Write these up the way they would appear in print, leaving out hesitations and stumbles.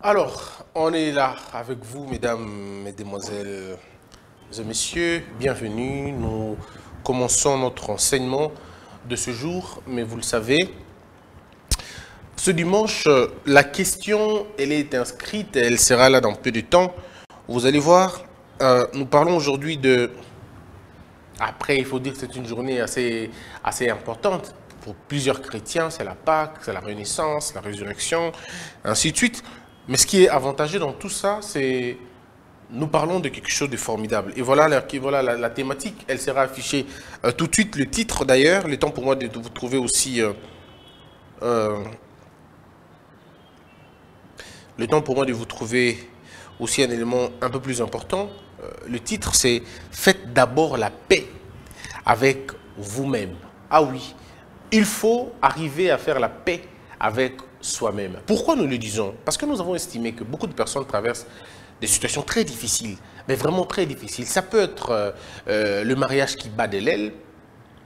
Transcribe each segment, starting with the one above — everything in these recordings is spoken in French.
Alors, on est là avec vous, mesdames, mesdemoiselles et messieurs. Bienvenue. Nous commençons notre enseignement de ce jour, mais vous le savez, ce dimanche, la question, elle est inscrite, elle sera là dans peu de temps. Vous allez voir, nous parlons aujourd'hui de... Après, il faut dire que c'est une journée assez importante. Pour plusieurs chrétiens, c'est la Pâque, c'est la Renaissance, la Résurrection, ainsi de suite. Mais ce qui est avantageux dans tout ça, c'est nous parlons de quelque chose de formidable. Et voilà, la thématique, elle sera affichée tout de suite. Le titre d'ailleurs, le temps pour moi de vous trouver aussi... le temps pour moi de vous trouver aussi un élément un peu plus important. Le titre, c'est « Faites d'abord la paix avec vous-même ». Ah oui, il faut arriver à faire la paix avec soi-même. Pourquoi nous le disons? Parce que nous avons estimé que beaucoup de personnes traversent des situations très difficiles, mais vraiment très difficiles. Ça peut être le mariage qui bat de l'aile,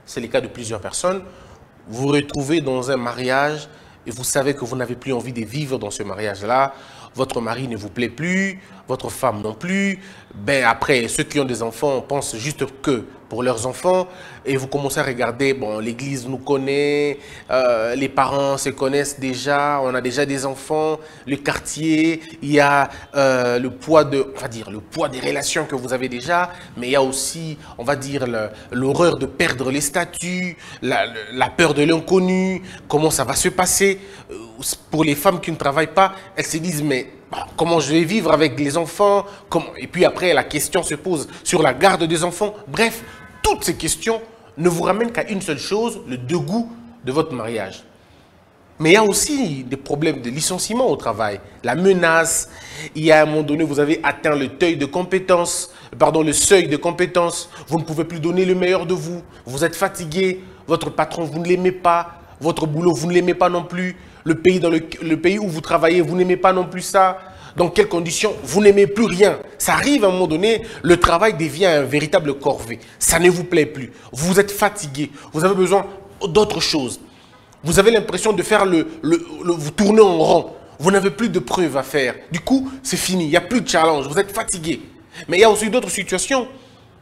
c'est le cas de plusieurs personnes. Vous vous retrouvez dans un mariage et vous savez que vous n'avez plus envie de vivre dans ce mariage-là. Votre mari ne vous plaît plus, votre femme non plus. Ben après, ceux qui ont des enfants pensent juste que pour leurs enfants. Et vous commencez à regarder, bon, l'église nous connaît, les parents se connaissent déjà, on a déjà des enfants, le quartier, il y a le poids le poids des relations que vous avez déjà, mais il y a aussi, on va dire, l'horreur de perdre les statuts, la peur de l'inconnu, comment ça va se passer. Pour les femmes qui ne travaillent pas, elles se disent, mais comment je vais vivre avec les enfants? Et puis après, la question se pose sur la garde des enfants. Bref, toutes ces questions ne vous ramènent qu'à une seule chose, le dégoût de votre mariage. Mais il y a aussi des problèmes de licenciement au travail, la menace. Il y a un moment donné, vous avez atteint le seuil de compétence, vous ne pouvez plus donner le meilleur de vous, vous êtes fatigué, votre patron, vous ne l'aimez pas, votre boulot, vous ne l'aimez pas non plus, le pays où vous travaillez, vous n'aimez pas non plus ça. Dans quelles conditions? Vous n'aimez plus rien. Ça arrive à un moment donné, le travail devient un véritable corvée. Ça ne vous plaît plus. Vous êtes fatigué. Vous avez besoin d'autre chose. Vous avez l'impression de faire vous tourner en rond. Vous n'avez plus de preuves à faire. Du coup, c'est fini. Il n'y a plus de challenge. Vous êtes fatigué. Mais il y a aussi d'autres situations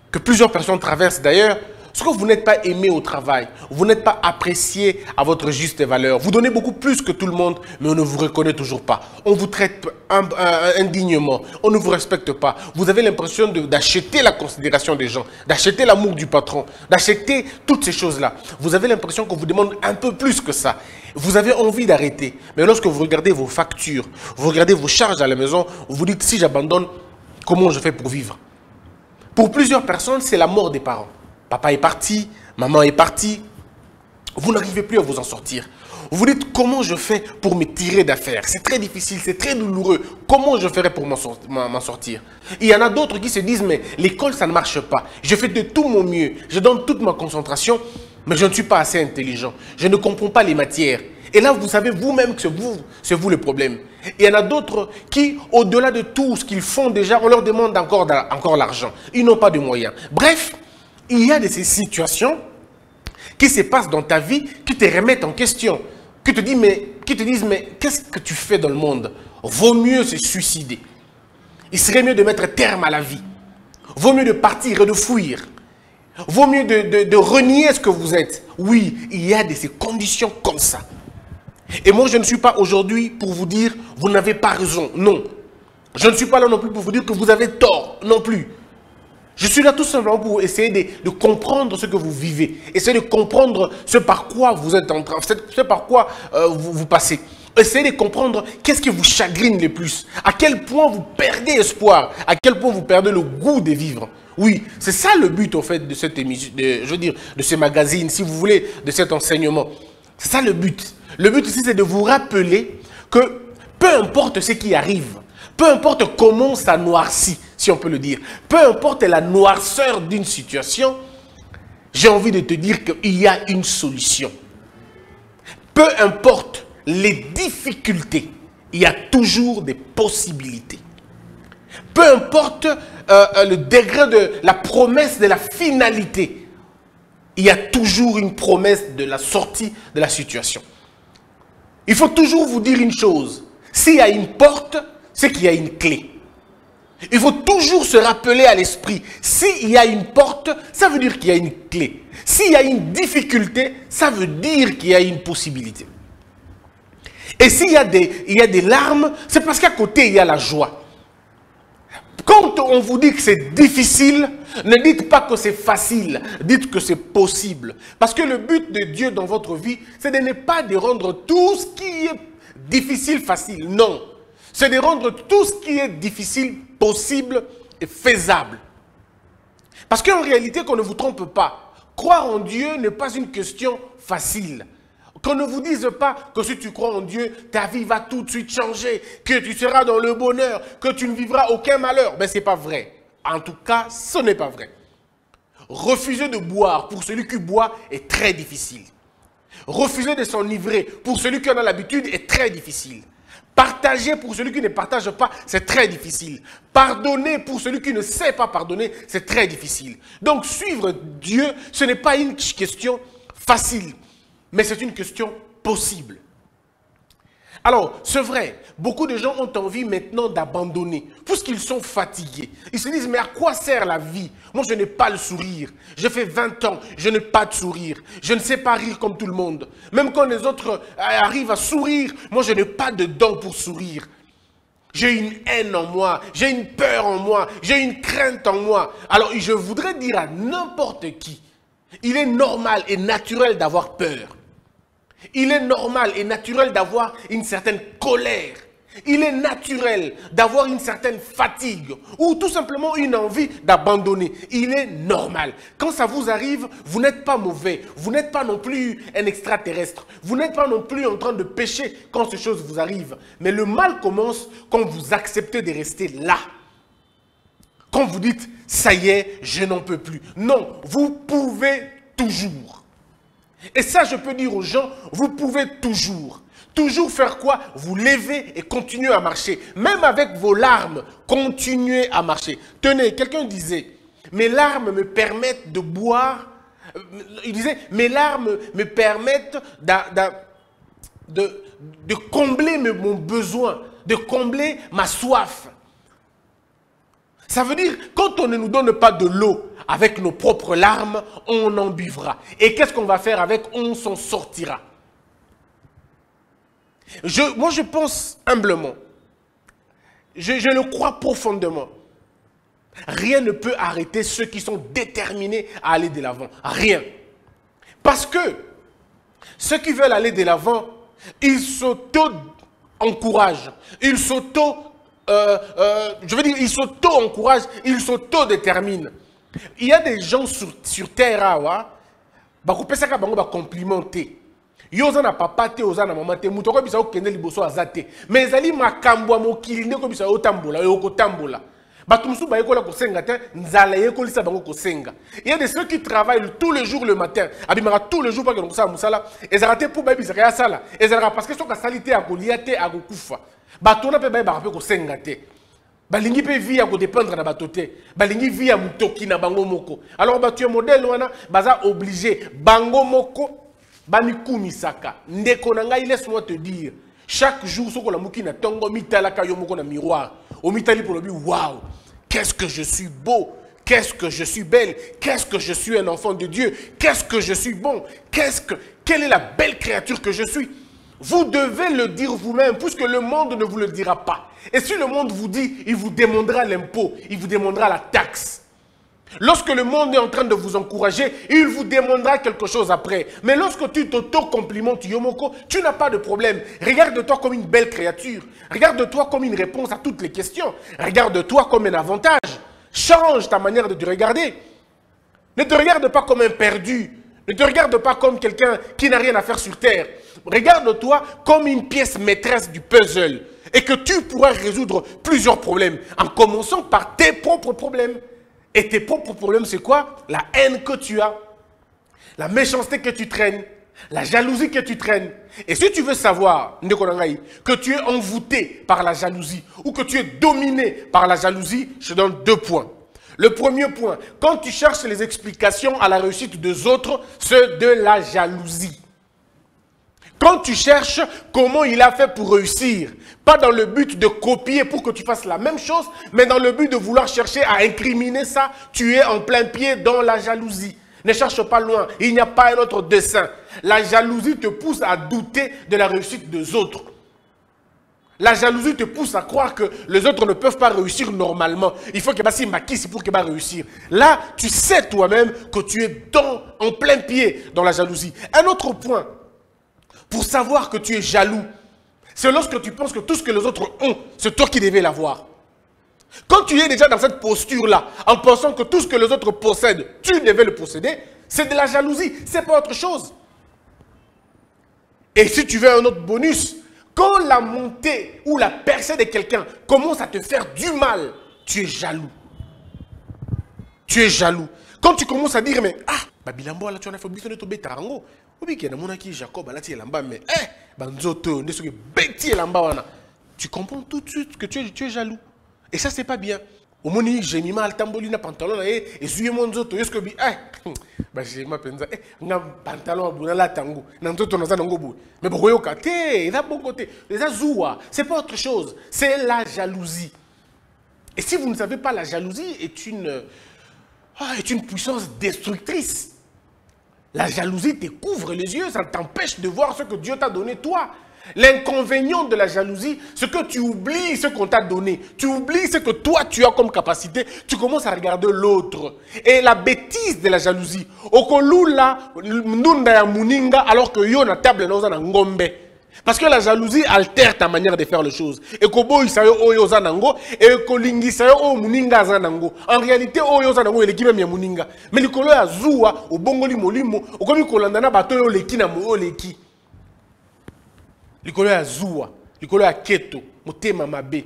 que plusieurs personnes traversent d'ailleurs. Parce que vous n'êtes pas aimé au travail, vous n'êtes pas apprécié à votre juste valeur. Vous donnez beaucoup plus que tout le monde, mais on ne vous reconnaît toujours pas. On vous traite indignement, on ne vous respecte pas. Vous avez l'impression d'acheter la considération des gens, d'acheter l'amour du patron, d'acheter toutes ces choses-là. Vous avez l'impression qu'on vous demande un peu plus que ça. Vous avez envie d'arrêter. Mais lorsque vous regardez vos factures, vous regardez vos charges à la maison, vous vous dites, si j'abandonne, comment je fais pour vivre? Pour plusieurs personnes, c'est la mort des parents. Papa est parti, maman est partie. Vous n'arrivez plus à vous en sortir. Vous vous dites, comment je fais pour me tirer d'affaire? C'est très difficile, c'est très douloureux. Comment je ferai pour m'en sortir? Il y en a d'autres qui se disent, mais l'école, ça ne marche pas. Je fais de tout mon mieux. Je donne toute ma concentration, mais je ne suis pas assez intelligent. Je ne comprends pas les matières. Et là, vous savez vous-même que c'est vous le problème. Et il y en a d'autres qui, au-delà de tout ce qu'ils font déjà, on leur demande encore l'argent. Ils n'ont pas de moyens. Bref, il y a de ces situations qui se passent dans ta vie, qui te remettent en question, qui te disent, mais qu'est-ce que tu fais dans le monde? Vaut mieux se suicider. Il serait mieux de mettre terme à la vie. Vaut mieux de partir et de fuir. Vaut mieux de renier ce que vous êtes. Oui, il y a de ces conditions comme ça. Et moi, je ne suis pas aujourd'hui pour vous dire, vous n'avez pas raison. Non. Je ne suis pas là non plus pour vous dire que vous avez tort. Non plus. Je suis là tout simplement pour essayer de comprendre ce que vous vivez. Essayer de comprendre ce par quoi vous êtes en train, ce par quoi vous passez. Essayez de comprendre qu'est-ce qui vous chagrine le plus. À quel point vous perdez espoir. À quel point vous perdez le goût de vivre. Oui, c'est ça le but en fait de cette émission, de ce magazine, si vous voulez, de cet enseignement. C'est ça le but. Le but ici, c'est de vous rappeler que peu importe ce qui arrive, peu importe comment ça noircit, si on peut le dire, peu importe la noirceur d'une situation, j'ai envie de te dire qu'il y a une solution. Peu importe les difficultés, il y a toujours des possibilités. Peu importe le degré de la promesse de la finalité, il y a toujours une promesse de la sortie de la situation. Il faut toujours vous dire une chose. S'il y a une porte, c'est qu'il y a une clé. Il faut toujours se rappeler à l'esprit, s'il y a une porte, ça veut dire qu'il y a une clé. S'il y a une difficulté, ça veut dire qu'il y a une possibilité. Et s'il y a des larmes, c'est parce qu'à côté, il y a la joie. Quand on vous dit que c'est difficile, ne dites pas que c'est facile, dites que c'est possible. Parce que le but de Dieu dans votre vie, c'est de ne pas de rendre tout ce qui est difficile facile. Non. C'est de rendre tout ce qui est difficile possible et faisable. Parce qu'en réalité, qu'on ne vous trompe pas, croire en Dieu n'est pas une question facile. Qu'on ne vous dise pas que si tu crois en Dieu, ta vie va tout de suite changer, que tu seras dans le bonheur, que tu ne vivras aucun malheur. Mais ce n'est pas vrai. En tout cas, ce n'est pas vrai. Refuser de boire pour celui qui boit est très difficile. Refuser de s'enivrer pour celui qui en a l'habitude est très difficile. Partager pour celui qui ne partage pas, c'est très difficile. Pardonner pour celui qui ne sait pas pardonner, c'est très difficile. Donc suivre Dieu, ce n'est pas une question facile, mais c'est une question possible. Alors, c'est vrai, beaucoup de gens ont envie maintenant d'abandonner, puisqu'ils sont fatigués. Ils se disent, mais à quoi sert la vie? Moi, je n'ai pas le sourire. Je fais 20 ans, je n'ai pas de sourire. Je ne sais pas rire comme tout le monde. Même quand les autres arrivent à sourire, moi, je n'ai pas de dents pour sourire. J'ai une haine en moi, j'ai une peur en moi, j'ai une crainte en moi. Alors, je voudrais dire à n'importe qui, il est normal et naturel d'avoir peur. Il est normal et naturel d'avoir une certaine colère. Il est naturel d'avoir une certaine fatigue ou tout simplement une envie d'abandonner. Il est normal. Quand ça vous arrive, vous n'êtes pas mauvais. Vous n'êtes pas non plus un extraterrestre. Vous n'êtes pas non plus en train de pécher quand ces choses vous arrivent. Mais le mal commence quand vous acceptez de rester là. Quand vous dites, ça y est, je n'en peux plus. Non, vous pouvez toujours. Et ça, je peux dire aux gens, vous pouvez toujours. Toujours faire quoi? Vous lever et continuer à marcher. Même avec vos larmes, continuez à marcher. Tenez, quelqu'un disait, mes larmes me permettent de boire. Il disait, mes larmes me permettent de combler mon besoin, de combler ma soif. Ça veut dire, quand on ne nous donne pas de l'eau avec nos propres larmes, on en buvra. Et qu'est-ce qu'on va faire avec? On s'en sortira. Moi, je pense humblement, je le crois profondément. Rien ne peut arrêter ceux qui sont déterminés à aller de l'avant. Rien. Parce que ceux qui veulent aller de l'avant, ils s'auto-encouragent. Ils ils s'auto-encouragent, ils s'auto-déterminent. Il y a des gens sur terre, qui complimenté. Yoza na papa te, oza na maman te, mutoko bisa okende liboso azate. Mais ezali makambo mokili ndeko bisa otambola, okotambola. Batumsu ba yekola kosenga te, nzala yekolisa bango kosenga. Il y a des ceux qui travaillent tous les jours le matin, abimara tous les jours parce que donc ça musala, ezarate pour ba bisa ya sala, ezara parce que soka salite akoliate akokufa. Batona pe ba ba pe kosenga te. Balingi pe vie ko dépendre na batote. Balingi vie mutoki na bango moko. Alors ba tu es modèle wana, baza obligé bango moko bani kumisaka. Ndeko na ngai, laisse-moi te dire, chaque jour soko la muki na tongo mitala ka yo moko na miroir. O mitali pour le bi waouh, qu'est-ce que je suis beau, qu'est-ce que je suis belle, qu'est-ce que je suis un enfant de Dieu, qu'est-ce que je suis bon, quelle est la belle créature que je suis. Vous devez le dire vous-même, puisque le monde ne vous le dira pas. Et si le monde vous dit, il vous demandera l'impôt, il vous demandera la taxe. Lorsque le monde est en train de vous encourager, il vous demandera quelque chose après. Mais lorsque tu t'auto-complimentes, Yomoko, tu n'as pas de problème. Regarde-toi comme une belle créature. Regarde-toi comme une réponse à toutes les questions. Regarde-toi comme un avantage. Change ta manière de te regarder. Ne te regarde pas comme un perdu. Ne te regarde pas comme quelqu'un qui n'a rien à faire sur terre. Regarde-toi comme une pièce maîtresse du puzzle. Et que tu pourras résoudre plusieurs problèmes. En commençant par tes propres problèmes. Et tes propres problèmes, c'est quoi? La haine que tu as. La méchanceté que tu traînes. La jalousie que tu traînes. Et si tu veux savoir, que tu es envoûté par la jalousie. Ou que tu es dominé par la jalousie, je te donne 2 points. Le premier point, quand tu cherches les explications à la réussite des autres, c'est de la jalousie. Quand tu cherches comment il a fait pour réussir, pas dans le but de copier pour que tu fasses la même chose, mais dans le but de vouloir chercher à incriminer ça, tu es en plein pied dans la jalousie. Ne cherche pas loin, il n'y a pas un autre dessein. La jalousie te pousse à douter de la réussite des autres. La jalousie te pousse à croire que les autres ne peuvent pas réussir normalement. Il faut que Bassi Makissi pour qu'il va réussir. Là, tu sais toi-même que tu es en plein pied dans la jalousie. Un autre point, pour savoir que tu es jaloux, c'est lorsque tu penses que tout ce que les autres ont, c'est toi qui devais l'avoir. Quand tu es déjà dans cette posture-là, en pensant que tout ce que les autres possèdent, tu devais le posséder, c'est de la jalousie, c'est pas autre chose. Et si tu veux un autre bonus, quand la montée ou la percée de quelqu'un commence à te faire du mal, tu es jaloux. Tu es jaloux. Quand tu commences à dire, mais Babilambo, là, tu en as fait bisous de ton bétarango. Jacob, là, tu es là-bas, mais tu comprends tout de suite que tu es jaloux. Et ça, c'est pas bien. Au moment où j'ai mis mal tambolina pantalon et suis mon zoto, est-ce que j'ai ma penza pantalon à la tango, mais bon, il a bon côté, les azoua, c'est pas autre chose, c'est la jalousie. Et si vous ne savez pas, la jalousie est une puissance destructrice. La jalousie te couvre les yeux, ça t'empêche de voir ce que Dieu t'a donné toi. L'inconvénient de la jalousie, c'est que tu oublies ce qu'on t'a donné. Tu oublies ce que toi tu as comme capacité. Tu commences à regarder l'autre. Et la bêtise de la jalousie, alors que yo na table na ngombe. Parce que la jalousie altère ta manière de faire les choses. Et kobo isayo oyo zanango et kolingi sayo o muninga zanango. En réalité oyo zanango eleki même ya muninga. Mais likolo ya zuwa obongoli molimo okomi kolandana bato yo leki na mo leki. Likolo ya zuwa, likolo ya keto, motema mabe.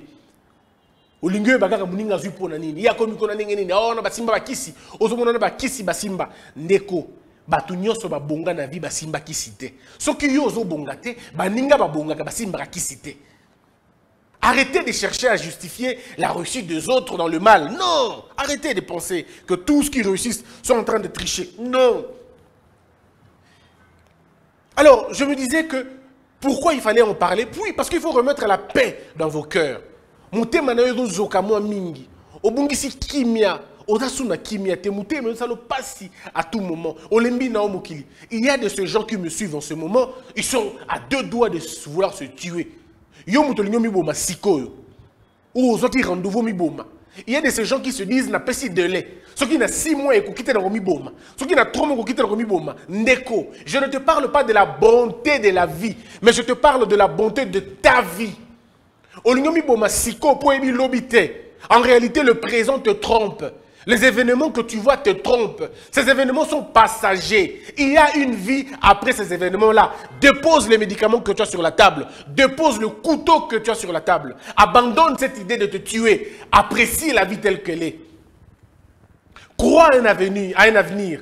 Olingo bakaka muninga zui pona nini? Ya komi kona ndenge nini? Oh na basimba bakisi. Ozomona na bakisi basimba ndeko. Batu nyonso babonga na vie basimba kisite. Soki yo ozobonga te, baninga babonga ka basimba kisite. Arrêtez de chercher à justifier la réussite des autres dans le mal. Non! Arrêtez de penser que tous qui réussissent sont en train de tricher. Non! Alors, je me disais que pourquoi il fallait en parler? Oui, parce qu'il faut remettre la paix dans vos cœurs. Monte manayo zokamwa mingi. Obungisi kimia. Odasuna kimia te monte mais ça le passe à tout moment. Olembi na omokili. Il y a de ces gens qui me suivent en ce moment, ils sont à deux doigts de vouloir se tuer. Yo mutolinyo miboma sikoyo. Ou zo ki rendez-vous miboma. Il y a de ces gens qui se disent na pesi de lait. Ceux qui n'ont 6 mois et qui dans miboma. Ceux qui n'ont 3 mois et qui dans miboma. Ndeko, je ne te parle pas de la bonté de la vie, mais je te parle de la bonté de ta vie. Olinyo miboma siko po ebi lobite. En réalité, le présent te trompe. Les événements que tu vois te trompent. Ces événements sont passagers. Il y a une vie après ces événements-là. Dépose les médicaments que tu as sur la table. Dépose le couteau que tu as sur la table. Abandonne cette idée de te tuer. Apprécie la vie telle qu'elle est. Crois à un avenir.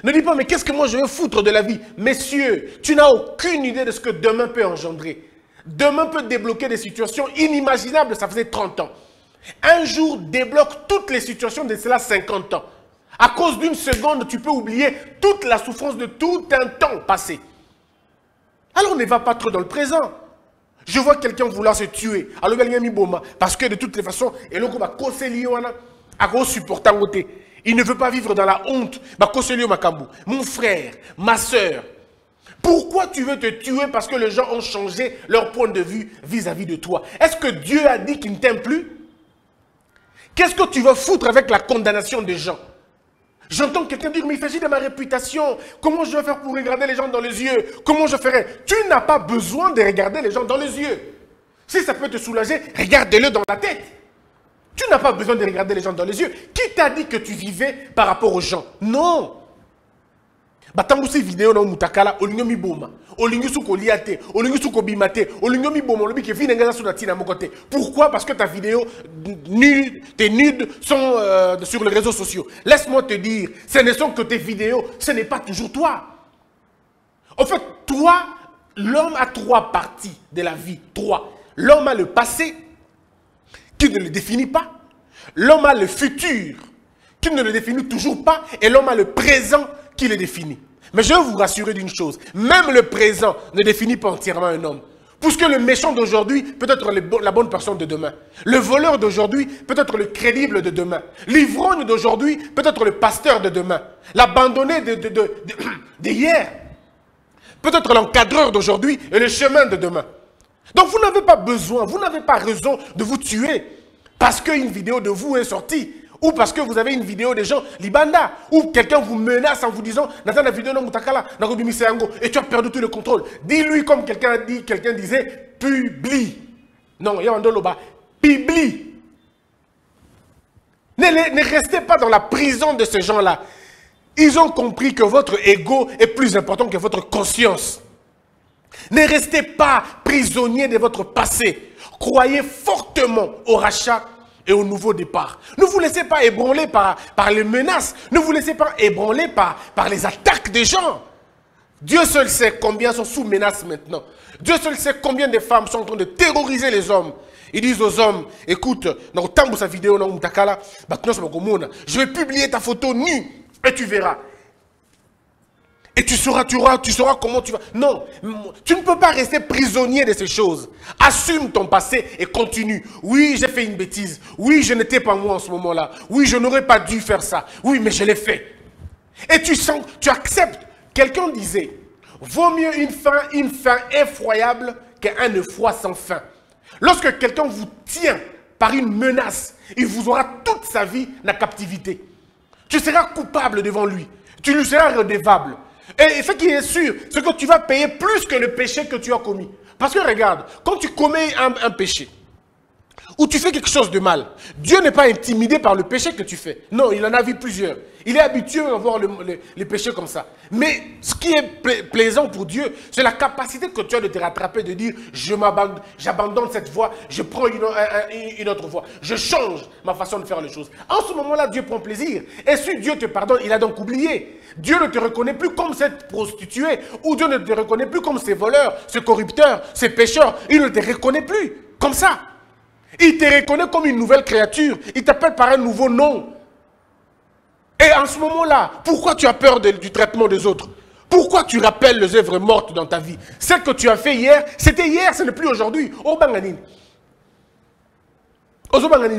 Ne dis pas, mais qu'est-ce que moi je veux foutre de la vie? Messieurs, tu n'as aucune idée de ce que demain peut engendrer. Demain peut débloquer des situations inimaginables, ça faisait 30 ans. Un jour débloque toutes les situations de cela 50 ans. À cause d'une seconde, tu peux oublier toute la souffrance de tout un temps passé. Alors ne va pas trop dans le présent. Je vois quelqu'un vouloir se tuer. Alors parce que de toutes les façons, il ne veut pas vivre dans la honte. Mon frère, ma soeur, pourquoi tu veux te tuer parce que les gens ont changé leur point de vue vis-à-vis de toi? Est-ce que Dieu a dit qu'il ne t'aime plus? Qu'est-ce que tu veux foutre avec la condamnation des gens? J'entends quelqu'un dire, mais il s'agit de ma réputation. Comment je vais faire pour regarder les gens dans les yeux? Comment je ferai? Tu n'as pas besoin de regarder les gens dans les yeux. Si ça peut te soulager, regarde-le dans la tête. Tu n'as pas besoin de regarder les gens dans les yeux. Qui t'a dit que tu vivais par rapport aux gens? Non. Batangu ces vidéos na mutakala olingo mi boma olingo suko liate olingo suko bimate olingo mi boma lobi ke vina ngaza sur tina mokote. Pourquoi? Parce que ta vidéo tes nudes sont sur les réseaux sociaux. Laisse-moi te dire, ce ne sont que tes vidéos, ce n'est pas toujours toi. En fait, toi, l'homme a 3 parties de la vie, 3. L'homme a le passé qui ne le définit pas. L'homme a le futur qui ne le définit toujours pas et l'homme a le présent qui le définit. Mais je vais vous rassurer d'une chose, même le présent ne définit pas entièrement un homme. Puisque le méchant d'aujourd'hui peut être la bonne personne de demain. Le voleur d'aujourd'hui peut être le crédible de demain. L'ivrogne d'aujourd'hui peut être le pasteur de demain. L'abandonné d'hier peut être l'encadreur d'aujourd'hui et le chemin de demain. Donc vous n'avez pas besoin, vous n'avez pas raison de vous tuer parce qu'une vidéo de vous est sortie. Ou parce que vous avez une vidéo des gens, Libanda, ou quelqu'un vous menace en vous disant, et tu as perdu tout le contrôle. Dis-lui comme quelqu'un disait, publie. Non, il y a un doloba, publie. Ne restez pas dans la prison de ces gens-là. Ils ont compris que votre ego est plus important que votre conscience. Ne restez pas prisonnier de votre passé. Croyez fortement au rachat et au nouveau départ. Ne vous laissez pas ébranler par les menaces. Ne vous laissez pas ébranler par les attaques des gens. Dieu seul sait combien sont sous menace maintenant. Dieu seul sait combien de femmes sont en train de terroriser les hommes. Ils disent aux hommes, écoute, sa vidéo, je vais publier ta photo nue et tu verras. Et tu sauras comment tu vas. Non, tu ne peux pas rester prisonnier de ces choses. Assume ton passé et continue. Oui, j'ai fait une bêtise. Oui, je n'étais pas moi en ce moment-là. Oui, je n'aurais pas dû faire ça. Oui, mais je l'ai fait. Et tu acceptes. Quelqu'un disait, vaut mieux une fin effroyable qu'un effroi sans fin. Lorsque quelqu'un vous tient par une menace, il vous aura toute sa vie la captivité. Tu seras coupable devant lui. Tu lui seras redevable. Et ce qui est sûr, c'est que tu vas payer plus que le péché que tu as commis. Parce que regarde, quand tu commets un péché, ou tu fais quelque chose de mal, Dieu n'est pas intimidé par le péché que tu fais. Non, il en a vu plusieurs. Il est habitué à voir les péchés comme ça. Mais ce qui est plaisant pour Dieu, c'est la capacité que tu as de te rattraper, de dire, j'abandonne cette voie, je prends une autre voie. Je change ma façon de faire les choses. En ce moment-là, Dieu prend plaisir. Et si Dieu te pardonne, il a donc oublié. Dieu ne te reconnaît plus comme cette prostituée, ou Dieu ne te reconnaît plus comme ces voleurs, ces corrupteurs, ces pécheurs. Il ne te reconnaît plus comme ça. Il te reconnaît comme une nouvelle créature. Il t'appelle par un nouveau nom. Et en ce moment-là, pourquoi tu as peur du traitement des autres? Pourquoi tu rappelles les œuvres mortes dans ta vie? Ce que tu as fait hier, c'était hier, ce n'est plus aujourd'hui. Oh Banganine.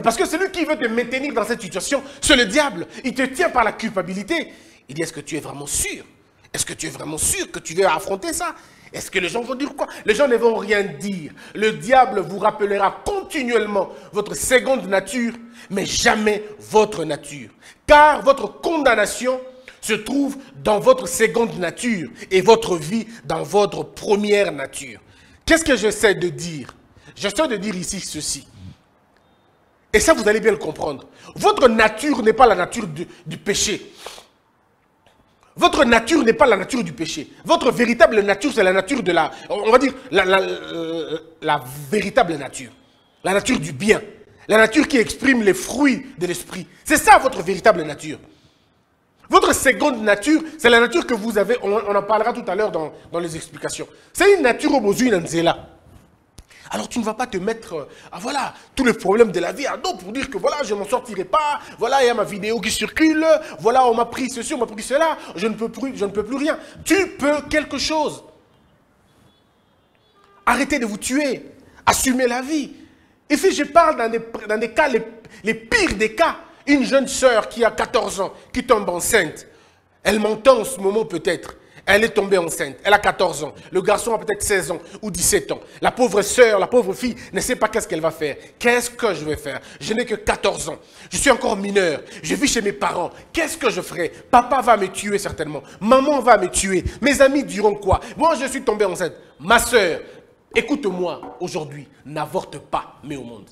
Parce que celui qui veut te maintenir dans cette situation, c'est le diable. Il te tient par la culpabilité. Il dit, est-ce que tu es vraiment sûr? Est-ce que tu es vraiment sûr que tu veux affronter ça? Est-ce que les gens vont dire quoi? Les gens ne vont rien dire. Le diable vous rappellera continuellement votre seconde nature, mais jamais votre nature. Car votre condamnation se trouve dans votre seconde nature et votre vie dans votre première nature. Qu'est-ce que j'essaie de dire? J'essaie de dire ici ceci. Et ça, vous allez bien le comprendre. Votre nature n'est pas la nature du péché. Votre nature n'est pas la nature du péché. Votre véritable nature, c'est la nature de on va dire, la véritable nature. La nature du bien. La nature qui exprime les fruits de l'esprit. C'est ça votre véritable nature. Votre seconde nature, c'est la nature que vous avez, on en parlera tout à l'heure dans les explications. C'est une nature homozyne. Alors tu ne vas pas te mettre voilà, tous les problèmes de la vie à dos pour dire que voilà, je ne m'en sortirai pas, voilà, il y a ma vidéo qui circule, voilà, on m'a pris ceci, on m'a pris cela, je ne peux plus rien. Tu peux quelque chose. Arrêtez de vous tuer, assumez la vie. Et si je parle dans des cas, les pires des cas, une jeune sœur qui a 14 ans, qui tombe enceinte, elle m'entend en ce moment peut-être. Elle est tombée enceinte, elle a 14 ans. Le garçon a peut-être 16 ans ou 17 ans. La pauvre sœur, la pauvre fille ne sait pas qu'est-ce qu'elle va faire. Qu'est-ce que je vais faire? Je n'ai que 14 ans. Je suis encore mineur. Je vis chez mes parents. Qu'est-ce que je ferai? Papa va me tuer certainement. Maman va me tuer. Mes amis diront quoi? Moi, je suis tombée enceinte. Ma sœur, écoute-moi aujourd'hui. N'avorte pas, mais au monde.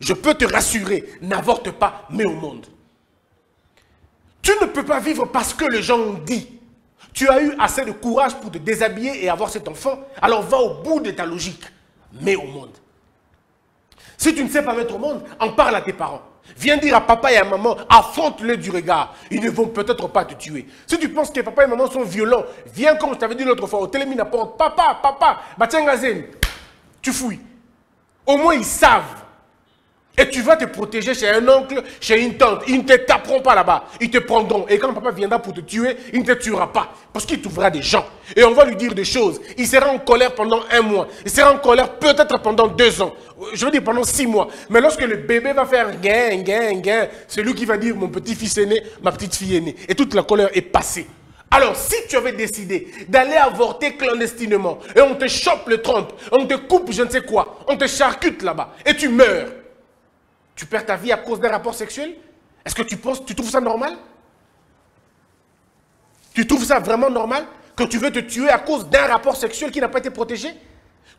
Je peux te rassurer. N'avorte pas, mais au monde. Tu ne peux pas vivre parce que les gens ont dit. Tu as eu assez de courage pour te déshabiller et avoir cet enfant. Alors va au bout de ta logique. Mets au monde. Si tu ne sais pas mettre au monde, en parle à tes parents. Viens dire à papa et à maman, affronte-le du regard. Ils ne vont peut-être pas te tuer. Si tu penses que papa et maman sont violents, viens comme je t'avais dit l'autre fois, au télémine à porte. Papa, Batiangazen, tu fouilles. Au moins ils savent. Et tu vas te protéger chez un oncle, chez une tante. Ils ne te taperont pas là-bas. Ils te prendront. Et quand papa viendra pour te tuer, il ne te tuera pas. Parce qu'il t'ouvrira des gens. Et on va lui dire des choses. Il sera en colère pendant 1 mois. Il sera en colère peut-être pendant 2 ans. Je veux dire pendant 6 mois. Mais lorsque le bébé va faire gain, c'est lui qui va dire mon petit-fils est né, ma petite-fille est née. Et toute la colère est passée. Alors, si tu avais décidé d'aller avorter clandestinement, et on te chope le trompe, on te coupe je ne sais quoi, on te charcute là-bas, et tu meurs, tu perds ta vie à cause d'un rapport sexuel? Est-ce que tu trouves ça normal? Tu trouves ça vraiment normal que tu veux te tuer à cause d'un rapport sexuel qui n'a pas été protégé?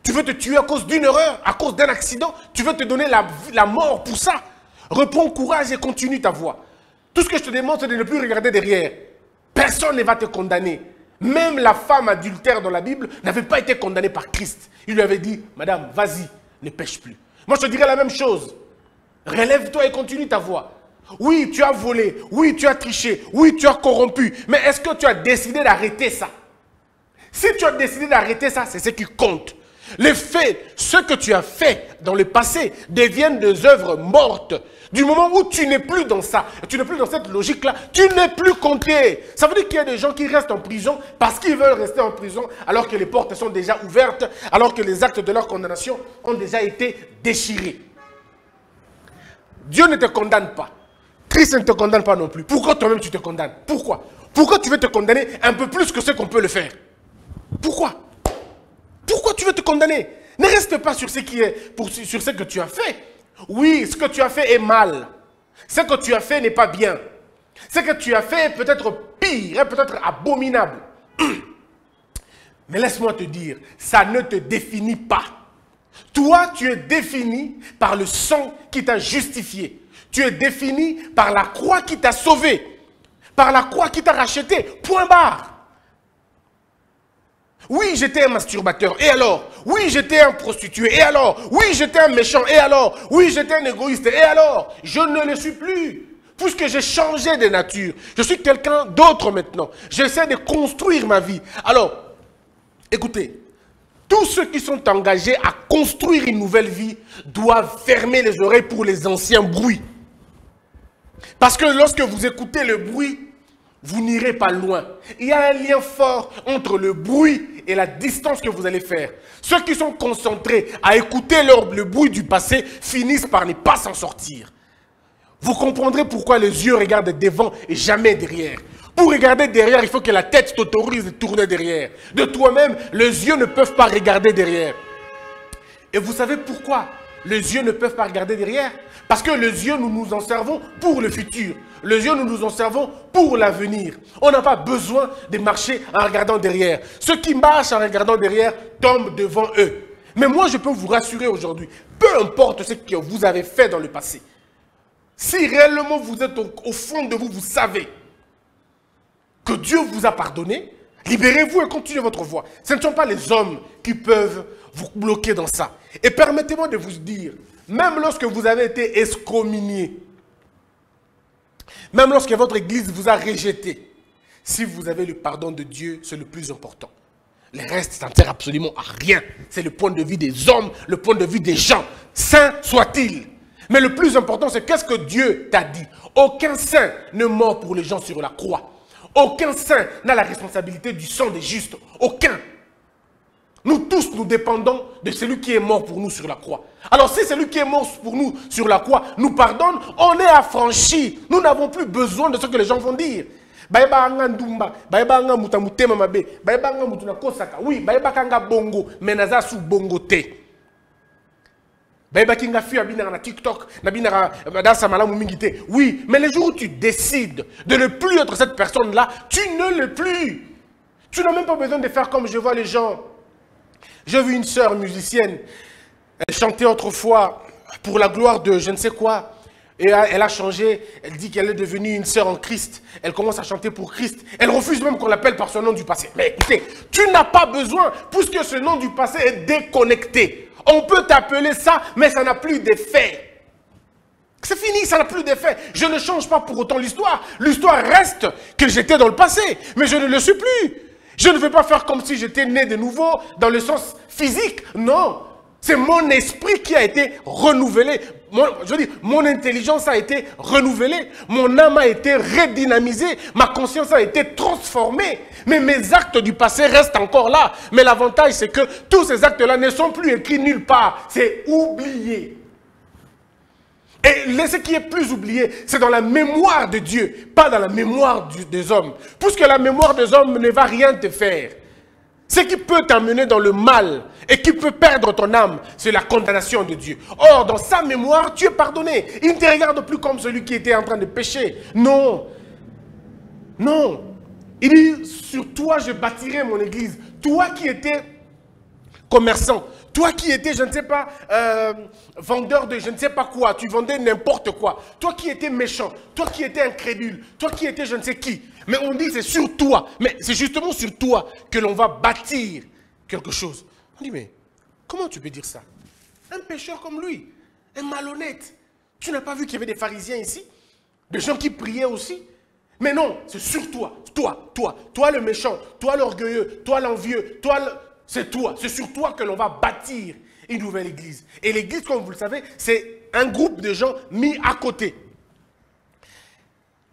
Tu veux te tuer à cause d'une erreur, à cause d'un accident? Tu veux te donner la mort pour ça? Reprends courage et continue ta voie. Tout ce que je te demande, c'est de ne plus regarder derrière. Personne ne va te condamner. Même la femme adultère dans la Bible n'avait pas été condamnée par Christ. Il lui avait dit, madame, vas-y, ne pêche plus. Moi, je te dirais la même chose. Relève-toi et continue ta voie. Oui, tu as volé. Oui, tu as triché. Oui, tu as corrompu. Mais est-ce que tu as décidé d'arrêter ça? Si tu as décidé d'arrêter ça, c'est ce qui compte. Les faits, ce que tu as fait dans le passé, deviennent des œuvres mortes. Du moment où tu n'es plus dans ça, tu n'es plus dans cette logique-là, tu n'es plus compté. Ça veut dire qu'il y a des gens qui restent en prison parce qu'ils veulent rester en prison alors que les portes sont déjà ouvertes, alors que les actes de leur condamnation ont déjà été déchirés. Dieu ne te condamne pas. Christ ne te condamne pas non plus. Pourquoi toi-même tu te condamnes? Pourquoi? Pourquoi tu veux te condamner un peu plus que ce qu'on peut le faire? Pourquoi? Pourquoi tu veux te condamner? Ne reste pas sur ce que tu as fait. Oui, ce que tu as fait est mal. Ce que tu as fait n'est pas bien. Ce que tu as fait est peut-être pire, est peut-être abominable. Mais laisse-moi te dire, ça ne te définit pas. Toi, tu es défini par le sang qui t'a justifié. Tu es défini par la croix qui t'a sauvé. Par la croix qui t'a racheté. Point barre. Oui, j'étais un masturbateur. Et alors? Oui, j'étais un prostitué. Et alors? Oui, j'étais un méchant. Et alors? Oui, j'étais un égoïste. Et alors? Je ne le suis plus. Puisque j'ai changé de nature. Je suis quelqu'un d'autre maintenant. J'essaie de construire ma vie. Alors, écoutez. Tous ceux qui sont engagés à construire une nouvelle vie doivent fermer les oreilles pour les anciens bruits. Parce que lorsque vous écoutez le bruit, vous n'irez pas loin. Il y a un lien fort entre le bruit et la distance que vous allez faire. Ceux qui sont concentrés à écouter le bruit du passé finissent par ne pas s'en sortir. Vous comprendrez pourquoi les yeux regardent devant et jamais derrière. Pour regarder derrière, il faut que la tête t'autorise de tourner derrière. De toi-même, les yeux ne peuvent pas regarder derrière. Et vous savez pourquoi les yeux ne peuvent pas regarder derrière? Parce que les yeux, nous nous en servons pour le futur. Les yeux, nous nous en servons pour l'avenir. On n'a pas besoin de marcher en regardant derrière. Ceux qui marchent en regardant derrière tombent devant eux. Mais moi, je peux vous rassurer aujourd'hui, peu importe ce que vous avez fait dans le passé, si réellement vous êtes au fond de vous, vous savez que Dieu vous a pardonné, libérez-vous et continuez votre voie. Ce ne sont pas les hommes qui peuvent vous bloquer dans ça. Et permettez-moi de vous dire, même lorsque vous avez été excommunié, même lorsque votre église vous a rejeté, si vous avez le pardon de Dieu, c'est le plus important. Le reste, ça ne sert absolument à rien. C'est le point de vue des hommes, le point de vue des gens. Saint soit-il. Mais le plus important, c'est qu'est-ce que Dieu t'a dit. Aucun saint ne mord pour les gens sur la croix. Aucun saint n'a la responsabilité du sang des justes. Aucun. Nous tous, nous dépendons de celui qui est mort pour nous sur la croix. Alors si celui qui est mort pour nous sur la croix nous pardonne, on est affranchis. Nous n'avons plus besoin de ce que les gens vont dire. Oui, mais naza sous bongo te. Oui, mais le jour où tu décides de ne plus être cette personne-là, tu ne l'es plus. Tu n'as même pas besoin de faire comme je vois les gens. J'ai vu une sœur musicienne, elle chantait autrefois pour la gloire de je ne sais quoi. Et elle a changé, elle dit qu'elle est devenue une sœur en Christ. Elle commence à chanter pour Christ. Elle refuse même qu'on l'appelle par son nom du passé. Mais écoutez, tu n'as pas besoin, puisque ce nom du passé est déconnecté. On peut t'appeler ça, mais ça n'a plus d'effet. C'est fini, ça n'a plus d'effet. Je ne change pas pour autant l'histoire. L'histoire reste que j'étais dans le passé, mais je ne le suis plus. Je ne vais pas faire comme si j'étais né de nouveau dans le sens physique. Non. C'est mon esprit qui a été renouvelé. Je veux dire, mon intelligence a été renouvelée. Mon âme a été redynamisée. Ma conscience a été transformée. Mais mes actes du passé restent encore là. Mais l'avantage, c'est que tous ces actes-là ne sont plus écrits nulle part. C'est oublié. Et ce qui est plus oublié, c'est dans la mémoire de Dieu, pas dans la mémoire des hommes. Puisque la mémoire des hommes ne va rien te faire. Ce qui peut t'amener dans le mal et qui peut perdre ton âme, c'est la condamnation de Dieu. Or, dans sa mémoire, tu es pardonné. Il ne te regarde plus comme celui qui était en train de pécher. Non. Non. Il dit, sur toi, je bâtirai mon église. Toi qui étais commerçant, toi qui étais, je ne sais pas, vendeur de je ne sais pas quoi, tu vendais n'importe quoi. Toi qui étais méchant, toi qui étais incrédule, toi qui étais je ne sais qui. Mais on dit c'est sur toi. Mais c'est justement sur toi que l'on va bâtir quelque chose. On dit mais comment tu peux dire ça? Un pécheur comme lui, un malhonnête. Tu n'as pas vu qu'il y avait des pharisiens ici? Des gens qui priaient aussi? Mais non, c'est sur toi. Toi le méchant, toi l'orgueilleux, toi l'envieux, toi le... C'est toi, c'est sur toi que l'on va bâtir une nouvelle église. Et l'église, comme vous le savez, c'est un groupe de gens mis à côté.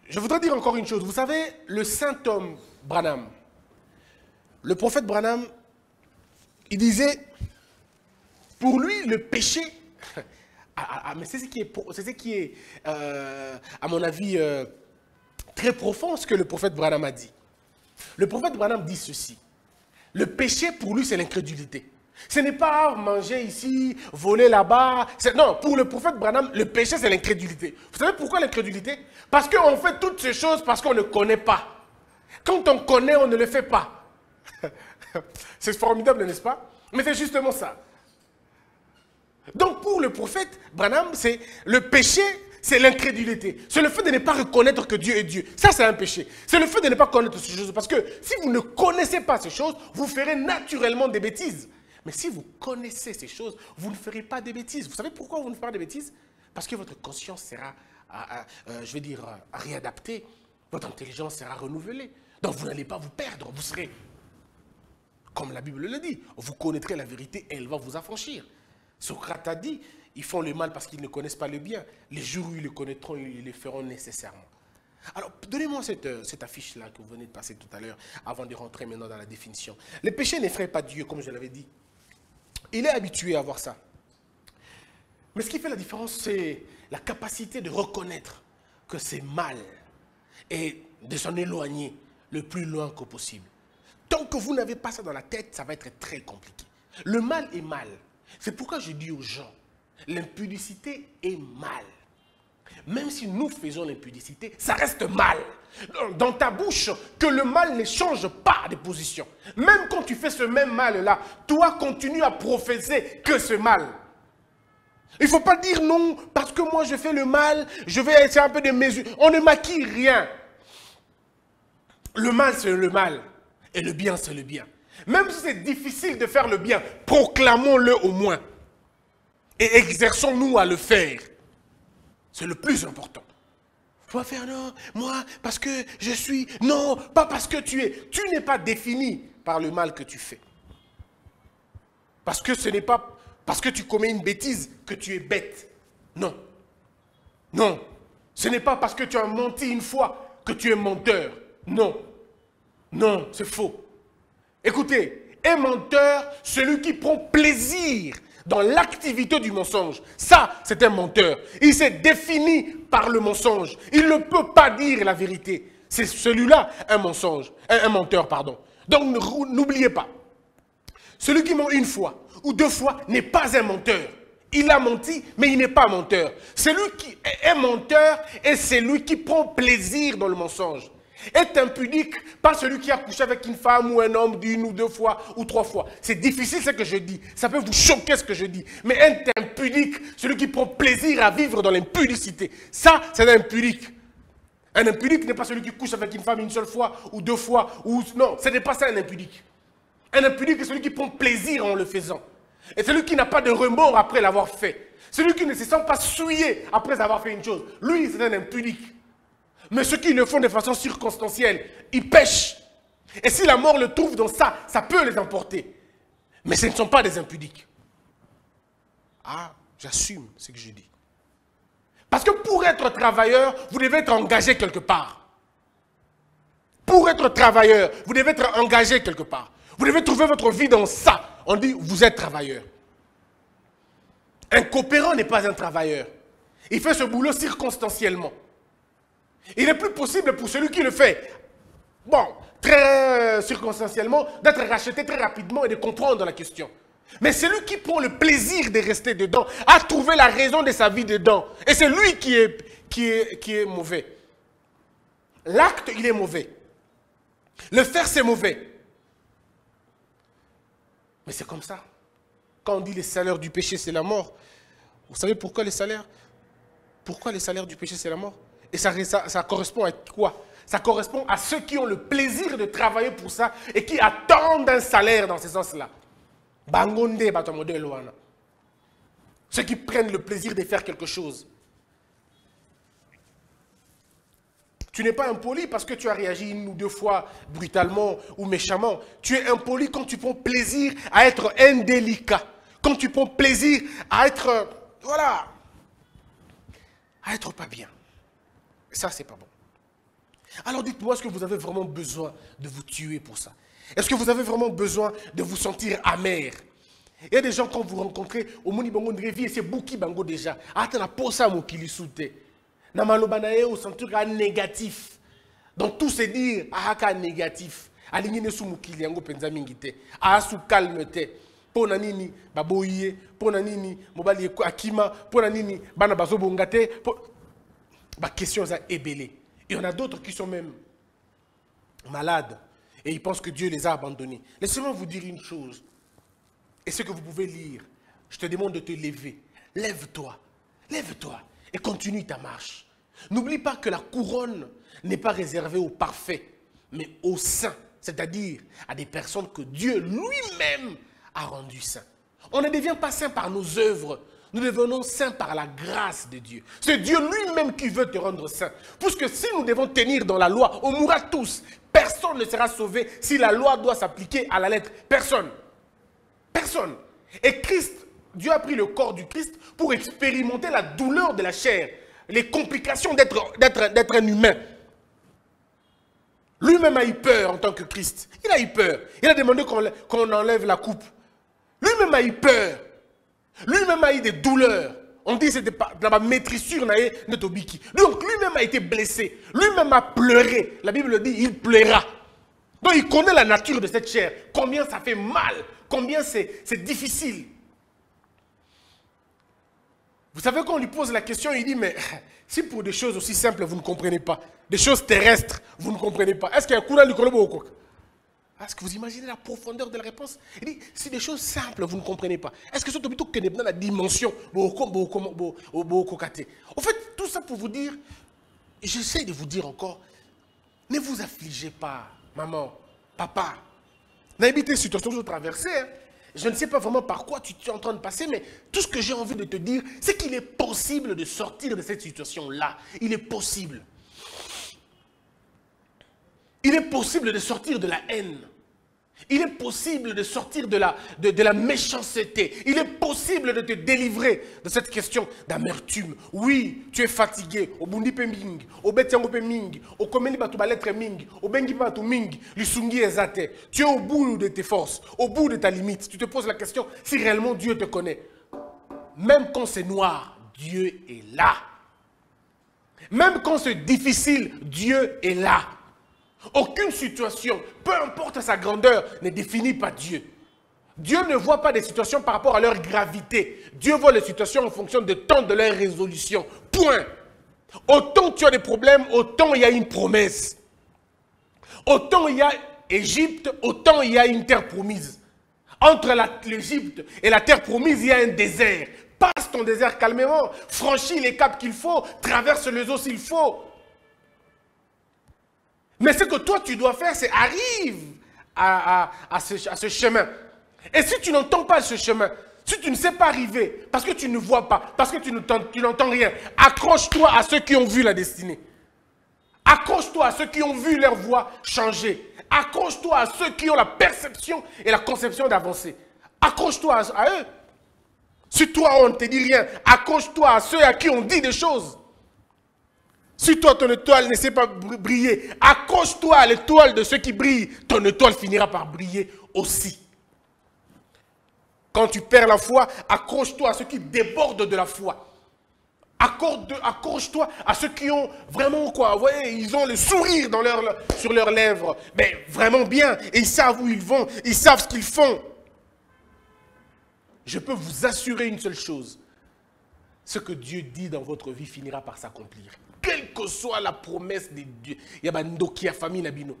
Je voudrais dire encore une chose. Vous savez, le saint homme Branham, le prophète Branham, il disait, pour lui, le péché, mais c'est ce qui est à mon avis, très profond, ce que le prophète Branham a dit. Le prophète Branham dit ceci. Le péché, pour lui, c'est l'incrédulité. Ce n'est pas manger ici, voler là-bas. Non, pour le prophète Branham, le péché, c'est l'incrédulité. Vous savez pourquoi l'incrédulité? Parce qu'on fait toutes ces choses parce qu'on ne connaît pas. Quand on connaît, on ne le fait pas. C'est formidable, n'est-ce pas? Mais c'est justement ça. Donc, pour le prophète Branham, c'est le péché, c'est l'incrédulité. C'est le fait de ne pas reconnaître que Dieu est Dieu. Ça, c'est un péché. C'est le fait de ne pas connaître ces choses. Parce que si vous ne connaissez pas ces choses, vous ferez naturellement des bêtises. Mais si vous connaissez ces choses, vous ne ferez pas des bêtises. Vous savez pourquoi vous ne ferez pas des bêtises? Parce que votre conscience sera, je vais dire, réadaptée. Votre intelligence sera renouvelée. Donc, vous n'allez pas vous perdre. Vous serez, comme la Bible le dit, vous connaîtrez la vérité et elle va vous affranchir. Socrate a dit, ils font le mal parce qu'ils ne connaissent pas le bien. Les jours où ils le connaîtront, ils le feront nécessairement. Alors, donnez-moi cette affiche-là que vous venez de passer tout à l'heure, avant de rentrer maintenant dans la définition. Le péché n'effraie pas Dieu, comme je l'avais dit. Il est habitué à voir ça. Mais ce qui fait la différence, c'est la capacité de reconnaître que c'est mal et de s'en éloigner le plus loin que possible. Tant que vous n'avez pas ça dans la tête, ça va être très compliqué. Le mal est mal. C'est pourquoi je dis aux gens, l'impudicité est mal. Même si nous faisons l'impudicité, ça reste mal. Dans ta bouche, que le mal ne change pas de position. Même quand tu fais ce même mal-là, toi continue à professer que ce mal. Il ne faut pas dire non, parce que moi je fais le mal, je vais essayer un peu de mesure. On ne maquille rien. Le mal, c'est le mal. Et le bien, c'est le bien. Même si c'est difficile de faire le bien, proclamons-le au moins. Et exerçons-nous à le faire. C'est le plus important. Il faut faire non, moi, parce que je suis... Non, pas parce que tu es. Tu n'es pas défini par le mal que tu fais. Parce que ce n'est pas parce que tu commets une bêtise que tu es bête. Non. Non. Ce n'est pas parce que tu as menti une fois que tu es menteur. Non. Non, c'est faux. Écoutez, est menteur celui qui prend plaisir dans l'activité du mensonge. Ça, c'est un menteur. Il s'est défini par le mensonge. Il ne peut pas dire la vérité. C'est celui-là un mensonge, un menteur, pardon. Donc, n'oubliez pas. Celui qui ment une fois ou deux fois n'est pas un menteur. Il a menti, mais il n'est pas menteur. Celui qui est menteur est celui qui prend plaisir dans le mensonge. Est impudique, pas celui qui a couché avec une femme ou un homme d'une ou deux fois ou trois fois. C'est difficile ce que je dis. Ça peut vous choquer ce que je dis. Mais est impudique, celui qui prend plaisir à vivre dans l'impudicité. Ça, c'est un impudique. Un impudique n'est pas celui qui couche avec une femme une seule fois ou deux fois. Non, ce n'est pas ça un impudique. Un impudique est celui qui prend plaisir en le faisant. Et celui qui n'a pas de remords après l'avoir fait. Celui qui ne se sent pas souillé après avoir fait une chose. Lui, c'est un impudique. Mais ceux qui le font de façon circonstancielle, ils pêchent. Et si la mort le trouve dans ça, ça peut les emporter. Mais ce ne sont pas des impudiques. Ah, j'assume ce que je dis. Parce que pour être travailleur, vous devez être engagé quelque part. Pour être travailleur, vous devez être engagé quelque part. Vous devez trouver votre vie dans ça. On dit, vous êtes travailleur. Un coopérant n'est pas un travailleur. Il fait ce boulot circonstanciellement. Il n'est plus possible pour celui qui le fait, bon, très circonstanciellement, d'être racheté très rapidement et de comprendre la question. Mais celui qui prend le plaisir de rester dedans a trouvé la raison de sa vie dedans. Et c'est lui qui est mauvais. L'acte, il est mauvais. Le faire, c'est mauvais. Mais c'est comme ça. Quand on dit les salaires du péché, c'est la mort. Vous savez pourquoi les salaires? Pourquoi les salaires du péché, c'est la mort? Et ça correspond à quoi? Ça correspond à ceux qui ont le plaisir de travailler pour ça et qui attendent un salaire dans ce sens-là. Ceux qui prennent le plaisir de faire quelque chose. Tu n'es pas impoli parce que tu as réagi une ou deux fois brutalement ou méchamment. Tu es impoli quand tu prends plaisir à être indélicat. Quand tu prends plaisir à être, voilà, à être pas bien. Ça, c'est pas bon. Alors dites-moi, est-ce que vous avez vraiment besoin de vous tuer pour ça? Est-ce que vous avez vraiment besoin de vous sentir amer? Il y a des gens, quand vous rencontrez, au Moni Bango de Révi, et c'est Bouki Bango déjà. Attends, pour ça, mon kili soute. Namalobanae, au sentir négatif. Donc tout se dire, ahaka négatif. Aligné sous Moukili, Yango Penzamingite. Asu calmete. Pour nanini, baboye. Pour nanini, mobali akima. Pour nanini, bana bazobongate. Bah, question ça ébélé. Il y en a d'autres qui sont même malades et ils pensent que Dieu les a abandonnés. Laissez-moi vous dire une chose. Et ce que vous pouvez lire, je te demande de te lever. Lève-toi. Lève-toi et continue ta marche. N'oublie pas que la couronne n'est pas réservée aux parfaits, mais aux saints. C'est-à-dire à des personnes que Dieu lui-même a rendues saints. On ne devient pas saint par nos œuvres. Nous devenons saints par la grâce de Dieu. C'est Dieu lui-même qui veut te rendre saint. Puisque si nous devons tenir dans la loi, on mourra tous. Personne ne sera sauvé si la loi doit s'appliquer à la lettre. Personne. Personne. Et Christ, Dieu a pris le corps du Christ pour expérimenter la douleur de la chair, les complications d'être un humain. Lui-même a eu peur en tant que Christ. Il a eu peur. Il a demandé qu'on enlève la coupe. Lui-même a eu peur. Lui-même a eu des douleurs. On dit que c'était dans ma maîtrisure. Donc lui-même a été blessé. Lui-même a pleuré. La Bible dit, il pleura. Donc il connaît la nature de cette chair. Combien ça fait mal. Combien c'est difficile. Vous savez, quand on lui pose la question, il dit, mais si pour des choses aussi simples, vous ne comprenez pas, des choses terrestres, vous ne comprenez pas, est-ce qu'il y a un courant du Kolobo? Est-ce que vous imaginez la profondeur de la réponse? Il dit, si des choses simples, vous ne comprenez pas, est-ce que c'est plutôt que dans la dimension? En fait, tout ça pour vous dire, j'essaie de vous dire encore, ne vous affligez pas, maman, papa. N'habitez une situation que vous traversez. Hein. Je ne sais pas vraiment par quoi tu es en train de passer, mais tout ce que j'ai envie de te dire, c'est qu'il est possible de sortir de cette situation-là. Il est possible. Il est possible de sortir de la haine. Il est possible de sortir de la méchanceté. Il est possible de te délivrer de cette question d'amertume. Oui, tu es fatigué. Au bundi pe ming, au betiango pe ming, au komeli batu ba lettre ming, au bengi batu ming, lisungi ezate. Tu es au bout de tes forces, au bout de ta limite. Tu te poses la question si réellement Dieu te connaît. Même quand c'est noir, Dieu est là. Même quand c'est difficile, Dieu est là. Aucune situation, peu importe sa grandeur, ne définit pas Dieu. Dieu ne voit pas des situations par rapport à leur gravité. Dieu voit les situations en fonction du temps de leur résolution. Point. Autant tu as des problèmes, autant il y a une promesse. Autant il y a Égypte, autant il y a une terre promise. Entre l'Égypte et la terre promise, il y a un désert. Passe ton désert calmement, franchis les caps qu'il faut, traverse les eaux s'il faut. Mais ce que toi tu dois faire, c'est arrive à ce chemin. Et si tu n'entends pas ce chemin, si tu ne sais pas arriver, parce que tu ne vois pas, parce que tu n'entends rien, accroche-toi à ceux qui ont vu la destinée. Accroche-toi à ceux qui ont vu leur voie changer. Accroche-toi à ceux qui ont la perception et la conception d'avancer. Accroche-toi à eux. Si toi, on ne te dit rien, accroche-toi à ceux à qui on dit des choses. Si toi, ton étoile ne sait pas briller, accroche-toi à l'étoile de ceux qui brillent. Ton étoile finira par briller aussi. Quand tu perds la foi, accroche-toi à ceux qui débordent de la foi. Accroche-toi à ceux qui ont vraiment quoi, vous voyez, ils ont le sourire sur leurs lèvres. Mais vraiment bien, et ils savent où ils vont, ils savent ce qu'ils font. Je peux vous assurer une seule chose. Ce que Dieu dit dans votre vie finira par s'accomplir. Quelle que soit la promesse de Dieu. Il y a une famille nabino.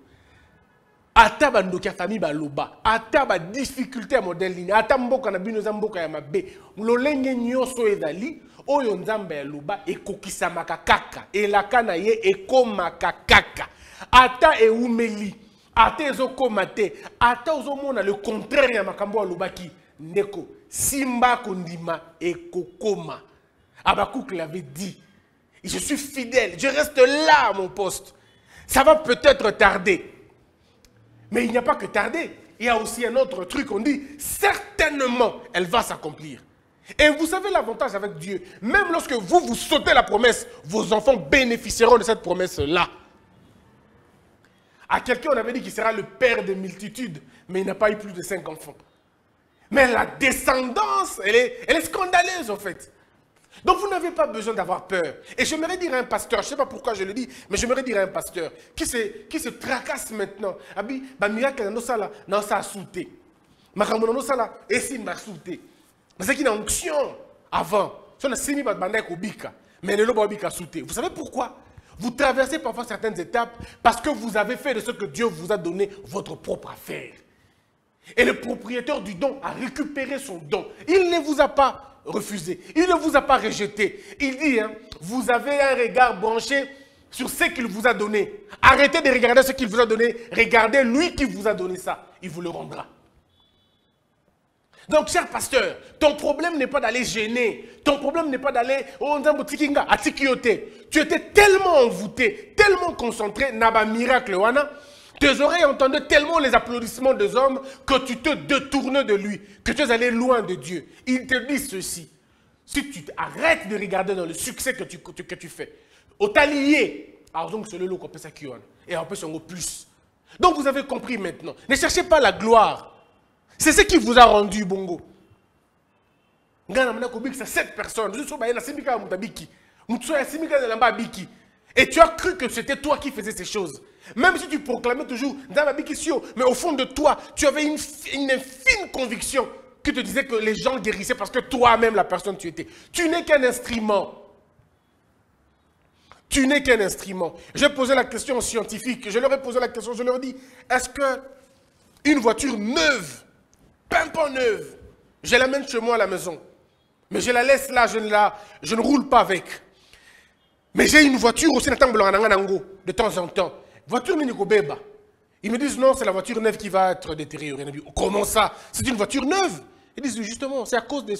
Ata bandokia famille baloba. Ata ba difficulté à modèle ligne. Ata mboka nabino za mboka ya mabe. Lolenge nyoso ezali. Oyo nzambe ya loba ekokisa makakaka. Elaka na ye ekomaka kaka. Ata eumeli. Ata ezokoma te. Ata ozomona le contraire ya makambo ya lobaki. Ndeko. Simba kondima ekokoma. Abakouk l'avait dit. Je suis fidèle. Je reste là à mon poste. Ça va peut-être tarder. Mais il n'y a pas que tarder. Il y a aussi un autre truc. On dit, certainement, elle va s'accomplir. Et vous savez l'avantage avec Dieu. Même lorsque vous sautez la promesse, vos enfants bénéficieront de cette promesse-là. À quelqu'un, on avait dit qu'il sera le père des multitudes. Mais il n'a pas eu plus de 5 enfants. Mais la descendance, elle est scandaleuse en fait. Donc vous n'avez pas besoin d'avoir peur. Et j'aimerais dire à un pasteur, je ne sais pas pourquoi je le dis, mais j'aimerais dire à un pasteur qui se tracasse maintenant. Abi, ba miracle dans ça là, non ça a sauté. Makambo dans ça là, et si m'a sauté. Mais c'est qu'il y a une onction avant. Ça n'a simi pas de bandek au bika, mais le lobo bika sauté. Vous savez pourquoi? Vous traversez parfois certaines étapes parce que vous avez fait de ce que Dieu vous a donné votre propre affaire. Et le propriétaire du don a récupéré son don. Il ne vous a pas refusé. Il ne vous a pas rejeté. Il dit, hein, vous avez un regard branché sur ce qu'il vous a donné. Arrêtez de regarder ce qu'il vous a donné. Regardez lui qui vous a donné ça. Il vous le rendra. Donc, cher pasteur, ton problème n'est pas d'aller gêner. Ton problème n'est pas d'aller à Tikiote. Tu étais tellement envoûté, tellement concentré, Naba miracle, wana. Tes oreilles entendaient tellement les applaudissements des hommes que tu te détournais de lui, que tu es allé loin de Dieu. Il te dit ceci. Si tu arrêtes de regarder dans le succès que tu fais, au talier, alors donc c'est le lot qu'on peut s'accueillir et on peut s'en go plus. Donc vous avez compris maintenant. Ne cherchez pas la gloire. C'est ce qui vous a rendu bongo. C'est 7 personnes. Et tu as cru que c'était toi qui faisais ces choses. Même si tu proclamais toujours, mais au fond de toi, tu avais une fine conviction qui te disait que les gens guérissaient parce que toi-même, la personne tu étais. Tu n'es qu'un instrument. Tu n'es qu'un instrument. J'ai posé la question aux scientifiques. Je leur ai posé la question, je leur ai dit, est-ce qu'une voiture neuve, pimpant neuve, je l'amène chez moi à la maison, mais je la laisse là, je ne roule pas avec. Mais j'ai une voiture aussi, de temps en temps. Voiture Beba. Ils me disent non, c'est la voiture neuve qui va être détériorée. Comment ça? C'est une voiture neuve. Ils disent justement, c'est à cause de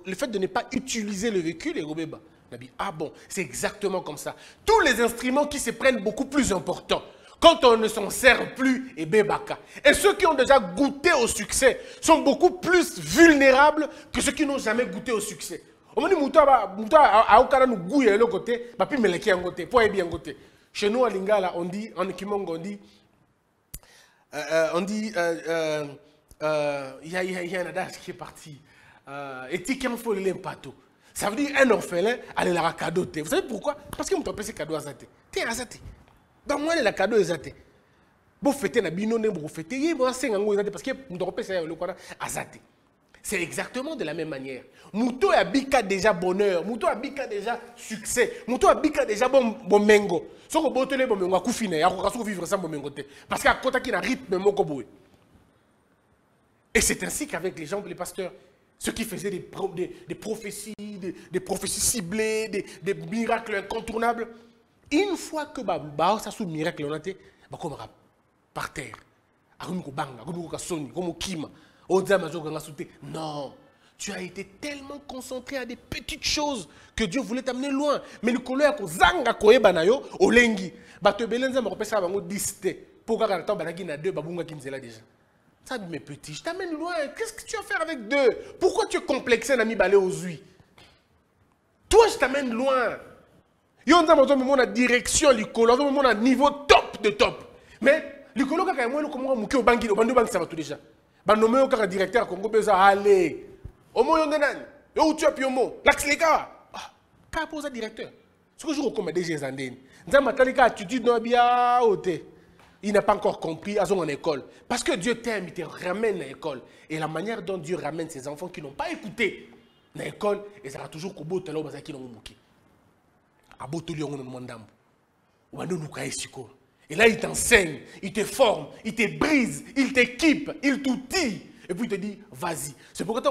le fait de ne pas utiliser le véhicule et Beba. Ah bon, c'est exactement comme ça. Tous les instruments qui se prennent beaucoup plus importants, quand on ne s'en sert plus, et Bebaka. Et ceux qui ont déjà goûté au succès sont beaucoup plus vulnérables que ceux qui n'ont jamais goûté au succès. On dit chez nous à Lingala, on dit, en Kimongo, on dit, il y a un adage qui est parti. Et qui en faut les pato. Ça veut dire un orphelin, allez la cadeau. Vous savez pourquoi? Parce que vous avez ces cadeaux à zate. T'es à zate. Dans moi, les cadeaux à zate. Vous fêtez la binone, vous fêtez, vous fêtez, parce que vous avez le quoi à zate. C'est exactement de la même manière. Mouto abika déjà bonheur, Mouto abika déjà succès, Mouto abika déjà bon mengo. Si vous avez bon mengo, vous pouvez vivre sans bon mengo. Parce qu'à côté, il y a un rythme moko. Et c'est ainsi qu'avec les gens, les pasteurs, ceux qui faisaient des prophéties, des prophéties ciblées, des miracles incontournables, une fois que ça sous miracle, on a été par terre. Non, tu as été tellement concentré à des petites choses que Dieu voulait t'amener loin. Mais le colère ko zanga ko ebanayo olengi. Bato belenza mo pesa bango 10 te. Pourquoi quand on banagi na 2 babunga kinzela déjà. Ça dit, mes petits, je t'amène loin. Qu'est-ce que tu vas faire avec deux? Pourquoi tu es complexé, Nami Balé aux huiles? Toi, je t'amène loin. Yo, on a la direction, on a niveau top de top. Mais, l'écolo, quand même, comment on au banque, ça va tout déjà. Bah, nommé au directeur, Congo, allez. Au moins, on est où tu as pu au mot? L'axe les gars. Ah, quand pose directeur. Ce que je recommande déjà, c'est il n'a pas encore compris à son école. Parce que Dieu t'aime, il te ramène à l'école. Et la manière dont Dieu ramène ses enfants qui n'ont pas écouté à l'école, ils seront toujours au bout de l'eau, qui n'ont pas écouté. Et là, il t'enseigne, il te forme, il te brise, il t'équipe, il t'outille. Et puis il te dit, vas-y. C'est pourquoi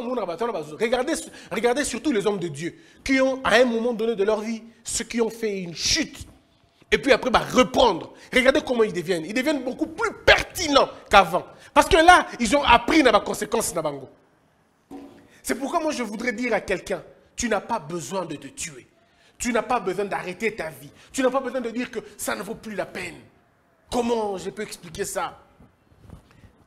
regardez surtout les hommes de Dieu qui ont, à un moment donné de leur vie, ceux qui ont fait une chute. Et puis après, reprendre. Regardez comment ils deviennent. Ils deviennent beaucoup plus pertinents qu'avant. Parce que là, ils ont appris les conséquences. C'est pourquoi moi, je voudrais dire à quelqu'un, tu n'as pas besoin de te tuer. Tu n'as pas besoin d'arrêter ta vie. Tu n'as pas besoin de dire que ça ne vaut plus la peine. Comment je peux expliquer ça?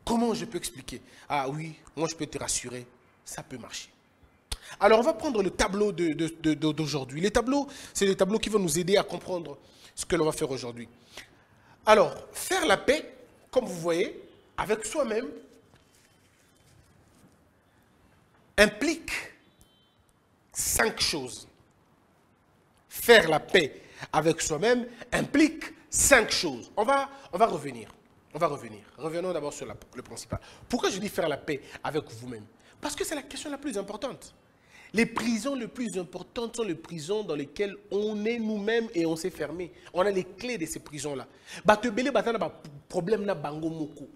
Comment je peux expliquer? Ah oui, moi je peux te rassurer, ça peut marcher. Alors on va prendre le tableau d'aujourd'hui. Les tableaux, c'est les tableaux qui vont nous aider à comprendre ce que l'on va faire aujourd'hui. Alors, faire la paix, comme vous voyez, avec soi-même, implique 5 choses. Faire la paix avec soi-même implique 5 choses. On va revenir. Revenons d'abord sur le principal. Pourquoi je dis faire la paix avec vous-même? Parce que c'est la question la plus importante. Les prisons les plus importantes sont les prisons dans lesquelles on est nous-mêmes et on s'est fermé. On a les clés de ces prisons-là. Batebele batana ba problème na bango moko.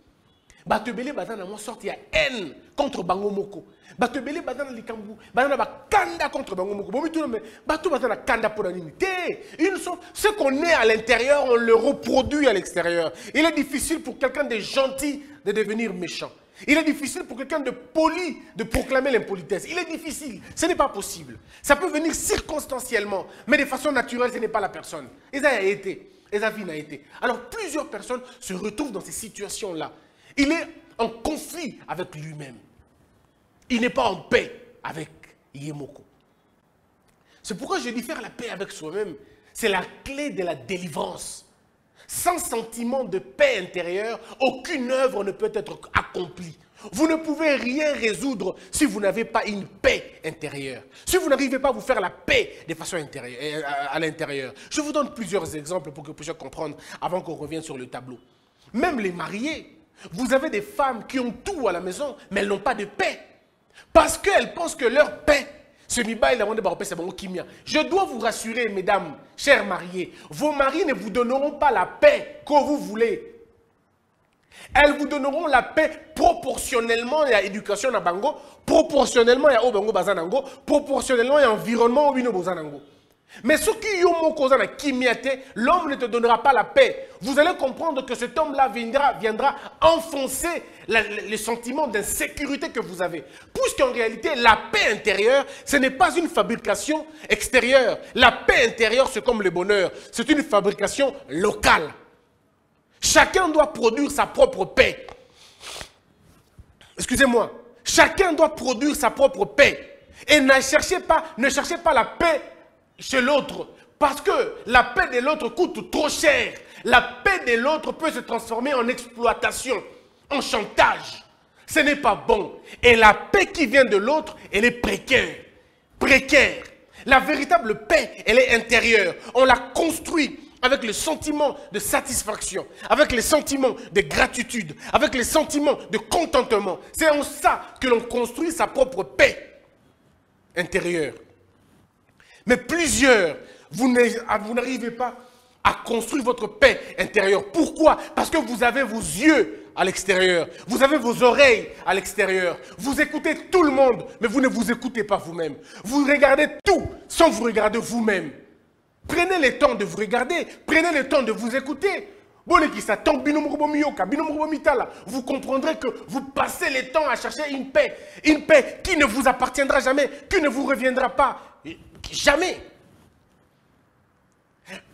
Batebele batana mo sorti ya haine contre bango moko. Batebele batana likambu, batana ba kanda contre bango moko. Bomi tout mais batu batana kanda pour l'unité. Ce qu'on est à l'intérieur, on le reproduit à l'extérieur. Il est difficile pour quelqu'un de gentil de devenir méchant. Il est difficile pour quelqu'un de poli de proclamer l'impolitesse. Il est difficile. Ce n'est pas possible. Ça peut venir circonstanciellement, mais de façon naturelle, ce n'est pas la personne. Et ça a été. Et ça a été. Alors, plusieurs personnes se retrouvent dans ces situations-là. Il est en conflit avec lui-même. Il n'est pas en paix avec Yemoko. C'est pourquoi je dis faire la paix avec soi-même. C'est la clé de la délivrance. Sans sentiment de paix intérieure, aucune œuvre ne peut être accomplie. Vous ne pouvez rien résoudre si vous n'avez pas une paix intérieure. Si vous n'arrivez pas à vous faire la paix de façon intérieure, à l'intérieur. Je vous donne plusieurs exemples pour que vous puissiez comprendre avant qu'on revienne sur le tableau. Même les mariés, vous avez des femmes qui ont tout à la maison, mais elles n'ont pas de paix. Parce qu'elles pensent que leur paix, je dois vous rassurer, mesdames, chers mariés, vos maris ne vous donneront pas la paix que vous voulez. Elles vous donneront la paix proportionnellement à l'éducation à Bango, proportionnellement à Obango Bazanango, proportionnellement à l'environnement au Bazanango. Mais ce qui l'homme ne te donnera pas la paix. Vous allez comprendre que cet homme-là viendra enfoncer le sentiment d'insécurité que vous avez. Puisqu'en réalité, la paix intérieure, ce n'est pas une fabrication extérieure. La paix intérieure, c'est comme le bonheur. C'est une fabrication locale. Chacun doit produire sa propre paix. Excusez-moi. Chacun doit produire sa propre paix. Et ne cherchez pas la paix chez l'autre, parce que la paix de l'autre coûte trop cher. La paix de l'autre peut se transformer en exploitation, en chantage. Ce n'est pas bon. Et la paix qui vient de l'autre, elle est précaire. Précaire. La véritable paix, elle est intérieure. On la construit avec le sentiment de satisfaction, avec les sentiments de gratitude, avec les sentiments de contentement. C'est en ça que l'on construit sa propre paix intérieure. Mais plusieurs, vous n'arrivez pas à construire votre paix intérieure. Pourquoi? Parce que vous avez vos yeux à l'extérieur. Vous avez vos oreilles à l'extérieur. Vous écoutez tout le monde, mais vous ne vous écoutez pas vous-même. Vous regardez tout sans vous regarder vous-même. Prenez le temps de vous regarder. Prenez le temps de vous écouter. Vous comprendrez que vous passez le temps à chercher une paix qui ne vous appartiendra jamais, qui ne vous reviendra pas. Jamais.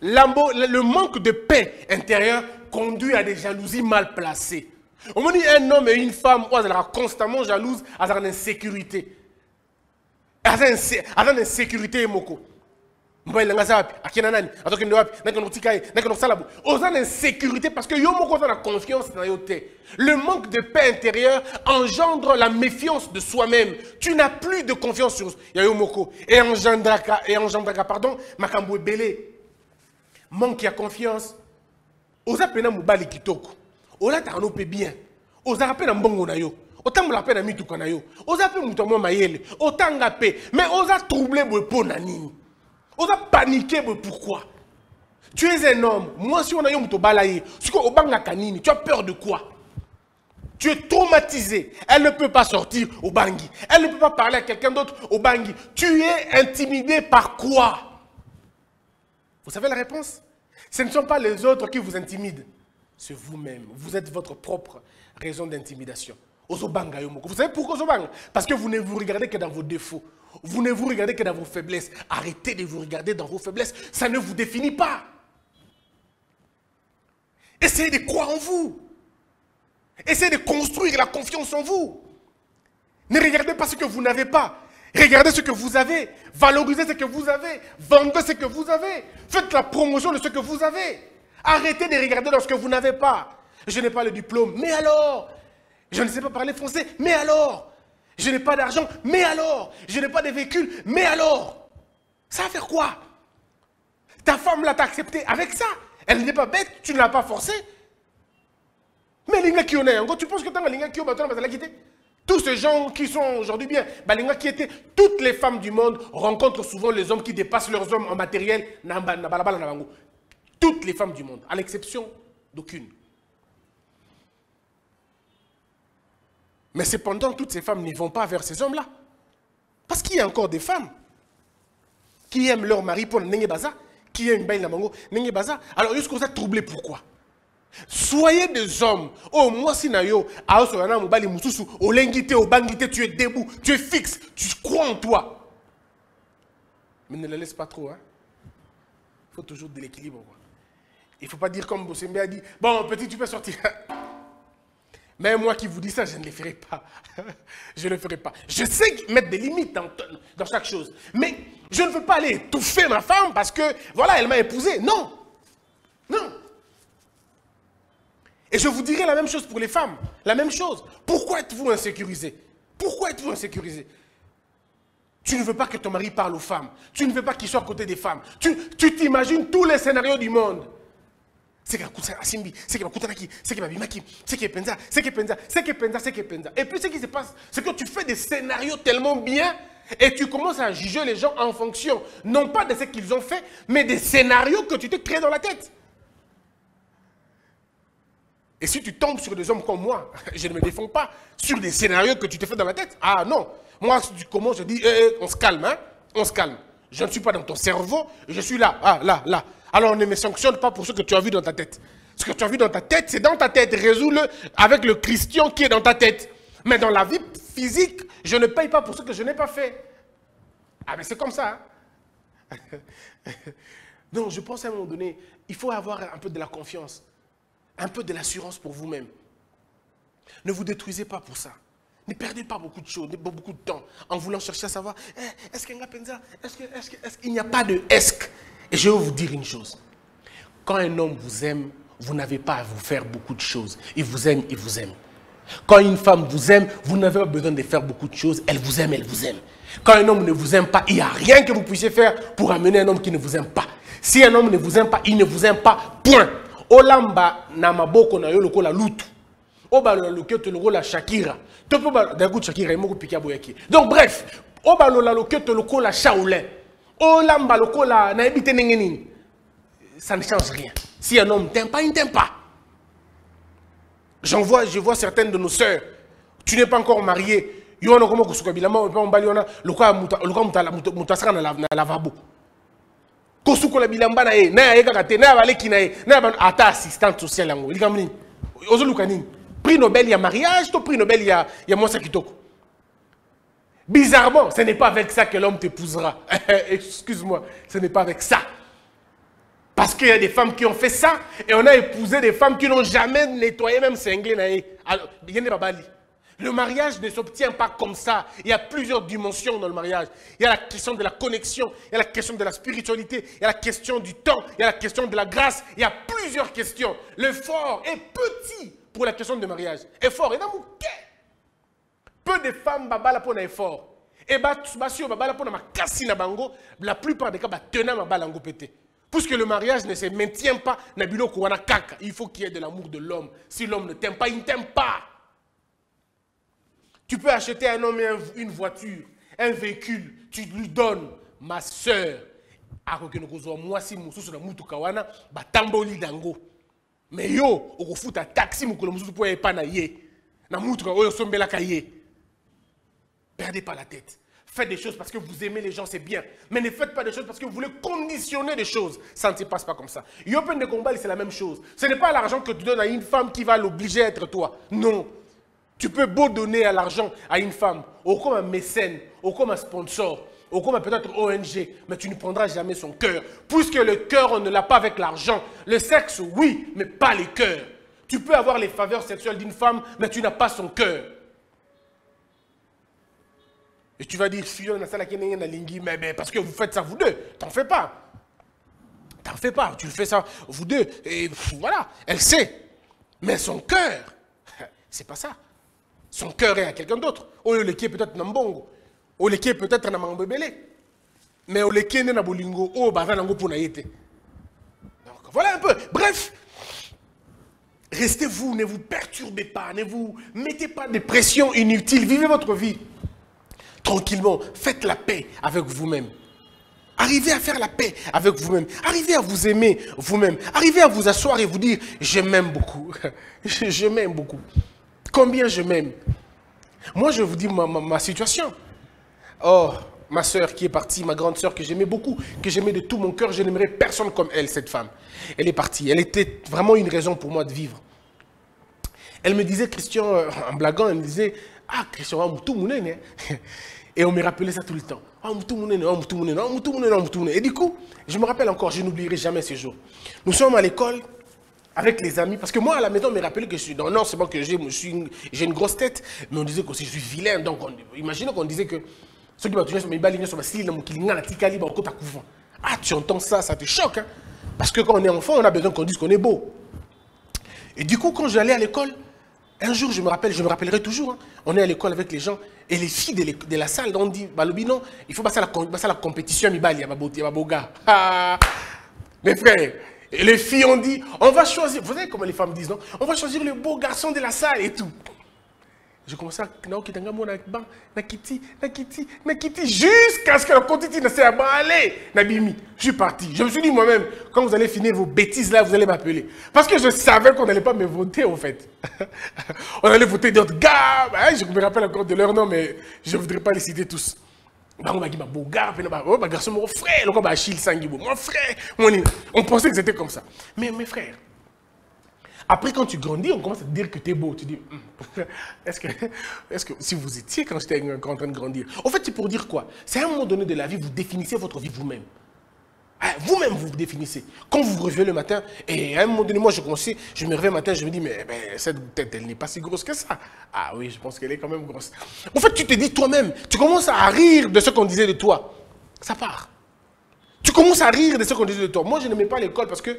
Le manque de paix intérieure conduit à des jalousies mal placées. On me dit un homme et une femme, elle sera constamment jalouse, elle sera en insécurité. Elle sera en insécurité, moko. Mbaye langa zapi, akina nani, atoke ndo wapi, nako notikaye, nako nosalabu. Oza en insécurité parce que yo moko za la confiance na yo te. Le manque de paix intérieure engendre la méfiance de soi-même. Tu n'as plus de confiance sur yo moko et engendraka pardon, makambo ebele. Manque ya confiance. Oza pena mobali kitoko. Ola ta no pe bien. Oza rapena mbongo na yo. Otambola pe na mituka na yo. Oza pe muto mo mayele. Otanga pe, mais oza troubler bo po na nini. On a paniqué, mais pourquoi? Tu es un homme. Moi, si on a eu un balaye, tu as peur de quoi? Tu es traumatisé. Elle ne peut pas sortir au bangui. Elle ne peut pas parler à quelqu'un d'autre au bangui. Tu es intimidé par quoi? Vous savez la réponse? Ce ne sont pas les autres qui vous intimident. C'est vous-même. Vous êtes votre propre raison d'intimidation. Vous savez pourquoi Zobanga? Parce que vous ne vous regardez que dans vos défauts. Vous ne vous regardez que dans vos faiblesses. Arrêtez de vous regarder dans vos faiblesses. Ça ne vous définit pas. Essayez de croire en vous. Essayez de construire la confiance en vous. Ne regardez pas ce que vous n'avez pas. Regardez ce que vous avez. Valorisez ce que vous avez. Vendez ce que vous avez. Faites la promotion de ce que vous avez. Arrêtez de regarder dans ce que vous n'avez pas. Je n'ai pas le diplôme. Mais alors? Je ne sais pas parler français. Mais alors? Je n'ai pas d'argent, mais alors? Je n'ai pas de véhicule, mais alors? Ça va faire quoi? Ta femme là t'a accepté avec ça. Elle n'est pas bête, tu ne l'as pas forcée. Mais les gars qui en est, tu penses que les gars qui ont quitté? Tous ces gens qui sont aujourd'hui bien, les gars qui étaient, toutes les femmes du monde rencontrent souvent les hommes qui dépassent leurs hommes en matériel. Toutes les femmes du monde, à l'exception d'aucune. Mais cependant, toutes ces femmes n'y vont pas vers ces hommes-là. Parce qu'il y a encore des femmes qui aiment leur mari pour Nengue Baza, qui aiment Baïla Mango, Nengue Baza. Alors, jusqu'à ça, troublé, pourquoi? Soyez des hommes. Oh, moi, si nayo, Aosorana, Mobali, Moussousou, au Lengité, au Bangité, tu es debout, tu es fixe, tu crois en toi. Mais ne la laisse pas trop, hein. Il faut toujours de l'équilibre. Il ne faut pas dire comme Bossembe a dit, bon, petit, tu peux sortir. Mais moi qui vous dis ça, je ne le ferai pas. Je ne le ferai pas. Je sais mettre des limites dans chaque chose. Mais je ne veux pas aller étouffer ma femme parce que, voilà, elle m'a épousé. Non. Non. Et je vous dirai la même chose pour les femmes. La même chose. Pourquoi êtes-vous insécurisé? Pourquoi êtes-vous insécurisé? Tu ne veux pas que ton mari parle aux femmes. Tu ne veux pas qu'il soit à côté des femmes. Tu t'imagines tous les scénarios du monde. C'est qui va Asimbi, c'est qui va Kutanaki, c'est qui va Bimaki, c'est qui est Penza, c'est qui est Penza, c'est qui est Penza, c'est qui est Penza. Et puis ce qui se passe, c'est que tu fais des scénarios tellement bien et tu commences à juger les gens en fonction, non pas de ce qu'ils ont fait, mais des scénarios que tu te crées dans la tête. Et si tu tombes sur des hommes comme moi, je ne me défends pas sur des scénarios que tu te fais dans la tête. Ah non, moi si tu commences, je dis, on se calme, hein, on se calme. Je ne suis pas dans ton cerveau, je suis là, ah, là. Alors on ne me sanctionne pas pour ce que tu as vu dans ta tête. Ce que tu as vu dans ta tête, c'est dans ta tête. Résous-le avec le Christian qui est dans ta tête. Mais dans la vie physique, je ne paye pas pour ce que je n'ai pas fait. Ah mais c'est comme ça. Hein? Donc je pense à un moment donné, il faut avoir un peu de la confiance. Un peu de l'assurance pour vous-même. Ne vous détruisez pas pour ça. Ne perdez pas beaucoup de choses, beaucoup de temps en voulant chercher à savoir, est-ce qu'il y a un pensa, est-ce qu'il n'y a pas de est-ce. Et je vais vous dire une chose. Quand un homme vous aime, vous n'avez pas à vous faire beaucoup de choses. Il vous aime, il vous aime. Quand une femme vous aime, vous n'avez pas besoin de faire beaucoup de choses. Elle vous aime, elle vous aime. Quand un homme ne vous aime pas, il n'y a rien que vous puissiez faire pour amener un homme qui ne vous aime pas. Si un homme ne vous aime pas, il ne vous aime pas. Point. Olamba na maboko na yo lokola lutu. Oba loketo lokola Shakira. Topo ba dagout Shakira imoko pika boyaki. Donc bref, oba loketo lokola Shaolin. Olamba lokola na ebite nengeni. Ça ne change rien. Si un homme t'aime pas, il ne t'aime pas. Je vois certaines de nos sœurs. Tu n'es pas encore mariée. Yona komo kusuka bilama on bali ona loka mutasaka na lavabo. Kosuko la bilamba na e na yeka kate na baleki na e na ba ata assistante sociale yango. Likamni. Ozo lukani. Prix Nobel ya mariage, to prix Nobel ya Moussa Kitoko. Bizarrement, ce n'est pas avec ça que l'homme t'épousera. Excuse-moi, ce n'est pas avec ça. Parce qu'il y a des femmes qui ont fait ça, et on a épousé des femmes qui n'ont jamais nettoyé, même cinglé. Le mariage ne s'obtient pas comme ça. Il y a plusieurs dimensions dans le mariage. Il y a la question de la connexion, il y a la question de la spiritualité, il y a la question du temps, il y a la question de la grâce. Il y a plusieurs questions. L'effort est petit pour la question de mariage. Effort, et dans mon cœur. Peu de femmes babala pour l'effort. Et babala pour la plupart des cas, tenant ma balango pété. Puisque le mariage ne se maintient pas, il faut qu'il y ait de l'amour de l'homme. Si l'homme ne t'aime pas, il ne t'aime pas. Tu peux acheter à un homme une voiture, un véhicule, tu lui donnes, ma soeur. Moi, si je suis tamboli dango. Mais yo, on fout un taxi, on peut pas perdez pas la tête. Faites des choses parce que vous aimez les gens, c'est bien. Mais ne faites pas des choses parce que vous voulez conditionner des choses. Ça ne se passe pas comme ça. Yopen de combat, c'est la même chose. Ce n'est pas l'argent que tu donnes à une femme qui va l'obliger à être toi. Non. Tu peux beau donner à l'argent à une femme, ou comme un mécène, ou comme un sponsor, ou comme peut-être ONG, mais tu ne prendras jamais son cœur. Puisque le cœur, on ne l'a pas avec l'argent. Le sexe, oui, mais pas les cœurs. Tu peux avoir les faveurs sexuelles d'une femme, mais tu n'as pas son cœur. Et tu vas dire, mais parce que vous faites ça vous deux, t'en fais pas. T'en fais pas, tu le fais ça vous deux. Et voilà, elle sait. Mais son cœur, c'est pas ça. Son cœur est à quelqu'un d'autre. Ou le qui est peut-être Nambongo. Ou le qui est peut-être Namambebele. Mais ou le qui est Nabolingo. Ou Bazanango Punaïte. Donc voilà un peu. Bref. Restez vous, ne vous perturbez pas. Ne vous mettez pas de pression inutile. Vivez votre vie. Tranquillement, faites la paix avec vous-même. Arrivez à faire la paix avec vous-même. Arrivez à vous aimer vous-même. Arrivez à vous asseoir et vous dire, je m'aime beaucoup. Je m'aime beaucoup. Combien je m'aime. Moi, je vous dis ma situation. Oh, ma soeur qui est partie, ma grande soeur que j'aimais beaucoup, que j'aimais de tout mon cœur, je n'aimerais personne comme elle, cette femme. Elle est partie. Elle était vraiment une raison pour moi de vivre. Elle me disait, Christian, en blaguant, elle me disait, ah, Christian, tout mon nez. Et on me rappelait ça tout le temps. Et du coup, je me rappelle encore, je n'oublierai jamais ces jours. Nous sommes à l'école avec les amis, parce que moi à la maison, on me rappelait que je suis... Non, c'est bon que j'ai une grosse tête, mais on disait que je suis vilain. Donc, imaginez qu'on disait que ceux qui m'ont touché sur mes balles, sur ma style, ah, tu entends ça, ça te choque. Hein? Parce que quand on est enfant, on a besoin qu'on dise qu'on est beau. Et du coup, quand j'allais à l'école, un jour, je me rappellerai toujours, hein, on est à l'école avec les gens, et les filles de la salle, on dit, Balobi, non, il faut passer à la compétition, il y a Boga. Mes frères, et les filles ont dit, on va choisir, vous savez comment les femmes disent, non? On va choisir le beau garçon de la salle et tout. Je commençais à jusqu'à ce que la quantité ne s'est allez, Nabimi. Je suis parti. Je me suis dit moi-même, quand vous allez finir vos bêtises là, vous allez m'appeler. Parce que je savais qu'on n'allait pas me voter en fait. On allait voter d'autres gars. Je me rappelle encore de leur nom, mais je ne voudrais pas les citer tous. On pensait que c'était comme ça. Mais mes frères, après, quand tu grandis, on commence à te dire que tu es beau. Tu dis, est-ce que si vous étiez quand j'étais en train de grandir. En fait, c'est pour dire quoi? C'est à un moment donné de la vie, vous définissez votre vie vous-même. Vous-même, vous vous définissez. Quand vous vous réveillez le matin, et à un moment donné, moi, je me réveille le matin, je me dis, mais cette tête, elle n'est pas si grosse que ça. Ah oui, je pense qu'elle est quand même grosse. En fait, tu te dis toi-même, tu commences à rire de ce qu'on disait de toi. Ça part. Tu commences à rire de ce qu'on disait de toi. Moi, je n'aimais pas l'école parce que...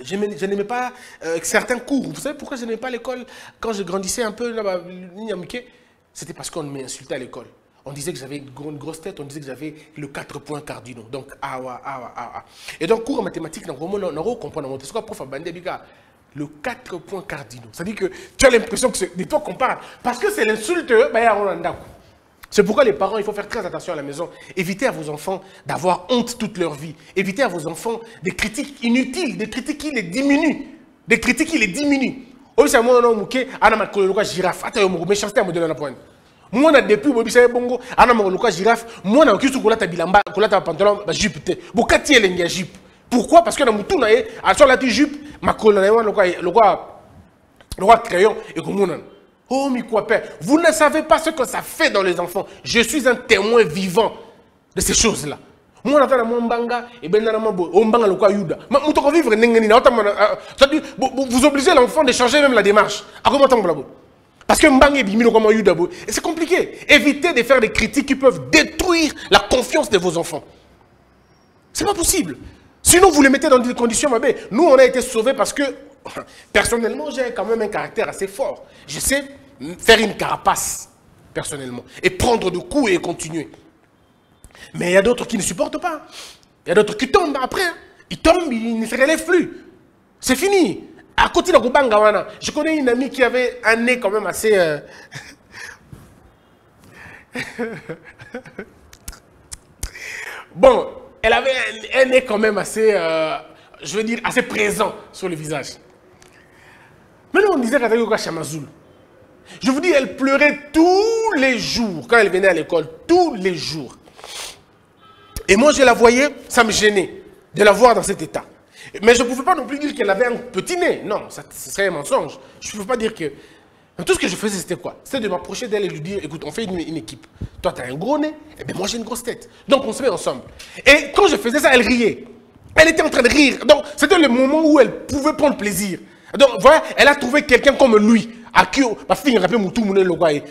je n'aimais pas certains cours. Vous savez pourquoi je n'aimais pas l'école quand je grandissais un peu là-bas? C'était parce qu'on m'insultait à l'école. On disait que j'avais une grosse tête, on disait que j'avais le 4 points cardinaux. Donc, Et donc, cours en mathématiques, on comprend. C'est quoi, prof, le 4 points cardinaux. C'est-à-dire que tu as l'impression que c'est de toi qu'on parle. Parce que c'est l'insulte, c'est pourquoi les parents, il faut faire très attention à la maison. Évitez à vos enfants d'avoir honte toute leur vie. Évitez à vos enfants des critiques inutiles, des critiques qui les diminuent. Des critiques qui les diminuent. Moi, depuis que je suis bongo, je suis girafe. Moi, je suis bilamba, pantalon, jupe. Pourquoi? Parce que dans mon tour, sur la jupe, ma le crayon et comme oh, mi quoi père, vous ne savez pas ce que ça fait dans les enfants. Je suis un témoin vivant de ces choses-là. Moi, on a mon banga, et ben, on banga le quoi Yuda. Mais on peut vivre, vous obligez l'enfant de changer même la démarche. À comment t'en parce que mbanga est bimino comme Yuda. Et c'est compliqué. Évitez de faire des critiques qui peuvent détruire la confiance de vos enfants. C'est pas possible. Sinon, vous les mettez dans des conditions, ma belle. Nous, on a été sauvés parce que, personnellement, j'ai quand même un caractère assez fort. Je sais faire une carapace, personnellement, et prendre de coups et continuer. Mais il y a d'autres qui ne supportent pas. Il y a d'autres qui tombent après. Ils tombent, ils ne se relèvent plus. C'est fini. À côté de Kubangawana, je connais une amie qui avait un nez quand même assez... Bon, elle avait un nez quand même assez, je veux dire, assez présent sur le visage. Maintenant, on disait qu'elle Chamazoul. Je vous dis, elle pleurait tous les jours quand elle venait à l'école, tous les jours. Et moi, je la voyais, ça me gênait de la voir dans cet état. Mais je ne pouvais pas non plus dire qu'elle avait un petit nez. Non, ce serait un mensonge. Je ne pouvais pas dire que... Mais tout ce que je faisais, c'était quoi? C'était de m'approcher d'elle et lui dire, écoute, on fait une équipe. Toi, tu as un gros nez, et bien moi, j'ai une grosse tête. Donc, on se met ensemble. Et quand je faisais ça, elle riait. Elle était en train de rire. Donc, c'était le moment où elle pouvait prendre plaisir. Donc, voilà, elle a trouvé quelqu'un comme lui. À qui ma fille rappelle Moutou Mounen le Guaye.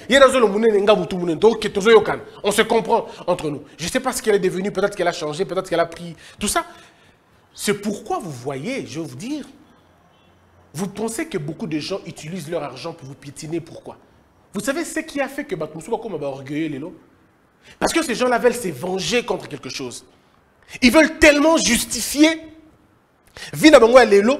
On se comprend entre nous. Je ne sais pas ce qu'elle est devenue. Peut-être qu'elle a changé, peut-être qu'elle a pris tout ça. C'est pourquoi vous voyez, je vais vous dire, vous pensez que beaucoup de gens utilisent leur argent pour vous piétiner. Pourquoi? Vous savez ce qui a fait que Batmoussouba comme orgueilleux les lots? Parce que ces gens-là veulent se venger contre quelque chose. Ils veulent tellement justifier Vina Bango à l'élo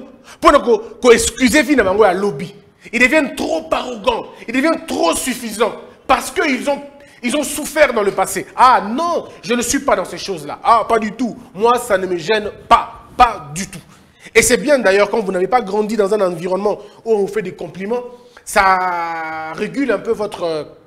pour excuser Vina Bango à lobby. Ils deviennent trop arrogants, ils deviennent trop suffisants parce qu'ils ont souffert dans le passé. Ah non, je ne suis pas dans ces choses-là. Ah, pas du tout. Moi, ça ne me gêne pas. Pas du tout. Et c'est bien d'ailleurs quand vous n'avez pas grandi dans un environnement où on vous fait des compliments, ça régule un peu votre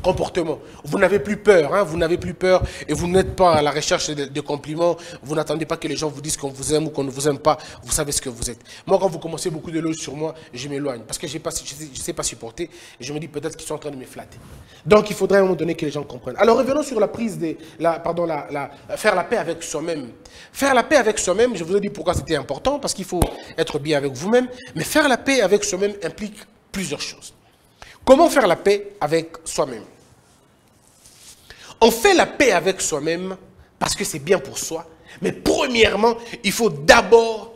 comportement. Vous n'avez plus peur, hein, vous n'avez plus peur et vous n'êtes pas à la recherche de compliments. Vous n'attendez pas que les gens vous disent qu'on vous aime ou qu'on ne vous aime pas. Vous savez ce que vous êtes. Moi, quand vous commencez beaucoup d'éloges sur moi, je m'éloigne parce que je ne sais pas supporter et je me dis peut-être qu'ils sont en train de me flatter. Donc, il faudrait à un moment donné que les gens comprennent. Alors, revenons sur la prise de... faire la paix avec soi-même. Faire la paix avec soi-même, je vous ai dit pourquoi c'était important, parce qu'il faut être bien avec vous-même. Mais faire la paix avec soi-même implique plusieurs choses. Comment faire la paix avec soi-même? On fait la paix avec soi-même parce que c'est bien pour soi. Mais premièrement, il faut d'abord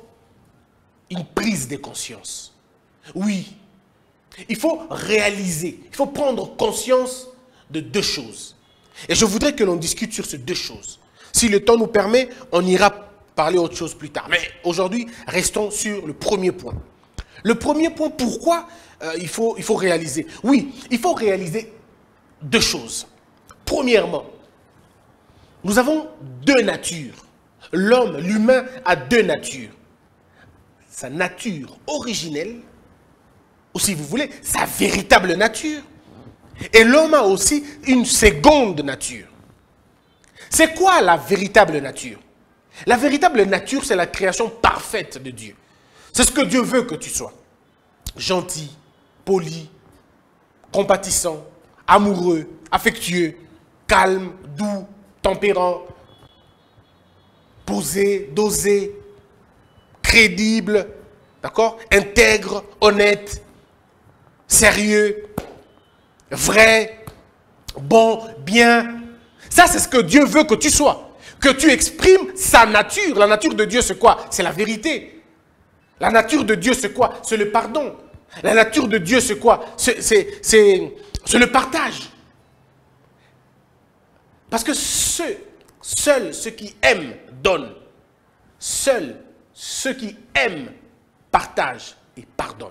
une prise de conscience. Oui, il faut réaliser, il faut prendre conscience de deux choses. Et je voudrais que l'on discute sur ces deux choses. Si le temps nous permet, on ira parler autre chose plus tard. Mais aujourd'hui, restons sur le premier point. Le premier point, pourquoi il faut réaliser? Oui, il faut réaliser deux choses. Premièrement, nous avons deux natures. L'homme, l'humain, a deux natures. Sa nature originelle, ou si vous voulez, sa véritable nature. Et l'homme a aussi une seconde nature. C'est quoi la véritable nature? La véritable nature, c'est la création parfaite de Dieu. C'est ce que Dieu veut que tu sois. Gentil, poli, compatissant, amoureux, affectueux, calme, doux, tempérant, posé, dosé, crédible, d'accord, intègre, honnête, sérieux, vrai, bon, bien. Ça, c'est ce que Dieu veut que tu sois. Que tu exprimes sa nature. La nature de Dieu, c'est quoi? C'est la vérité. La nature de Dieu, c'est quoi? C'est le pardon. La nature de Dieu, c'est quoi? C'est le partage. Parce que seuls ceux qui aiment donnent. Seuls ceux qui aiment partagent et pardonnent.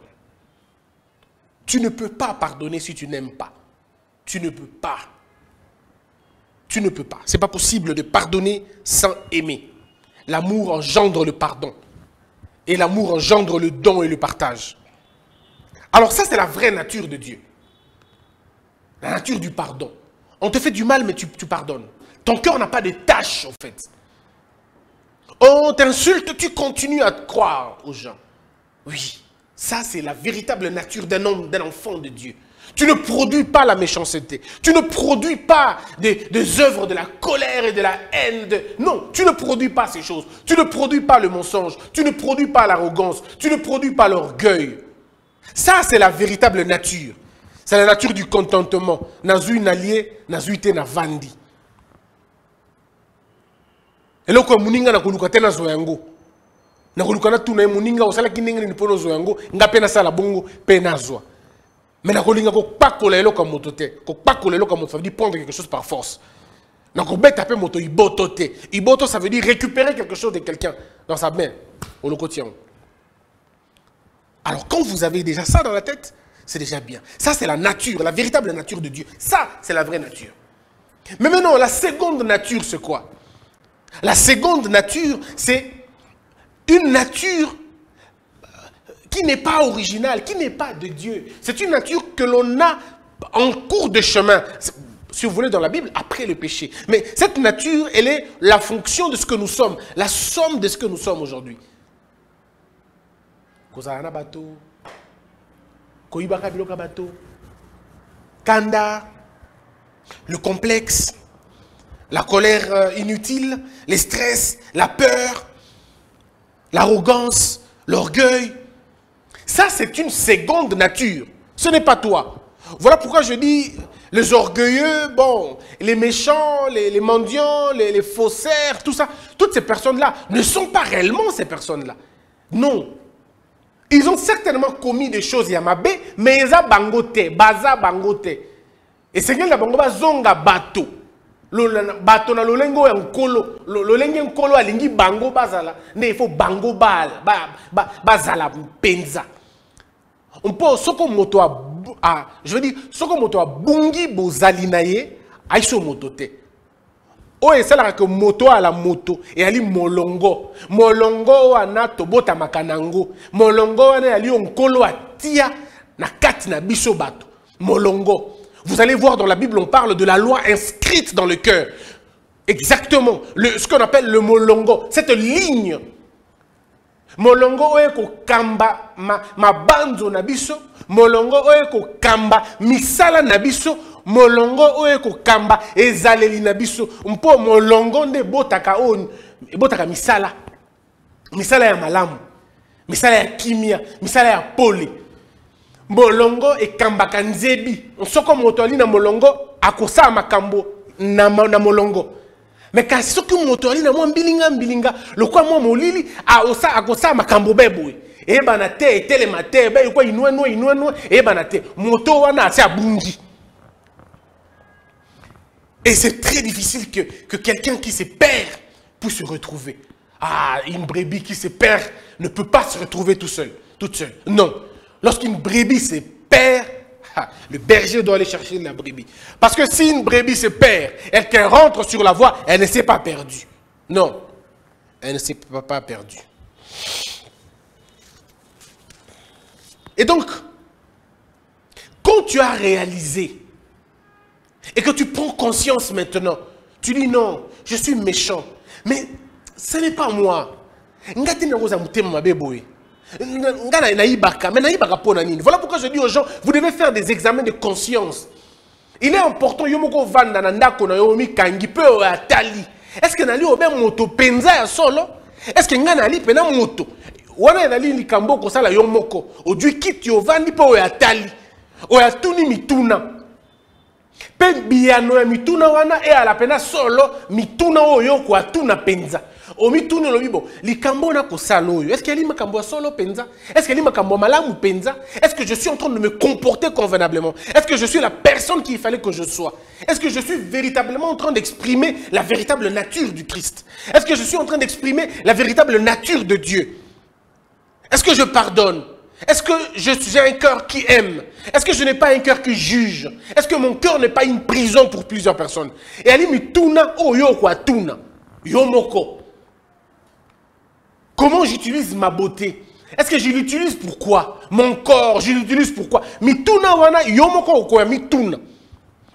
Tu ne peux pas pardonner si tu n'aimes pas. Tu ne peux pas. Tu ne peux pas. Ce n'est pas possible de pardonner sans aimer. L'amour engendre le pardon. Et l'amour engendre le don et le partage. Alors ça, c'est la vraie nature de Dieu. La nature du pardon. On te fait du mal, mais tu pardonnes. Ton cœur n'a pas de tâches, en fait. On t'insulte, tu continues à croire aux gens. Oui, ça, c'est la véritable nature d'un homme, d'un enfant de Dieu. Tu ne produis pas la méchanceté. Tu ne produis pas des œuvres de la colère et de la haine. Non, tu ne produis pas ces choses. Tu ne produis pas le mensonge. Tu ne produis pas l'arrogance. Tu ne produis pas l'orgueil. Ça, c'est la véritable nature. C'est la nature du contentement. Nazui nalié, nazui te na vandi. Et là, quand muninga na kulukate na zoyango. Na kulukana tu na muninga osala kinenge ni pono zoyango. Nga pena sala bongo pena zoa. Mais na kolinga ko pakola eloko moto te. Ko pakola eloko moto, ça veut dire prendre quelque chose par force. Na ko beta pe moto iboto te. Iboto, ça veut dire récupérer quelque chose de quelqu'un dans sa main. Au locotian. Alors quand vous avez déjà ça dans la tête, c'est déjà bien. Ça c'est la nature, la véritable nature de Dieu. Ça c'est la vraie nature. Mais maintenant, la seconde nature c'est quoi? La seconde nature c'est une nature qui n'est pas originale, qui n'est pas de Dieu. C'est une nature que l'on a en cours de chemin, si vous voulez dans la Bible, après le péché. Mais cette nature, elle est la fonction de ce que nous sommes, la somme de ce que nous sommes aujourd'hui. Kanda, le complexe, la colère inutile, les stress, la peur, l'arrogance, l'orgueil. Ça, c'est une seconde nature. Ce n'est pas toi. Voilà pourquoi je dis, les orgueilleux, bon, les méchants, les mendiants, les faussaires, tout ça, toutes ces personnes-là ne sont pas réellement ces personnes-là. Non. Ils ont certainement commis des choses yamabé, mais ils ont bangoté, baza bangoté. Et c'est que la bangoba zonga bateau. Bateau na lolengo ya nkolo, lolenge nkolo alingi bango bazala, ne il faut bango bazala penza. On peut soko moto a je veux dire soko moto a bungi bozali na ye aiso moto te. O esala que moto à la moto et ali molongo wana tobota makanango molongo wana ali onkolo atia na kati na biso bato molongo. Vous allez voir dans la Bible, on parle de la loi inscrite dans le cœur. Exactement. Ce qu'on appelle le molongo. Cette ligne. Molongo oeko kamba ma banzo nabiso. Molongo oeko kamba misala nabiso. Molongo oeko kamba ezaleli nabiso. Mpo molongo nde botaka on. Botaka misala. Misala ya malamu. Misala ya kimia. Misala ya pole. Molongo e kamba kanzebi. Soko moto ali na molongo akosa makambo na molongo. Mais kasi soki moto ali na mwa mbilinga lokwa mwa molili akosa makambo beboy. E bana te etele mate be ko inweno e bana te moto wana asa bungi. Et c'est très difficile que quelqu'un qui se perd puisse se retrouver. Ah, une brebis qui se perd ne peut pas se retrouver toute seule. Non. Lorsqu'une brebis se perd, le berger doit aller chercher la brebis. Parce que si une brebis se perd et qu'elle rentre sur la voie, elle ne s'est pas perdue. Non, elle ne s'est pas perdue. Et donc, quand tu as réalisé et que tu prends conscience maintenant, tu dis non, je suis méchant. Mais ce n'est pas moi. Voilà pourquoi je dis aux gens, vous devez faire des examens de conscience. Il est important, est-ce que nali obe moto penza ya solo? Est-ce que nga nali pena moto? Wana nali likambo ko sala yo moko. Odieu kiti ovandi po ya tali. O ya tuni mituna. Pe biano ya mituna wana e ala pena solo mituna oyo ko atuna penza. O mituna lo bibo likambo na ko sala oyo. Est-ce qu'il y a likambo solo penza? Est-ce qu'il y a likambo malamu penza? Est-ce que je suis en train de me comporter convenablement? Est-ce que je suis la personne qu'il fallait que je sois? Est-ce que je suis véritablement en train d'exprimer la véritable nature du Christ? Est-ce que je suis en train d'exprimer la véritable nature de Dieu? Est-ce que je pardonne? Est-ce que j'ai un cœur qui aime? Est-ce que je n'ai pas un cœur qui juge? Est-ce que mon cœur n'est pas une prison pour plusieurs personnes? Et ali mituna oyo kwa tuna yomoko. Comment j'utilise ma beauté? Est-ce que je l'utilise pour quoi? Mon corps, je l'utilise pour quoi? Mituna wana yomoko kwa mituna.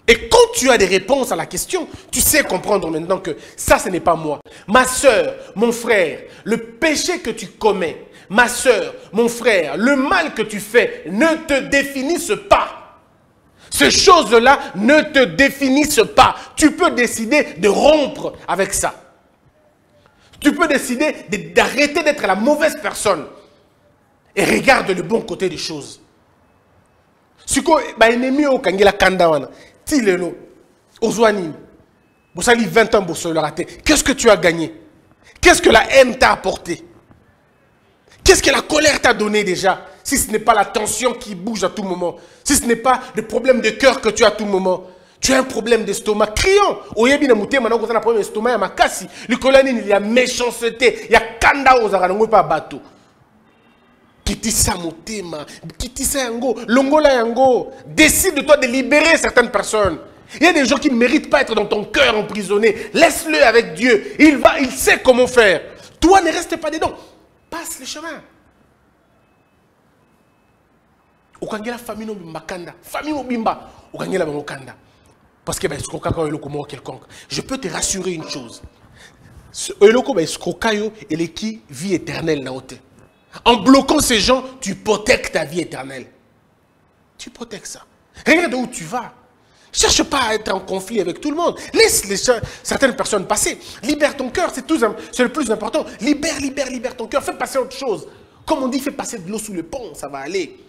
Et quand tu as des réponses à la question, tu sais comprendre maintenant que ça, ce n'est pas moi. Ma soeur, mon frère, le péché que tu commets, ma soeur, mon frère, le mal que tu fais ne te définissent pas. Ces choses-là ne te définissent pas. Tu peux décider de rompre avec ça. Tu peux décider d'arrêter d'être la mauvaise personne. Et regarde le bon côté des choses. Si tu as ennemi au Kangela Kandawana, Tilelo, Ozwani, vous avez 20 ans pour se le rater. Qu'est-ce que tu as gagné? Qu'est-ce que la haine t'a apporté? Qu'est-ce que la colère t'a donné déjà? Si ce n'est pas la tension qui bouge à tout moment, si ce n'est pas le problème de cœur que tu as à tout moment, tu as un problème d'estomac. Crions. Oyebi na mouté maintenant qu'on a un problème d'estomac, il y a makasi. Il y a méchanceté, il y a kanda aux arango pas bateau. Kitisa motema, kitisa yango, longola yango. Décide de toi de libérer certaines personnes. Il y a des gens qui ne méritent pas être dans ton cœur emprisonné. Laisse-le avec Dieu. Il sait comment faire. Toi, ne reste pas dedans. Passe le chemin. Okangela famille makanda, famille obimba, okangela bamokanda. Parce que quelconque. Je peux te rassurer une chose. Elle est qui vie éternelle na haute. En bloquant ces gens, tu protèges ta vie éternelle. Tu protèges ça. Regarde où tu vas. Cherche pas à être en conflit avec tout le monde. Laisse certaines personnes passer. Libère ton cœur, c'est le plus important. Libère ton cœur. Fais passer autre chose. Comme on dit, fais passer de l'eau sous le pont, ça va aller.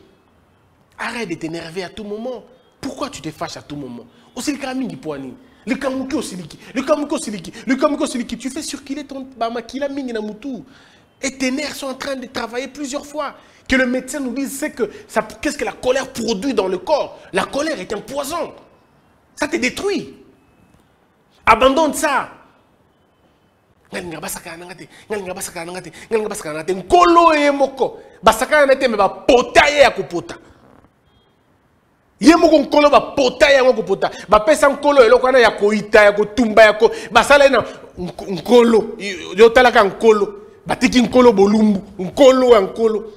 Arrête de t'énerver à tout moment. Pourquoi tu te fâches à tout moment? Aussi le karamingi poani. Le kamuki osiliki. Le kamuki osiliki. Le kamuki osiliki. Tu fais circuler ton bamakila mingi na mutu. Et tes nerfs sont en train de travailler plusieurs fois. Que le médecin nous dise, c'est que qu'est-ce que la colère produit dans le corps? La colère est un poison. Ça te détruit. Abandonne ça. Nkolo yemoko. Basaka na te me ba pota ye akopota. Yemoko nkolo ba pota ye akopota. Ba pesa nkolo eloko na ya koita ya kotumba ya ko. Basala na nkolo. Yo talaka nkolo. Batiki nkolo bolumbu. Nkolo ya nkolo.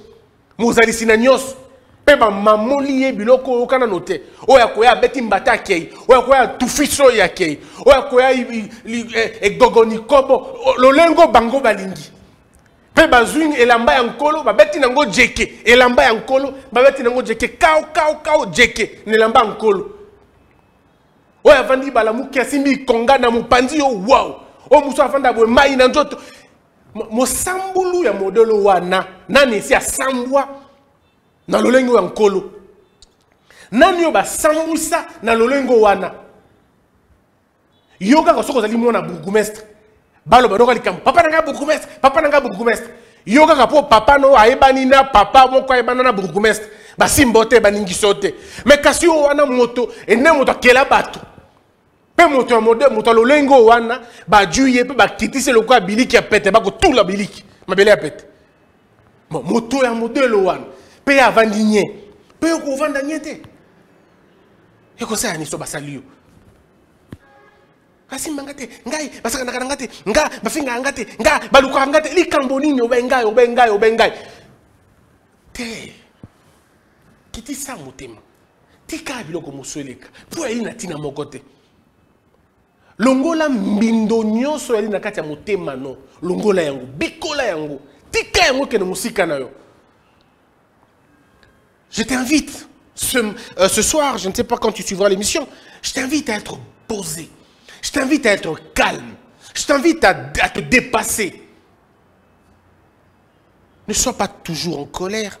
Mozali sinanyos. Peba mamoli ye biloko okana note. Oya koya beti mbata kei. Oya koya tufiso ya kei. Oya koya egogoni kobo. Lolengo bango balingi. Peba zwing elamba ya nkolo. Babeti nango jeke. Elamba ya nkolo. Babeti nango jeke. Kao jeke. Nelamba nkolo. Oya vandi balamu kiasimbi konga na mupandi yo wow. O muso afanda bwe mai na njoto. Mosambulu ya modelo wana. Nani si asambwa. Na lolengo ya nkolo. Nani yo ba sambusa na lolengo wana. Yoga ko soko zali mona bourgmestre. Balo badoka likam. Papa nanga bourgmestre. Yoga ka po papa no ayebani na papa moko ayebana na bourgmestre. Ba simbote ba ningisote. Mais kasi yo wana moto ene moto akela bato. Pe moto moto lolengo wana ba juye pe ba kitise lokwa biliki ya pete ba ko tout la biliki. Mabele ya pete. Moto ya modelo wana. Pe avandinye. Pe ko vanda nyete. Eko sa ni so basalio. Kasi mangate ngai basaka ngate nga bafinga ngate nga baluka ngate likambo nini obengai. Te. Kiti sa motema. Tika biloko mosoleka. Po ali na tina mokote. Longola mbindo nyoso ali na kati ya motema no. Longola yango, bikola yango. Tika yango ke na musika na yo. Je t'invite, ce soir, je ne sais pas quand tu suivras l'émission, je t'invite à être posé. Je t'invite à être calme. Je t'invite à te dépasser. Ne sois pas toujours en colère.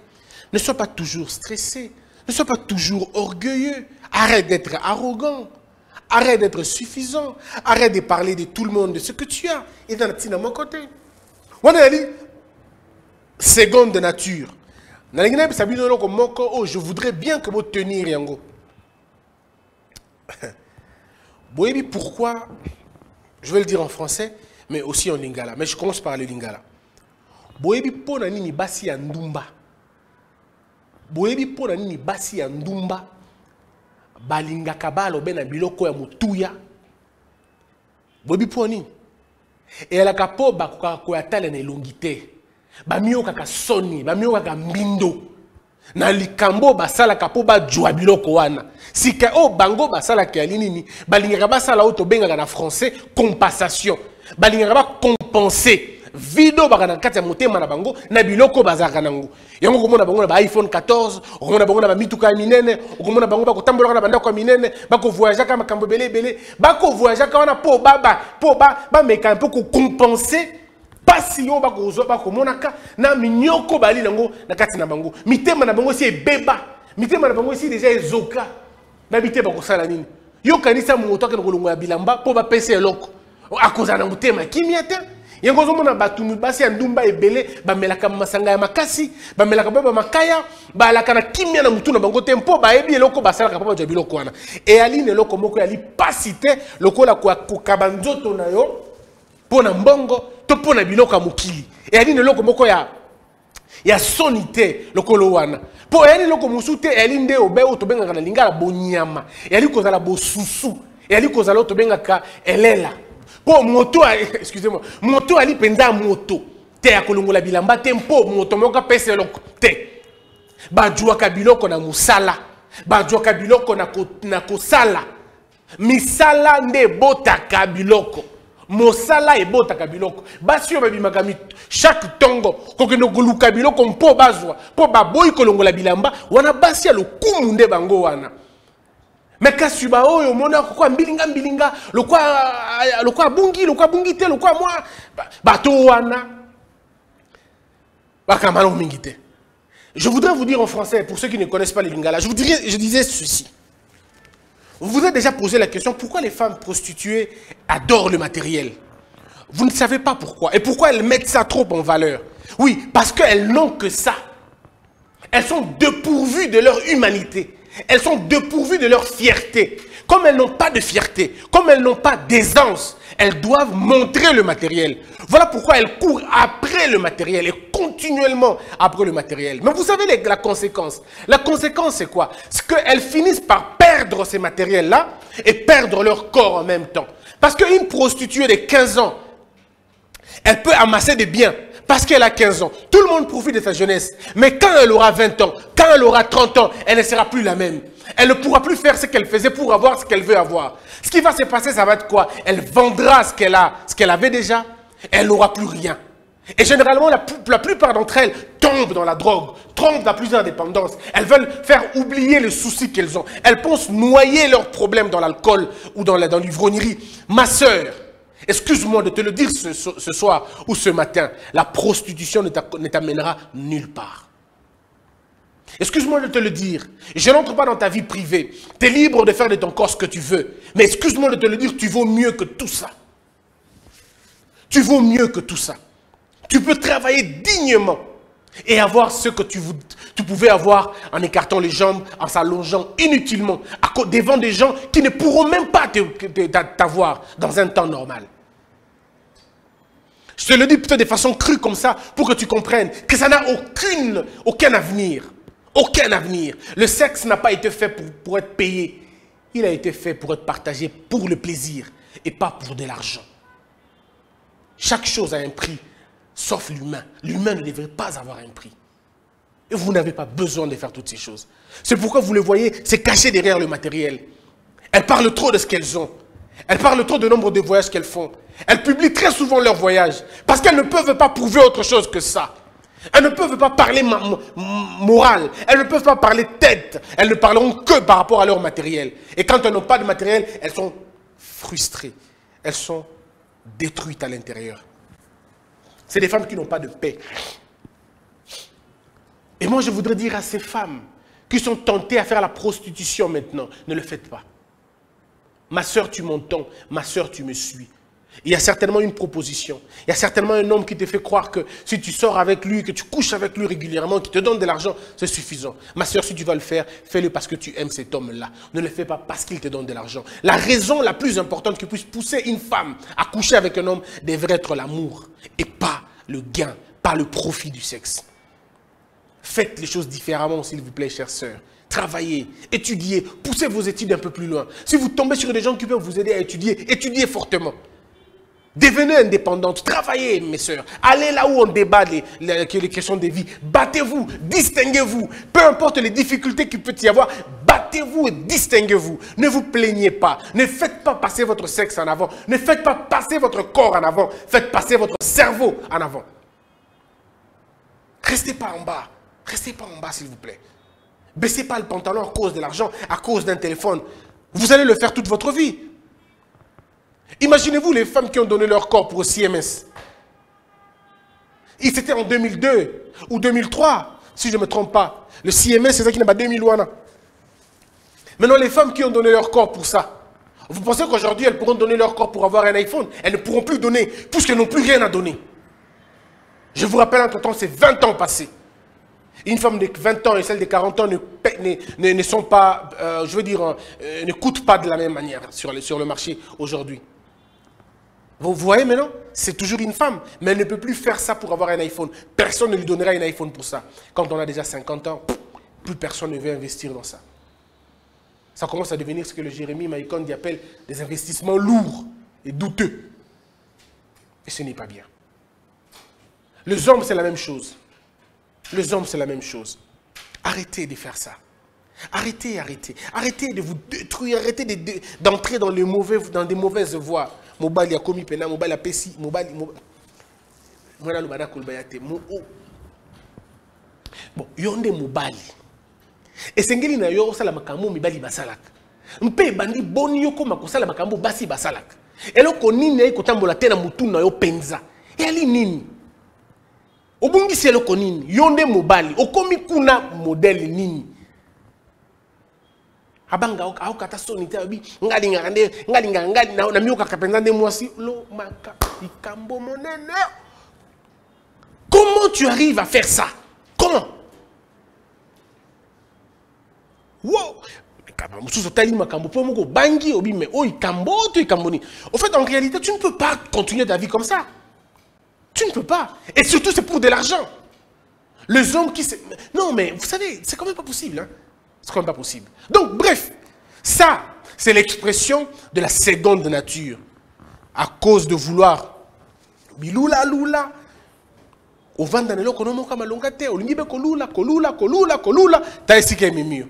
Ne sois pas toujours stressé. Ne sois pas toujours orgueilleux. Arrête d'être arrogant. Arrête d'être suffisant. Arrête de parler de tout le monde, de ce que tu as. Et dans la mon côté. On a dit, seconde nature. Oh, je voudrais bien que vous teniez yango. Pourquoi? Je vais le dire en français, mais aussi en lingala. Mais je commence par le lingala. Boyebi pona nini basi ya ndumba. Boyebi pona nini basi ya ndumba. Balinga kabalo bena biloko ya mutuya. Boyebi poni. Et la kapo bakuka tala na elongite. Bamio kaka soni, bamio kaka mbindo. Na likambo basala kapo ba jwa biloko wana. Sika o bango basala ke alinini, balingaka basala auto benga na français compensation. Balingaka ba compenser vido bakana kati ya motema na bango na biloko bazaka nango yango komona bango na ba iPhone 14 komona bango na ba mituka ya minene komona bango bako tambola na bandako ya minene bako voyager ka makambo belé bako voyager ka wana po ba meka un peu ko compenser pasi yo bako zo bako monaka na minyoko bali nango na kati na bango mitema na bango si ebeba mitema na bango si déjà ezoka na bitema ko sala nini yo kanisa moto ke kolongo ya bilamba po ba pese eloko akoza na motema kimia te yango zo mona batunu basi ya ndumba ebele bamelaka masanga ya makasi bamelaka baba makaya balaka na kimia na mutu na bango te mpo baebi eloko basalaka papa ja biloko wana e aline eloko moko ya lipasi te lokola kokaba nzoto na yo mpo na mbongo to mpo na biloko ya mokili e aline eloko moko ya soni te lokolo wana mpo eyali eloko mosusu te eyali nde obe oyo tobengaka na lingala bonyama eyali kozala bosusu eyali kozala oyo tobengaka elela po moto excusez-moi moto ali penza moto te ya kolongola bilamba te mpo moto moko pese eloko te bajuaka biloko na musala bajuaka biloko na kosala misala nde botaka biloko mosala ebotaka biloko basi yo babimaka chaque tongo kokende koluka biloko mpo bazwa mpo baboyi kolongola bilamba wana basi ya lokumu nde bango wana mais kasi ba oyo mona kwa mbilinga lokwa bungi te lokwa moi bato wana bakamalo mingi te. Je voudrais vous dire en français pour ceux qui ne connaissent pas les lingala, je disais ceci. Vous vous êtes déjà posé la question pourquoi les femmes prostituées adorent le matériel. Vous ne savez pas pourquoi et pourquoi elles mettent ça trop en valeur. Oui, parce qu'elles n'ont que ça. Elles sont dépourvues de leur humanité. Elles sont dépourvues de leur fierté. Comme elles n'ont pas de fierté, comme elles n'ont pas d'aisance, elles doivent montrer le matériel. Voilà pourquoi elles courent après le matériel et continuellement après le matériel. Mais vous savez la conséquence. La conséquence, c'est quoi? C'est qu'elles finissent par perdre ces matériels-là et perdre leur corps en même temps. Parce qu'une prostituée de 15 ans, elle peut amasser des biens. Parce qu'elle a 15 ans. Tout le monde profite de sa jeunesse. Mais quand elle aura 20 ans, quand elle aura 30 ans, elle ne sera plus la même. Elle ne pourra plus faire ce qu'elle faisait pour avoir ce qu'elle veut avoir. Ce qui va se passer, ça va être quoi? Elle vendra ce qu'elle avait déjà. Elle n'aura plus rien. Et généralement, la plupart d'entre elles tombent dans la drogue, tombent dans plusieurs dépendances. Elles veulent faire oublier les soucis qu'elles ont. Elles pensent noyer leurs problèmes dans l'alcool ou dans l'ivrognerie. Ma sœur, excuse-moi de te le dire ce soir ou ce matin, la prostitution ne t'amènera nulle part. Excuse-moi de te le dire, je n'entre pas dans ta vie privée. Tu es libre de faire de ton corps ce que tu veux. Mais excuse-moi de te le dire, tu vaux mieux que tout ça. Tu vaux mieux que tout ça. Tu peux travailler dignement et avoir ce que tu pouvais avoir en écartant les jambes, en s'allongeant inutilement devant des gens qui ne pourront même pas t'avoir dans un temps normal. Je te le dis peut-être de façon crue comme ça pour que tu comprennes que ça n'a aucun avenir. Aucun avenir. Le sexe n'a pas été fait pour être payé. Il a été fait pour être partagé pour le plaisir et pas pour de l'argent. Chaque chose a un prix, sauf l'humain. L'humain ne devrait pas avoir un prix. Et vous n'avez pas besoin de faire toutes ces choses. C'est pourquoi vous le voyez, c'est caché derrière le matériel. Elles parlent trop de ce qu'elles ont. Elles parlent trop du nombre de voyages qu'elles font. Elles publient très souvent leurs voyages parce qu'elles ne peuvent pas prouver autre chose que ça. Elles ne peuvent pas parler morale. Elles ne peuvent pas parler tête. Elles ne parleront que par rapport à leur matériel. Et quand elles n'ont pas de matériel, elles sont frustrées. Elles sont détruites à l'intérieur. C'est des femmes qui n'ont pas de paix. Et moi, je voudrais dire à ces femmes qui sont tentées à faire la prostitution maintenant, ne le faites pas. Ma soeur, tu m'entends. Ma soeur, tu me suis. Il y a certainement une proposition. Il y a certainement un homme qui te fait croire que si tu sors avec lui, que tu couches avec lui régulièrement, qui te donne de l'argent, c'est suffisant. Ma soeur, si tu vas le faire, fais-le parce que tu aimes cet homme-là. Ne le fais pas parce qu'il te donne de l'argent. La raison la plus importante qui puisse pousser une femme à coucher avec un homme devrait être l'amour et pas le gain, pas le profit du sexe. Faites les choses différemment, s'il vous plaît, chère sœur. Travaillez, étudiez, poussez vos études un peu plus loin. Si vous tombez sur des gens qui peuvent vous aider à étudier, étudiez fortement. Devenez indépendante, travaillez mes sœurs, allez là où on débat les questions de vie, battez-vous, distinguez-vous, peu importe les difficultés qu'il peut y avoir, battez Battez-vous et distinguez-vous. Ne vous plaignez pas. Ne faites pas passer votre sexe en avant. Ne faites pas passer votre corps en avant. Faites passer votre cerveau en avant. Restez pas en bas. Restez pas en bas, s'il vous plaît. Baissez pas le pantalon à cause de l'argent, à cause d'un téléphone. Vous allez le faire toute votre vie. Imaginez-vous les femmes qui ont donné leur corps pour le CMS. Et c'était en 2002 ou 2003, si je ne me trompe pas. Le CMS, c'est ça qui n'a pas 2000 wana. Maintenant, les femmes qui ont donné leur corps pour ça, vous pensez qu'aujourd'hui, elles pourront donner leur corps pour avoir un iPhone? Elles ne pourront plus donner, puisqu'elles n'ont plus rien à donner. Je vous rappelle, entre-temps, c'est 20 ans passés. Une femme de 20 ans et celle de 40 ans ne sont pas, je veux dire, ne coûtent pas de la même manière sur le marché aujourd'hui. Vous voyez maintenant, c'est toujours une femme, mais elle ne peut plus faire ça pour avoir un iPhone. Personne ne lui donnera un iPhone pour ça. Quand on a déjà 50 ans, plus personne ne veut investir dans ça. Ça commence à devenir ce que le Jérémie Maïkondi appelle des investissements lourds et douteux. Et ce n'est pas bien. Les hommes, c'est la même chose. Les hommes, c'est la même chose. Arrêtez de faire ça. Arrêtez. Arrêtez de vous détruire. Arrêtez d'entrer dans des mauvaises voies. Mobali a commis pena, mobali a pessi, mobali. Moi, le bada kolbayate. Bon, yonde mobali. Et sengeli na yo sala makambo mibali basalak. Mpe bandi boni yo koma kosala makambo basi basalak. Elo konini ay kotambola te na mutu na yo penza. E ali nini? Obungi si elo konini, yonde mobali, okomi kuna modèle nini? Abanga au kata sonite abi ngalinga na mioka kapenza nde mwasi lo maka ikambo monene. Comment tu arrives à faire ça? Comment? Wow! En fait, en réalité, tu ne peux pas continuer ta vie comme ça. Tu ne peux pas. Et surtout, c'est pour de l'argent. Les hommes qui... Non, mais vous savez, c'est quand même pas possible. Hein? C'est quand même pas possible. Donc, bref, ça, c'est l'expression de la seconde nature. À cause de vouloir... Bilula, lula. Au vandanelo, konomo kamalongate, olingibe kolula. Ta esika emimio.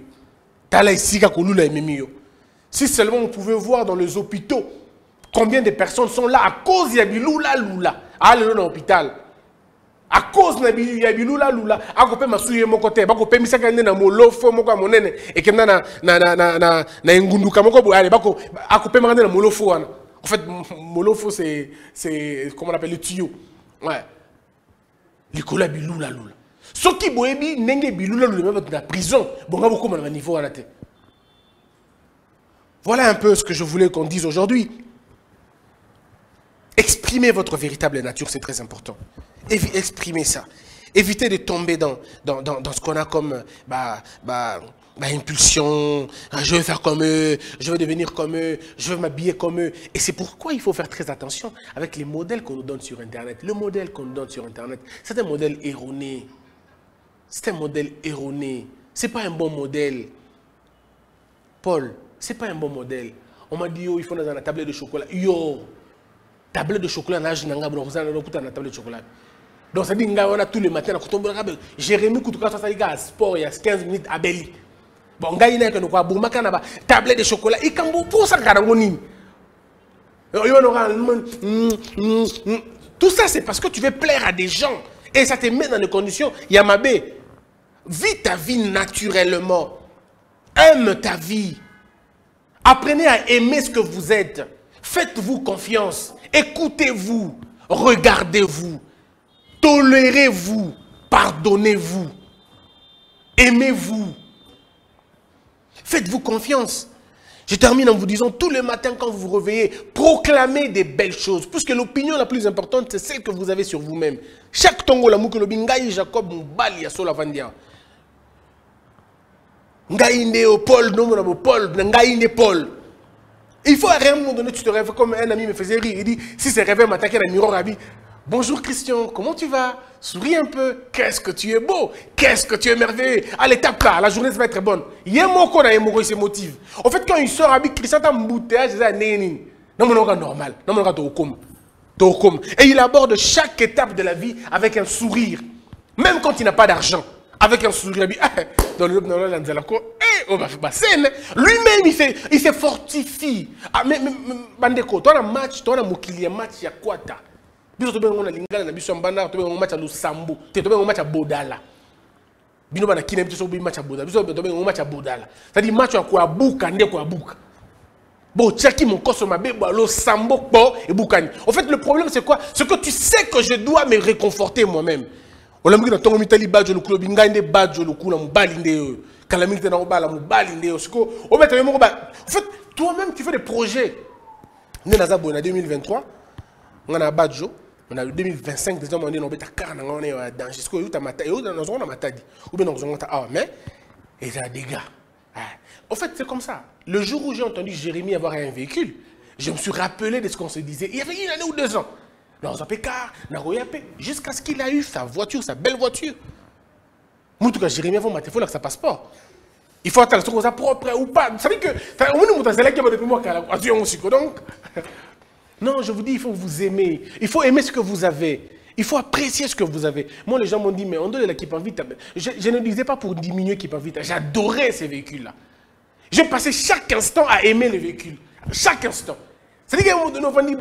Ta la esika kolula emimio. Si seulement vous pouvez voir dans les hôpitaux combien de personnes sont là à cause de bilula, lula. Allez dans l'hôpital. À cause de bilula, lula. À cause de masouye mon côté. À cause de misaka na molofo moko monene. Et que na ngunduka moko allez à cause de na molofo. En fait, molofo c'est comment on appelle le tuyau. Ouais. Likola bilula lula. Ce qui boebi nenge bilula lula même dans la prison. Bon nga beaucoup à niveau à la tête. Voilà un peu ce que je voulais qu'on dise aujourd'hui. Exprimez votre véritable nature, c'est très important. Exprimez ça. Évitez de tomber dans ce qu'on a comme impulsion. Je veux faire comme eux, je veux devenir comme eux, je veux m'habiller comme eux. Et c'est pourquoi il faut faire très attention avec les modèles qu'on nous donne sur Internet. Le modèle qu'on nous donne sur Internet, c'est un modèle erroné. C'est un modèle erroné. Ce n'est pas un bon modèle. Paul, ce n'est pas un bon modèle. On m'a dit, yo, il faut dans la tablette de chocolat. Yo! Tablette de chocolat, on a une tablette de chocolat. Donc ça dit on a tous les matins, Jérémie Koutuka, ça dit sport, il y a 15 minutes à Beli. Bon, il y a une tablette de chocolat. Et quand vous pour ça, tout ça, c'est parce que tu veux plaire à des gens. Et ça te met dans des conditions. Yamabé, vis ta vie naturellement. Aime ta vie. Apprenez à aimer ce que vous êtes. Faites-vous confiance. Écoutez-vous. Regardez-vous. Tolérez-vous. Pardonnez-vous. Aimez-vous. Faites-vous confiance. Je termine en vous disant, tous les matins quand vous vous réveillez, proclamez des belles choses. Puisque l'opinion la plus importante, c'est celle que vous avez sur vous-même. Chaque tongo la mouke lobi, ngai Jacob mbali ya sola vandia. Ngai nde Paul, non mon Paul, ngai nde Paul. Il faut à un moment donné, tu te réveilles comme un ami me faisait rire. Il dit, si c'est réveil m'attaquer dans le miroir, il dit, bonjour Christian, comment tu vas? Souris un peu. Qu'est-ce que tu es beau? Qu'est-ce que tu es merveilleux? Allez, tape là, la journée va être bonne. Il y a un mot qu'on a il se motive. En fait, quand il sort avec Christian, il embouteillage, c'est ça, non, mon normal. Non, mon et il aborde chaque étape de la vie avec un sourire. Même quand il n'a pas d'argent. Avec un sourire, il dit, dans le Lui-même, il se fortifie. Ah, mais, Bandeko, tu as un match, tu as un match, il y a quoi ta? Tu as un lingala, tu as un match à Lusambo, tu as un match à Bodala. Bino bana kine biso bi match à Bodala, biso un match à Bodala. C'est-à-dire match à quoi bouka, ndé quoi bouka. Bon, tchaki mon koso ma bebo, lo sambo po et boukani. En fait, le problème c'est quoi? C'est que tu sais que je dois me réconforter moi-même. On l'a mis dans ton mitali badjo le club, ngande badjo le kula mbali ndé. Calamité na obala mbali ndé. En fait, toi-même tu fais des projets. Né na zabo na 2023, on a badjo. On a 2025, déjà, on est dans le car, on est dans le jusqu'au Utamata, et on a matadi. Ou bien on a ah, mais, et ça des gars. En fait, c'est comme ça. Le jour où j'ai entendu Jérémie avoir un véhicule, je me suis rappelé de ce qu'on se disait. Il y avait une année ou 2 ans. Dans un pécar, jusqu'à ce qu'il a eu sa voiture, sa belle voiture. Moi, en tout cas, Jérémie avant il faut que ça passeport. Il faut attendre que ça propre ou pas. Vous savez que, c'est là qu'il y a depuis moi qui a la voiture aussi. Donc, non, je vous dis, il faut vous aimer. Il faut aimer ce que vous avez. Il faut apprécier ce que vous avez. Moi, les gens m'ont dit, mais on donne l'équipe en vite. Je ne disais pas pour diminuer l'équipe en vite. J'adorais ces véhicules-là. J'ai passé chaque instant à aimer les véhicules. Chaque instant. C'est-à-dire que nous avons dit,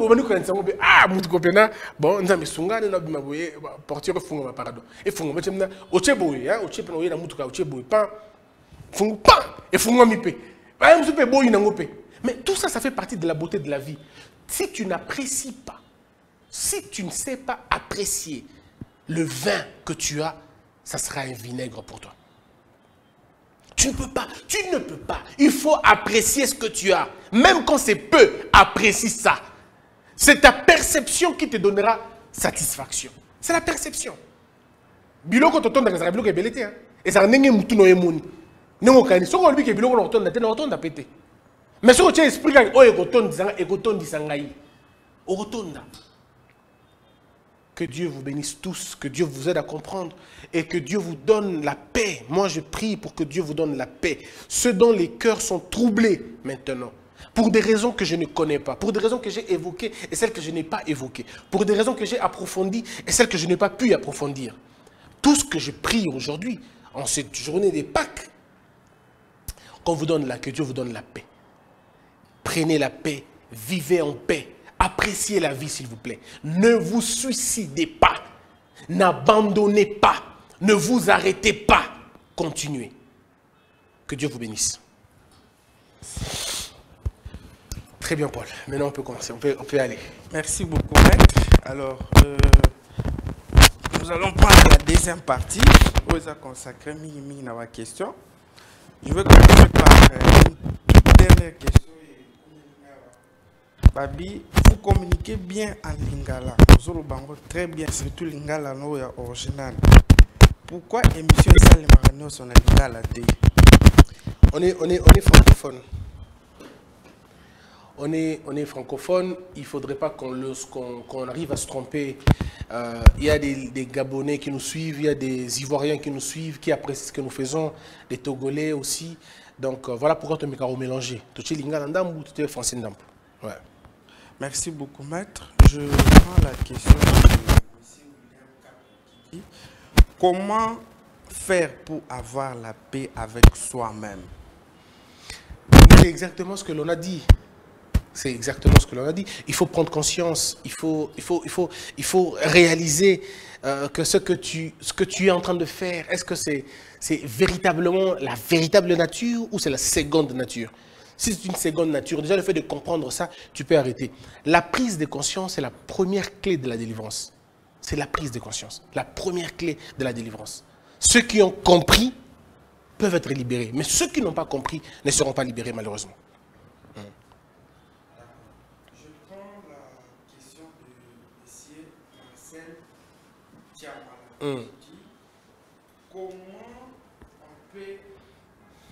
ah, mon copain, bon, nous avons dit, nous avons dit, portier, fungo, pardon. Et fungo, mais tu m'as dit, ocheboui, hein, ocheboui, la moutuka, ocheboui, pas, fungo, pas, et fungo, mipé. Mais tout ça, ça fait partie de la beauté de la vie. Si tu n'apprécies pas, si tu ne sais pas apprécier le vin que tu as, ça sera un vinaigre pour toi. Tu ne peux pas, tu ne peux pas. Il faut apprécier ce que tu as. Même quand c'est peu, apprécie ça. C'est ta perception qui te donnera satisfaction. C'est la perception. Biloko to tonda ka biloko ebelete hein. Et ça ndenge mutu no emoni. Nengo kani soko lobi ke biloko no tonda te no tonda pété. Mais si tu expliques que que Dieu vous bénisse tous, que Dieu vous aide à comprendre et que Dieu vous donne la paix. Moi, je prie pour que Dieu vous donne la paix. Ceux dont les cœurs sont troublés maintenant, pour des raisons que je ne connais pas, pour des raisons que j'ai évoquées et celles que je n'ai pas évoquées, pour des raisons que j'ai approfondies et celles que je n'ai pas pu approfondir. Tout ce que je prie aujourd'hui, en cette journée des Pâques, que Dieu vous donne la paix. Prenez la paix, vivez en paix, appréciez la vie s'il vous plaît. Ne vous suicidez pas, n'abandonnez pas, ne vous arrêtez pas, continuez. Que Dieu vous bénisse. Très bien Paul, maintenant on peut commencer, on peut aller. Merci beaucoup maître. Alors, nous allons prendre la deuxième partie, où il a consacré à ma question. Je veux commencer par une dernière question. Babi, vous communiquez bien en lingala. Très bien, surtout lingala original. Pourquoi émission ça les marano sont en lingala? On est francophone. On est francophone. Il ne faudrait pas qu'on arrive à se tromper. Il y a des Gabonais qui nous suivent, il y a des Ivoiriens qui nous suivent, qui apprécient ce que nous faisons, des Togolais aussi. Donc voilà pourquoi tu m'as mélangé. Tu es lingala ndam ou tu es français ndam. Ouais. Merci beaucoup, maître. Je prends la question de M. William qui dit comment faire pour avoir la paix avec soi-même? C'est exactement ce que l'on a dit. C'est exactement ce que l'on a dit. Il faut prendre conscience, il faut réaliser que ce que tu es en train de faire, est-ce que c'est véritablement la véritable nature ou c'est la seconde nature? Si c'est une seconde nature, déjà le fait de comprendre ça, tu peux arrêter. La prise de conscience est la première clé de la délivrance. C'est la prise de conscience, la première clé de la délivrance. Ceux qui ont compris peuvent être libérés, mais ceux qui n'ont pas compris ne seront pas libérés malheureusement. Je prends la question de M. Marcel Tiamala. Comment on peut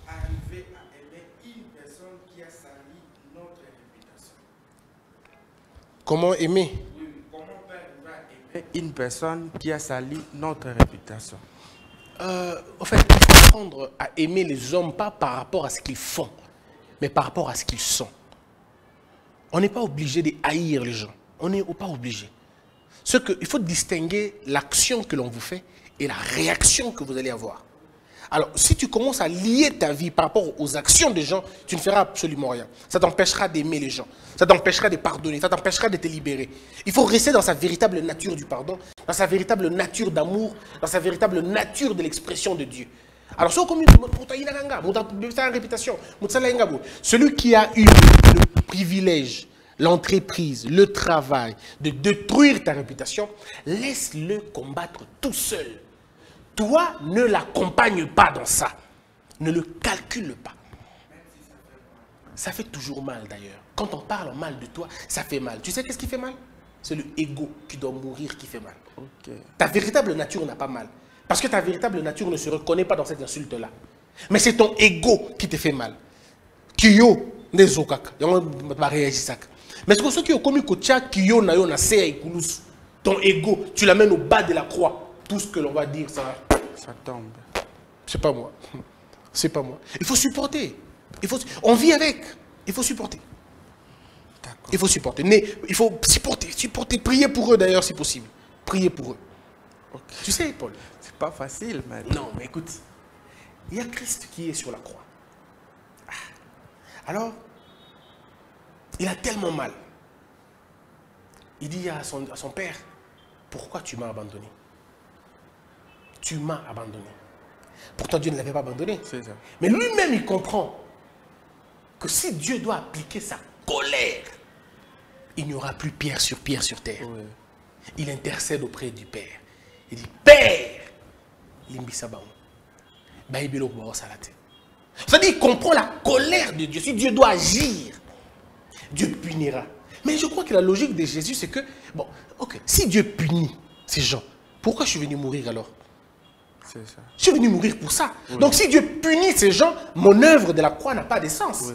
arriver à aimer une personne qui a sali notre réputation? Comment aimer? Oui, comment on peut arriver à aimer une personne qui a sali notre réputation? En fait, il faut apprendre à aimer les hommes, pas par rapport à ce qu'ils font, mais par rapport à ce qu'ils sont. On n'est pas obligé de haïr les gens. On n'est pas obligé. Il faut distinguer l'action que l'on vous fait et la réaction que vous allez avoir. Alors, si tu commences à lier ta vie par rapport aux actions des gens, tu ne feras absolument rien. Ça t'empêchera d'aimer les gens. Ça t'empêchera de pardonner. Ça t'empêchera de te libérer. Il faut rester dans sa véritable nature du pardon, dans sa véritable nature d'amour, dans sa véritable nature de l'expression de Dieu. Alors, celui qui a eu le privilège, l'entreprise, le travail de détruire ta réputation, laisse-le combattre tout seul. Toi, ne l'accompagne pas dans ça. Ne le calcule pas. Ça fait toujours mal d'ailleurs. Quand on parle mal de toi, ça fait mal. Tu sais qu'est-ce qui fait mal? C'est le ego qui doit mourir qui fait mal. Okay. Ta véritable nature n'a pas mal. Parce que ta véritable nature ne se reconnaît pas dans cette insulte-là. Mais c'est ton ego qui te fait mal. Kiyo, nezokaka. Mais c'est pour ça que comme kiyo na yo na seya ikulusu. Ton ego, tu l'amènes au bas de la croix. Tout ce que l'on va dire, ça tombe. C'est pas moi. C'est pas moi. Il faut supporter. On vit avec. Il faut supporter. Il faut supporter. Il faut supporter. Prier pour eux d'ailleurs si possible. Prier pour eux. Okay. Tu sais, Paul. C'est pas facile, mais... Non, mais écoute. Il y a Christ qui est sur la croix. Alors, il a tellement mal. Il dit à son père, pourquoi tu m'as abandonné? Tu m'as abandonné. Pourtant, Dieu ne l'avait pas abandonné. C'est ça. Mais lui-même, il comprend que si Dieu doit appliquer sa colère, il n'y aura plus pierre sur terre. Oui. Il intercède auprès du Père. Il dit, Père, c'est-à-dire, il comprend la colère de Dieu. Si Dieu doit agir, Dieu punira. Mais je crois que la logique de Jésus, c'est que, bon, ok, si Dieu punit ces gens, pourquoi je suis venu mourir alors? C'est ça. Je suis venu mourir pour ça. Oui. Donc si Dieu punit ces gens, mon œuvre de la croix n'a pas de sens. Oui,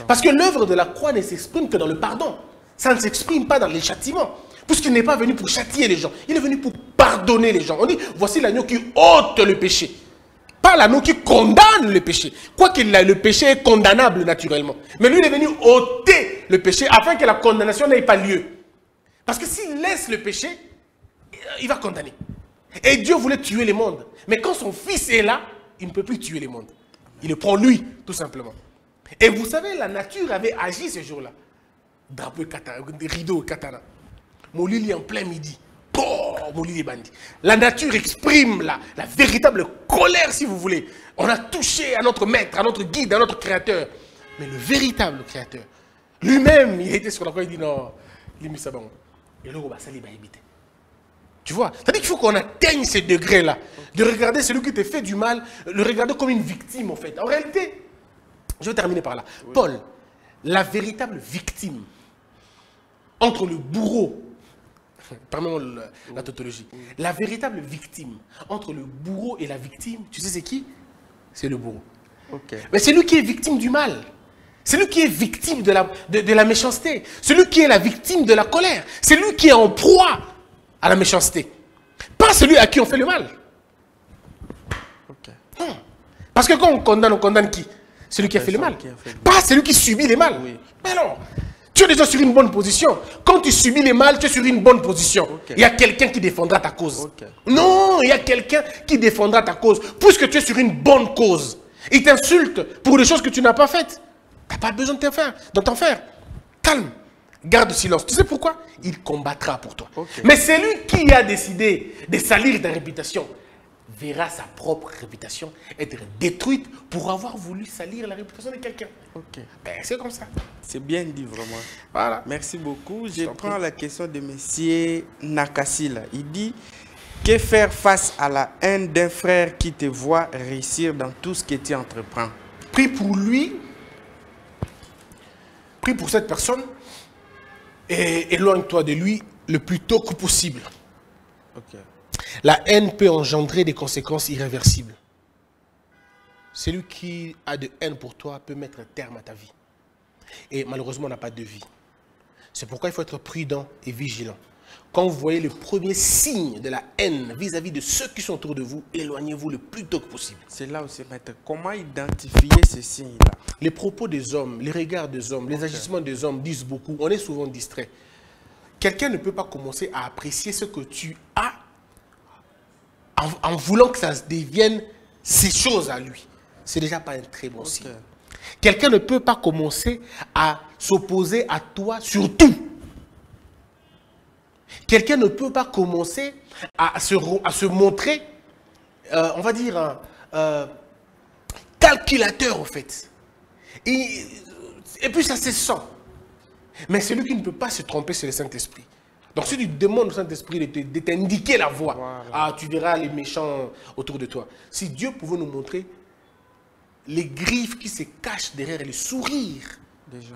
parce que l'œuvre de la croix ne s'exprime que dans le pardon. Ça ne s'exprime pas dans les châtiments. Puisqu'il n'est pas venu pour châtier les gens. Il est venu pour pardonner les gens. On dit, voici l'agneau qui ôte le péché. Pas l'agneau qui condamne le péché. Quoique le péché est condamnable naturellement. Mais lui, il est venu ôter le péché afin que la condamnation n'ait pas lieu. Parce que s'il laisse le péché, il va condamner. Et Dieu voulait tuer le monde. Mais quand son fils est là, il ne peut plus tuer le monde. Il le prend lui, tout simplement. Et vous savez, la nature avait agi ce jour-là. Drapeau katana, rideau katana. Molili en plein midi. Molili bandi. La nature exprime la véritable colère, si vous voulez. On a touché à notre maître, à notre guide, à notre créateur. Mais le véritable créateur, lui-même, il était sur la croix, il dit non, il mis ça bon. Et là, ça va éviter. Tu vois, c'est-à-dire qu'il faut qu'on atteigne ces degrés-là. De regarder celui qui te fait du mal, le regarder comme une victime, en fait. En réalité, je vais terminer par là. Oui. Paul, la véritable victime entre le bourreau, permets-moi la tautologie, la véritable victime entre le bourreau et la victime, tu sais c'est qui? C'est le bourreau. Okay. Mais c'est lui qui est victime du mal. C'est lui qui est victime de la méchanceté. C'est lui qui est la victime de la colère. C'est lui qui est en proie à la méchanceté. Pas celui à qui on fait le mal. Okay. Non. Parce que quand on condamne qui? Celui qui a fait le mal. Pas celui qui subit les mal. Oui. Mais non. Tu es déjà sur une bonne position. Quand tu subis les mal, tu es sur une bonne position. Okay. Il y a quelqu'un qui défendra ta cause. Okay. Non, il y a quelqu'un qui défendra ta cause. Puisque tu es sur une bonne cause. Il t'insulte pour des choses que tu n'as pas faites. Tu n'as pas besoin de t'en faire. Calme. Garde silence. Tu sais pourquoi? Il combattra pour toi. Okay. Mais celui qui a décidé de salir ta réputation verra sa propre réputation être détruite pour avoir voulu salir la réputation de quelqu'un. Okay. Ben, c'est comme ça. C'est bien dit, vraiment. Voilà. Merci beaucoup. Je prends la question de M. Nakasila. Il dit, que faire face à la haine d'un frère qui te voit réussir dans tout ce que tu entreprends? Prie pour lui. Prie pour cette personne. Et éloigne-toi de lui le plus tôt que possible. Okay. La haine peut engendrer des conséquences irréversibles. Celui qui a de haine pour toi peut mettre un terme à ta vie. Et malheureusement, on n'a pas de vie. C'est pourquoi il faut être prudent et vigilant. Quand vous voyez le premier signe de la haine vis-à-vis de ceux qui sont autour de vous, éloignez-vous le plus tôt que possible. C'est là aussi, maître. Comment identifier ces signes-là? Les propos des hommes, les regards des hommes, les agissements des hommes disent beaucoup. On est souvent distrait. Quelqu'un ne peut pas commencer à apprécier ce que tu as en voulant que ça devienne ses choses à lui, c'est déjà pas un très bon signe. Quelqu'un ne peut pas commencer à s'opposer à toi sur tout. Quelqu'un ne peut pas commencer à se montrer, on va dire, calculateur, en fait. Et puis ça se sent. Mais celui qui ne peut pas se tromper, c'est le Saint-Esprit. Donc si tu demandes au Saint-Esprit de t'indiquer la voie, voilà. Tu verras les méchants autour de toi. Si Dieu pouvait nous montrer les griffes qui se cachent derrière les sourires, déjà,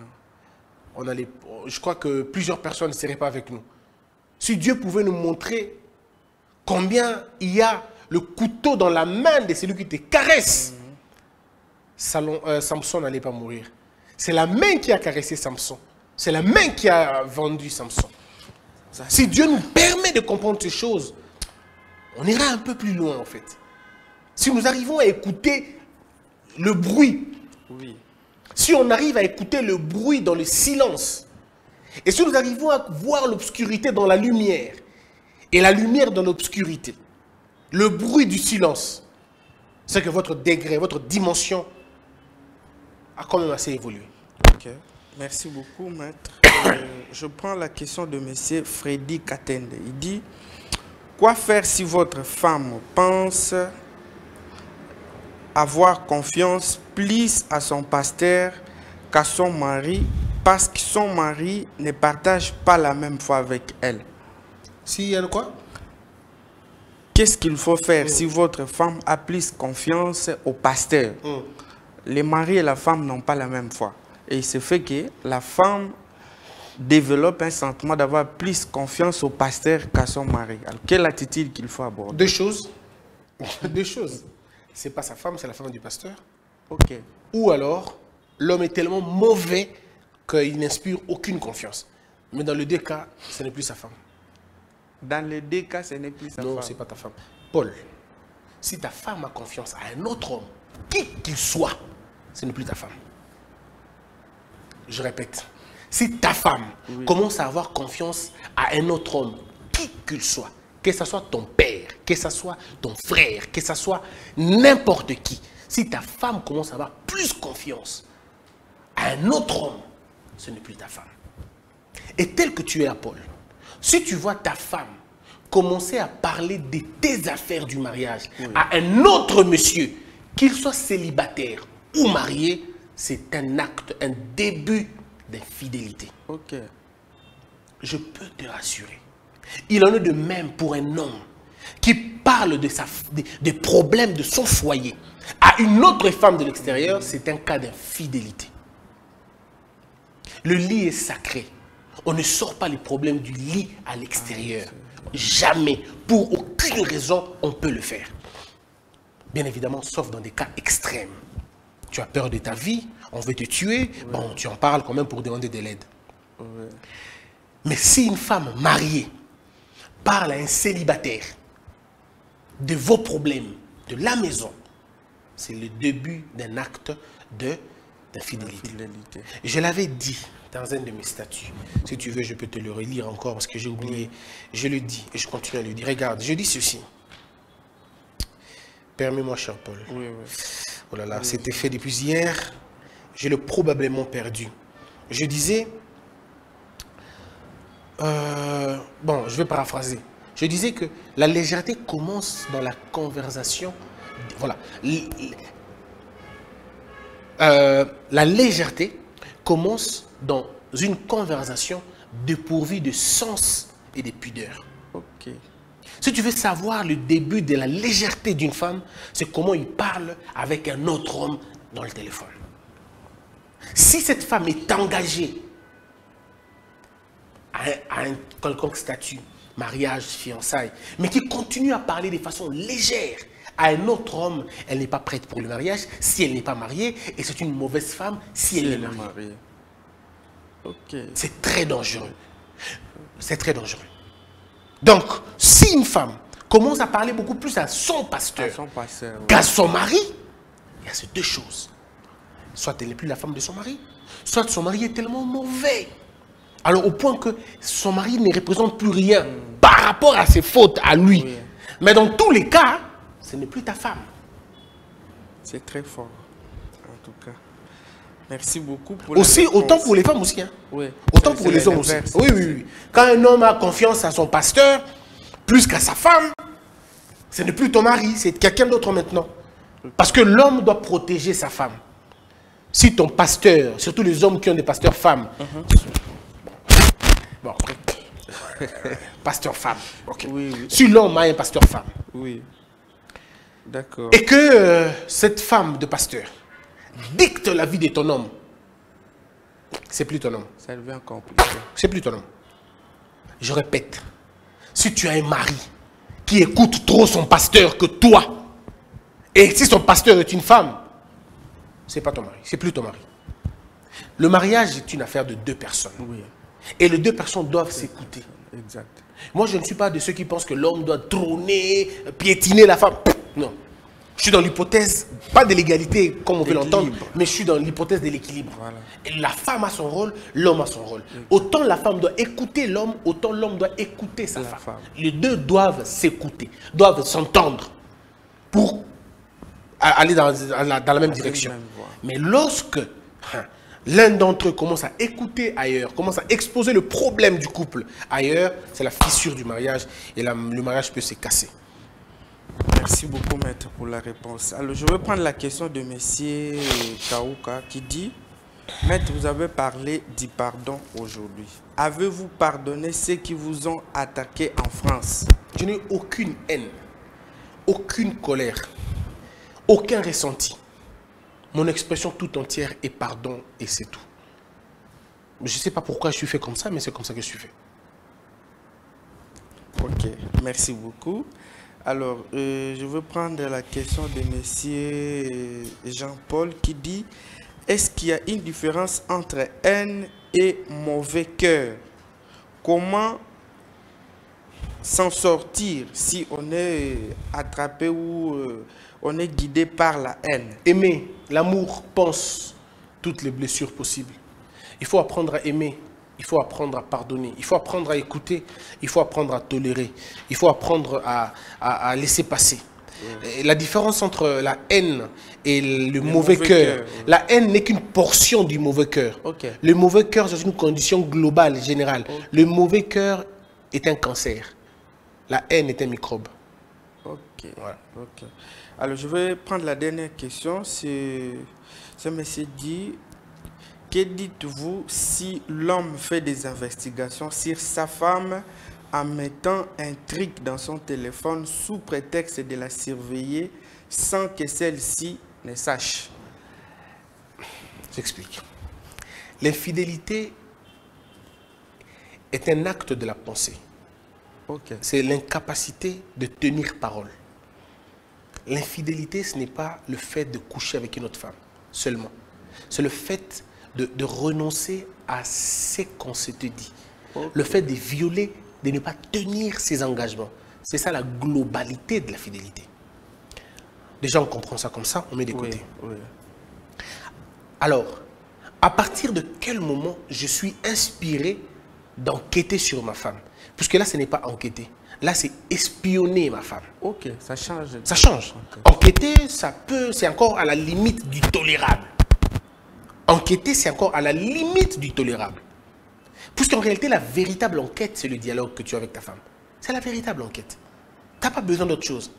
je crois que plusieurs personnes ne seraient pas avec nous. Si Dieu pouvait nous montrer combien il y a le couteau dans la main de celui qui te caresse, Samson n'allait pas mourir. C'est la main qui a caressé Samson. C'est la main qui a vendu Samson. Si Dieu nous permet de comprendre ces choses, on ira un peu plus loin en fait. Si nous arrivons à écouter le bruit, si on arrive à écouter le bruit dans le silence, et si nous arrivons à voir l'obscurité dans la lumière, et la lumière dans l'obscurité, le bruit du silence, c'est que votre degré, votre dimension a quand même assez évolué. Ok. Merci beaucoup, maître. Je prends la question de M. Freddy Katende. Il dit, quoi faire si votre femme pense avoir confiance plus à son pasteur qu'à son mari parce que son mari ne partage pas la même foi avec elle? S'il y a quoi? Qu'est-ce qu'il faut faire si votre femme a plus confiance au pasteur? Les maris et la femme n'ont pas la même foi. Et il se fait que la femme développe un sentiment d'avoir plus confiance au pasteur qu'à son mari. Alors, quelle attitude qu'il faut aborder? Deux choses. Deux choses. C'est pas sa femme, c'est la femme du pasteur. Ok. Ou alors, l'homme est tellement mauvais qu'il n'inspire aucune confiance. Mais dans les deux cas, ce n'est plus sa femme. Dans les deux cas, ce n'est plus sa femme. Non, ce n'est pas ta femme. Paul, si ta femme a confiance à un autre homme, qui qu'il soit, ce n'est plus ta femme. Je répète, si ta femme commence à avoir confiance à un autre homme, qui qu'il soit, que ce soit ton père, que ce soit ton frère, que ce soit n'importe qui, si ta femme commence à avoir plus confiance à un autre homme, ce n'est plus ta femme. Et tel que tu es à Paul, si tu vois ta femme commencer à parler de tes affaires du mariage à un autre monsieur, qu'il soit célibataire ou marié, c'est un acte, un début d'infidélité. Ok. Je peux te rassurer. Il en est de même pour un homme qui parle des problèmes de son foyer à une autre femme de l'extérieur, c'est un cas d'infidélité. Le lit est sacré. On ne sort pas les problèmes du lit à l'extérieur. Jamais. Pour aucune raison, on peut le faire. Bien évidemment, sauf dans des cas extrêmes. Tu as peur de ta vie, on veut te tuer, bon, tu en parles quand même pour demander de l'aide. Mais si une femme mariée parle à un célibataire de vos problèmes, de la maison, c'est le début d'un acte d'infidélité. Je l'avais dit dans un de mes statuts. Si tu veux, je peux te le relire encore parce que j'ai oublié. Je le dis et je continue à le dire. Regarde, je dis ceci. Permets-moi, cher Paul. Oh là là, c'était fait depuis hier. Je l'ai probablement perdu. Je disais... bon, je vais paraphraser. Je disais que la légèreté commence dans la conversation. Voilà. La légèreté commence dans une conversation dépourvue de sens et de pudeur. Ok. Si tu veux savoir le début de la légèreté d'une femme, c'est comment il parle avec un autre homme dans le téléphone. Si cette femme est engagée à un quelconque statut, mariage, fiançailles, mais qui continue à parler de façon légère à un autre homme, elle n'est pas prête pour le mariage si elle n'est pas mariée, et c'est une mauvaise femme si elle est mariée. Okay. C'est très dangereux. C'est très dangereux. Donc, si une femme commence à parler beaucoup plus à son pasteur qu'à son mari, il y a ces deux choses. Soit elle n'est plus la femme de son mari, soit son mari est tellement mauvais. Alors au point que son mari ne représente plus rien par rapport à ses fautes à lui. Mais dans tous les cas, ce n'est plus ta femme. C'est très fort, en tout cas. Merci beaucoup pour aussi, autant pour les femmes aussi. Hein. Oui. Autant pour les hommes aussi. Oui, oui, oui. Quand un homme a confiance à son pasteur, plus qu'à sa femme, ce n'est plus ton mari, c'est quelqu'un d'autre maintenant. Parce que l'homme doit protéger sa femme. Si ton pasteur, surtout les hommes qui ont des pasteurs femmes, bon, pasteur femme, ok. Oui, oui. Si l'homme a un pasteur femme, Oui. D'accord. et que cette femme de pasteur dicte la vie de ton homme, c'est plus ton homme. Ça devient compliqué. C'est plus ton homme. Je répète, si tu as un mari qui écoute trop son pasteur que toi, et si son pasteur est une femme, c'est pas ton mari, c'est plus ton mari. Le mariage est une affaire de deux personnes. Oui. Et les deux personnes doivent s'écouter. Exact. Moi, je ne suis pas de ceux qui pensent que l'homme doit trôner, piétiner la femme. Non. Je suis dans l'hypothèse, pas de l'égalité comme on veut l'entendre, mais je suis dans l'hypothèse de l'équilibre. Voilà. Et la femme a son rôle, l'homme a son rôle. Autant la femme doit écouter l'homme, autant l'homme doit écouter sa femme. Les deux doivent s'écouter, doivent s'entendre pour aller dans la même direction. Mais lorsque l'un d'entre eux commence à écouter ailleurs, commence à exposer le problème du couple ailleurs, c'est la fissure du mariage et le mariage peut se casser. Merci beaucoup, maître, pour la réponse. Alors, je vais prendre la question de monsieur Kaouka qui dit: Maître, vous avez parlé du pardon aujourd'hui. Avez-vous pardonné ceux qui vous ont attaqué en France? Je n'ai aucune haine, aucune colère, aucun ressenti. Mon expression tout entière est pardon et c'est tout. Je ne sais pas pourquoi je suis fait comme ça, mais c'est comme ça que je suis fait. Ok, merci beaucoup. Alors, je veux prendre la question de monsieur Jean-Paul qui dit: est-ce qu'il y a une différence entre haine et mauvais cœur? Comment s'en sortir si on est attrapé ou on est guidé par la haine? Aimer, l'amour pense toutes les blessures possibles. Il faut apprendre à aimer. Il faut apprendre à pardonner, il faut apprendre à écouter, il faut apprendre à tolérer, il faut apprendre à laisser passer. Et la différence entre la haine et le mauvais cœur, la haine n'est qu'une portion du mauvais cœur. Okay. Le mauvais cœur, c'est une condition globale, générale. Okay. Le mauvais cœur est un cancer. La haine est un microbe. Ok. Voilà. Okay. Alors, je vais prendre la dernière question. Ce monsieur dit: que dites-vous si l'homme fait des investigations sur sa femme en mettant un truc dans son téléphone sous prétexte de la surveiller sans que celle-ci ne sache? J'explique. L'infidélité est un acte de la pensée. Okay. C'est l'incapacité de tenir parole. L'infidélité, ce n'est pas le fait de coucher avec une autre femme seulement. C'est le fait de renoncer à ce qu'on se te dit. Okay. Le fait de violer, de ne pas tenir ses engagements. C'est ça la globalité de la fidélité. Déjà, on comprend ça comme ça, on met de côté. Oui. Alors, à partir de quel moment je suis inspiré d'enquêter sur ma femme? Puisque là, ce n'est pas enquêter. Là, c'est espionner ma femme. Ok, ça change. Ça change. Okay. Enquêter, c'est encore à la limite du tolérable. Enquêter, c'est encore à la limite du tolérable. Puisqu'en réalité, la véritable enquête, c'est le dialogue que tu as avec ta femme. C'est la véritable enquête. Tu n'as pas besoin d'autre chose.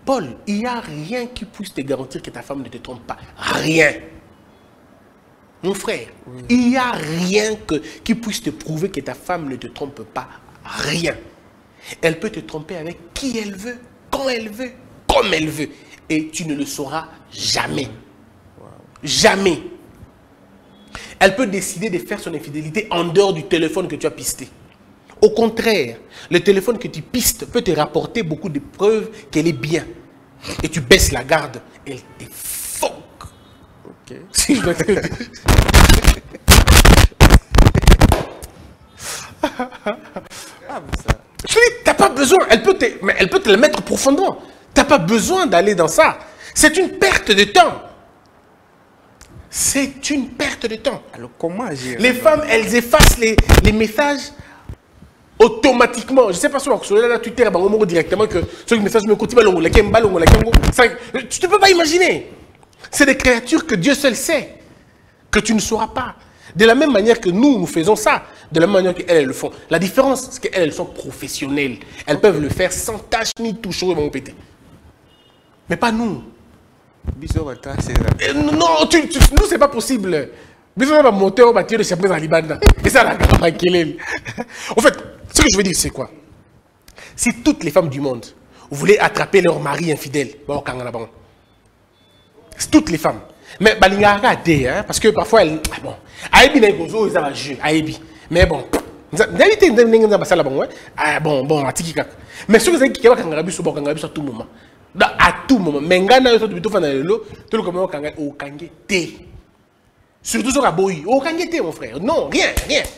Paul, il n'y a rien qui puisse te garantir que ta femme ne te trompe pas. Rien. Mon frère, oui. Il n'y a rien qui puisse te prouver que ta femme ne te trompe pas. Rien. Elle peut te tromper avec qui elle veut, quand elle veut, comme elle veut. Et tu ne le sauras jamais. Wow. Jamais. Elle peut décider de faire son infidélité en dehors du téléphone que tu as pisté. Au contraire, le téléphone que tu pistes peut te rapporter beaucoup de preuves qu'elle est bien. Et tu baisses la garde, elle te fuck. Ok. Si je dois te dire. Tu n'as pas besoin, elle peut te le mettre profondément. Tu n'as pas besoin d'aller dans ça. C'est une perte de temps. C'est une perte de temps. Alors comment agir? Les femmes, elles effacent les messages automatiquement, je ne sais pas sur la Twitter, directement que ceux qui me font tu ne peux pas imaginer. C'est des créatures que Dieu seul sait, que tu ne sauras pas. De la même manière que nous faisons ça, de la même manière qu'elles le font. La différence, c'est qu'elles sont professionnelles. Elles peuvent le faire sans tâche ni touche, mon pété. Mais pas nous. Non, nous, c'est pas possible. Bisous, va monter au bâtiment de chapeau en Liban. Et ça, la en fait, ce que je veux dire, c'est quoi? Si toutes les femmes du monde voulaient attraper leur mari infidèle, toutes les femmes. Mais parce que parfois, elles. Bon. Mais bon. Bon, mais ceux qui ont à tout moment. À tout moment. Mais surtout sur la boy. Mon frère. Non, rien.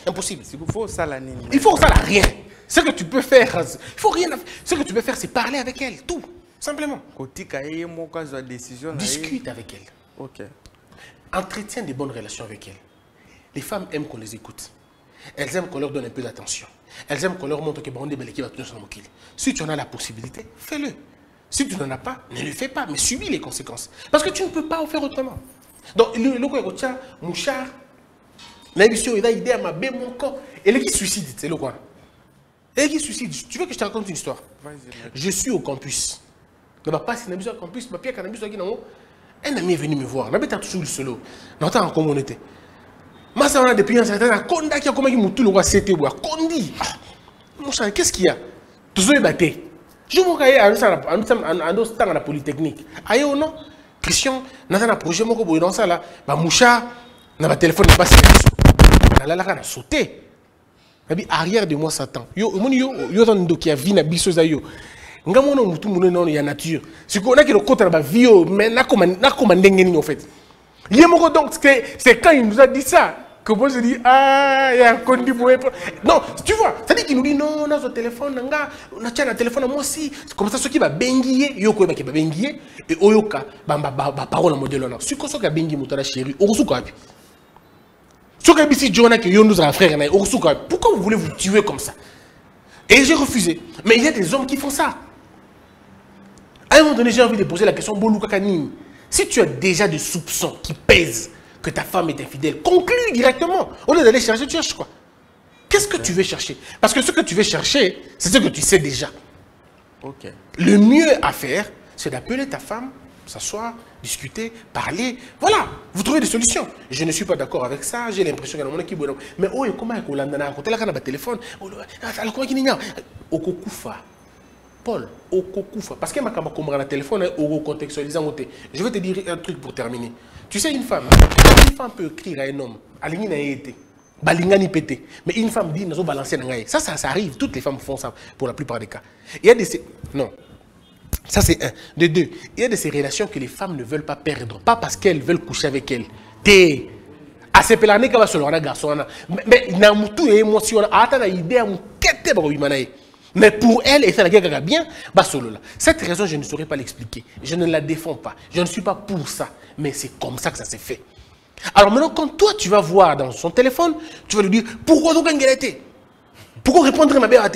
Impossible. Il faut ça, rien. Ce que tu peux faire, il faut rien. Ce que tu peux faire, c'est parler avec elle. Tout. Simplement. Discute avec elle. Ok. Entretiens des bonnes relations avec elle. Les femmes aiment qu'on les écoute. Elles aiment qu'on leur donne un peu d'attention. Elles aiment qu'on leur montre que si tu en as la possibilité, fais-le. Si tu n'en as pas, ne le fais pas, mais subis les conséquences. Parce que tu ne peux pas en faire autrement. Donc, le quoi, mouchard, l'ambition, il a idée à ma bé, mon corps. Et qui suicide, c'est le quoi? Et qui suicide. Tu veux que je te raconte une histoire? Je suis au campus. Pas si au campus, ma pierre cannabis, un ami est venu me voir. On avait toujours le solo. On était en communauté. Moi, ça, on a des clients, c'est un conda qui a comme il tout le roi c'était bois. Condi. Mon cher, qu'est-ce qu'il y a? Toujours batté. Je me cahier à la Polytechnique. Aïe ou non? Christian, dans un projet, moi, dans ça là, ma moucha, dans ma téléphone, n'est pas sérieux. On a sauté. Arrière de moi, Satan. Yo, qui a vu na biso za yo. Ngamono mutu muno ya nature. C'est qu'on a qui le côté la vie, mais n'a comme ndengeni en fait. Yemoko donc c'est quand il nous a dit ça que moi je dis ah il y a un condi non tu vois ça dit qu'il nous dit non dans son téléphone nanga on a tient un téléphone moi aussi comme ça ce qui va bengier yoko ba qui va bengier et oyoka ba parole modèle là ce que ça bengi mutara chéri orusuka bi ce que bisi Jonah que yo nous a frère na orusuka pourquoi vous voulez vous tuer comme ça et j'ai refusé mais il y a des hommes qui font ça. À un moment donné, j'ai envie de poser la question, si tu as déjà des soupçons qui pèsent que ta femme est infidèle, conclue directement. Au lieu d'aller chercher, tu cherches quoi? Qu'est-ce que tu veux chercher? Parce que ce que tu veux chercher, c'est ce que tu sais déjà. Okay. Le mieux à faire, c'est d'appeler ta femme, s'asseoir, discuter, parler. Voilà, vous trouvez des solutions. Je ne suis pas d'accord avec ça, j'ai l'impression qu'il y a un monde qui est bon. Mais oh, comment est-ce qu'on a un téléphone? Paul, parce que ma caméra comme le téléphone est contextualisant. Je vais te dire un truc pour terminer. Tu sais, une femme peut écrire à un homme, mais une femme dit, nous balancer. Ça arrive, toutes les femmes font ça pour la plupart des cas. Il y a des... Non, ça c'est un. De deux, il y a de ces relations que les femmes ne veulent pas perdre, pas parce qu'elles veulent coucher avec elles. À ces pélanées qui va se le garçon. Mais il y a émotion, mais pour elle, et ça la bien, cette raison, je ne saurais pas l'expliquer. Je ne la défends pas. Je ne suis pas pour ça. Mais c'est comme ça que ça s'est fait. Alors maintenant, quand toi, tu vas voir dans son téléphone, tu vas lui dire, pourquoi donc elle était? Pourquoi répondre à ma BAT?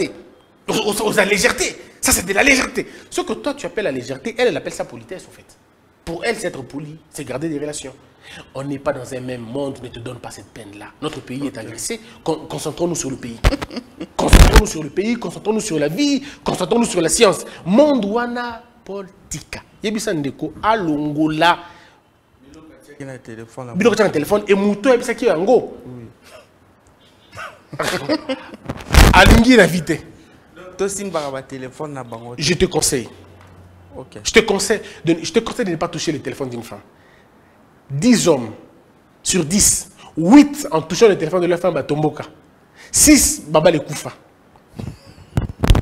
Aux légèreté. Ça, c'est de la légèreté. Ce que toi, tu appelles la légèreté, elle appelle ça politesse, en fait. Pour elle, c'est être poli, c'est garder des relations. On n'est pas dans un même monde, ne te donne pas cette peine-là. Notre pays est agressé, concentrons-nous sur le pays. Concentrons-nous sur le pays, concentrons-nous sur la vie, concentrons-nous sur la science. Monde wana politika. Yebisa ndeko alongola. Bilo ka téléphone et muto yebisa ki yango. Alingi la vite. Je te conseille. Okay. Je te conseille de ne pas toucher le téléphone d'une femme. 10 hommes sur 10, 8 en touchant le téléphone de leur femme à Tomboka. 6, Baba les Koufa.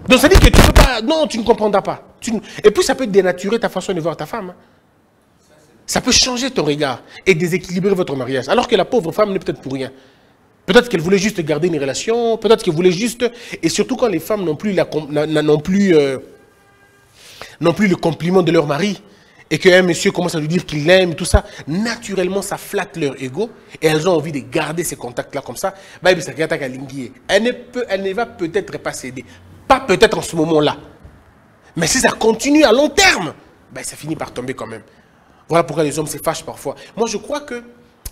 Donc ça dit que tu ne peux pas... Non, tu ne comprendras pas. Et puis ça peut dénaturer ta façon de voir ta femme. Hein. Ça peut changer ton regard et déséquilibrer votre mariage. Alors que la pauvre femme n'est peut-être pour rien. Peut-être qu'elle voulait juste garder une relation, peut-être qu'elle voulait juste... Et surtout quand les femmes n'ont plus le compliment de leur mari, et qu'un monsieur commence à lui dire qu'il l'aime, tout ça, naturellement, ça flatte leur ego et elles ont envie de garder ces contacts-là comme ça. Elle ne va peut-être pas céder. Pas peut-être en ce moment-là. Mais si ça continue à long terme, ça finit par tomber quand même. Voilà pourquoi les hommes se fâchent parfois. Moi, je crois que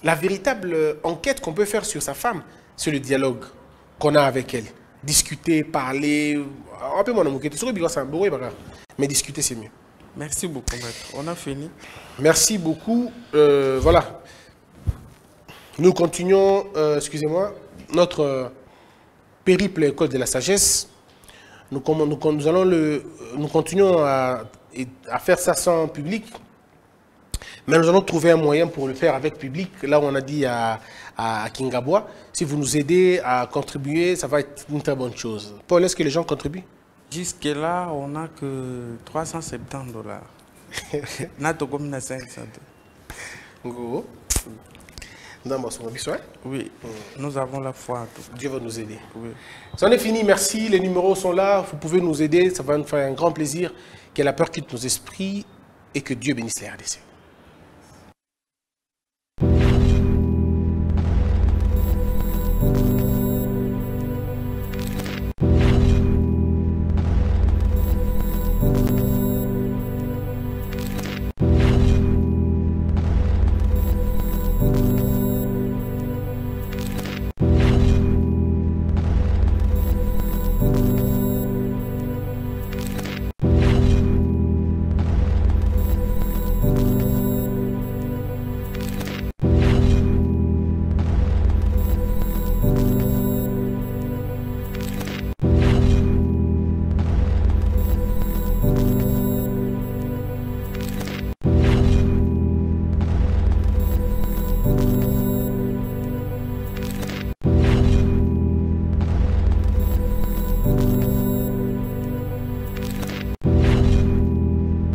la véritable enquête qu'on peut faire sur sa femme, c'est le dialogue qu'on a avec elle. Discuter, parler. Mais discuter, c'est mieux. Merci beaucoup, maître. On a fini. Merci beaucoup. Voilà. Nous continuons, excusez-moi, notre périple école de la sagesse. Nous continuons à faire ça sans public. Mais nous allons trouver un moyen pour le faire avec public. Là, on a dit à Kingabwa, si vous nous aidez à contribuer, ça va être une très bonne chose. Paul, est-ce que les gens contribuent? Jusque-là, on n'a que $370. Nato comme 500. Oui, nous avons la foi. Dieu va nous aider. Oui. C'en est fini, merci. Les numéros sont là. Vous pouvez nous aider. Ça va nous faire un grand plaisir. Que la peur quitte nos esprits et que Dieu bénisse les RDC.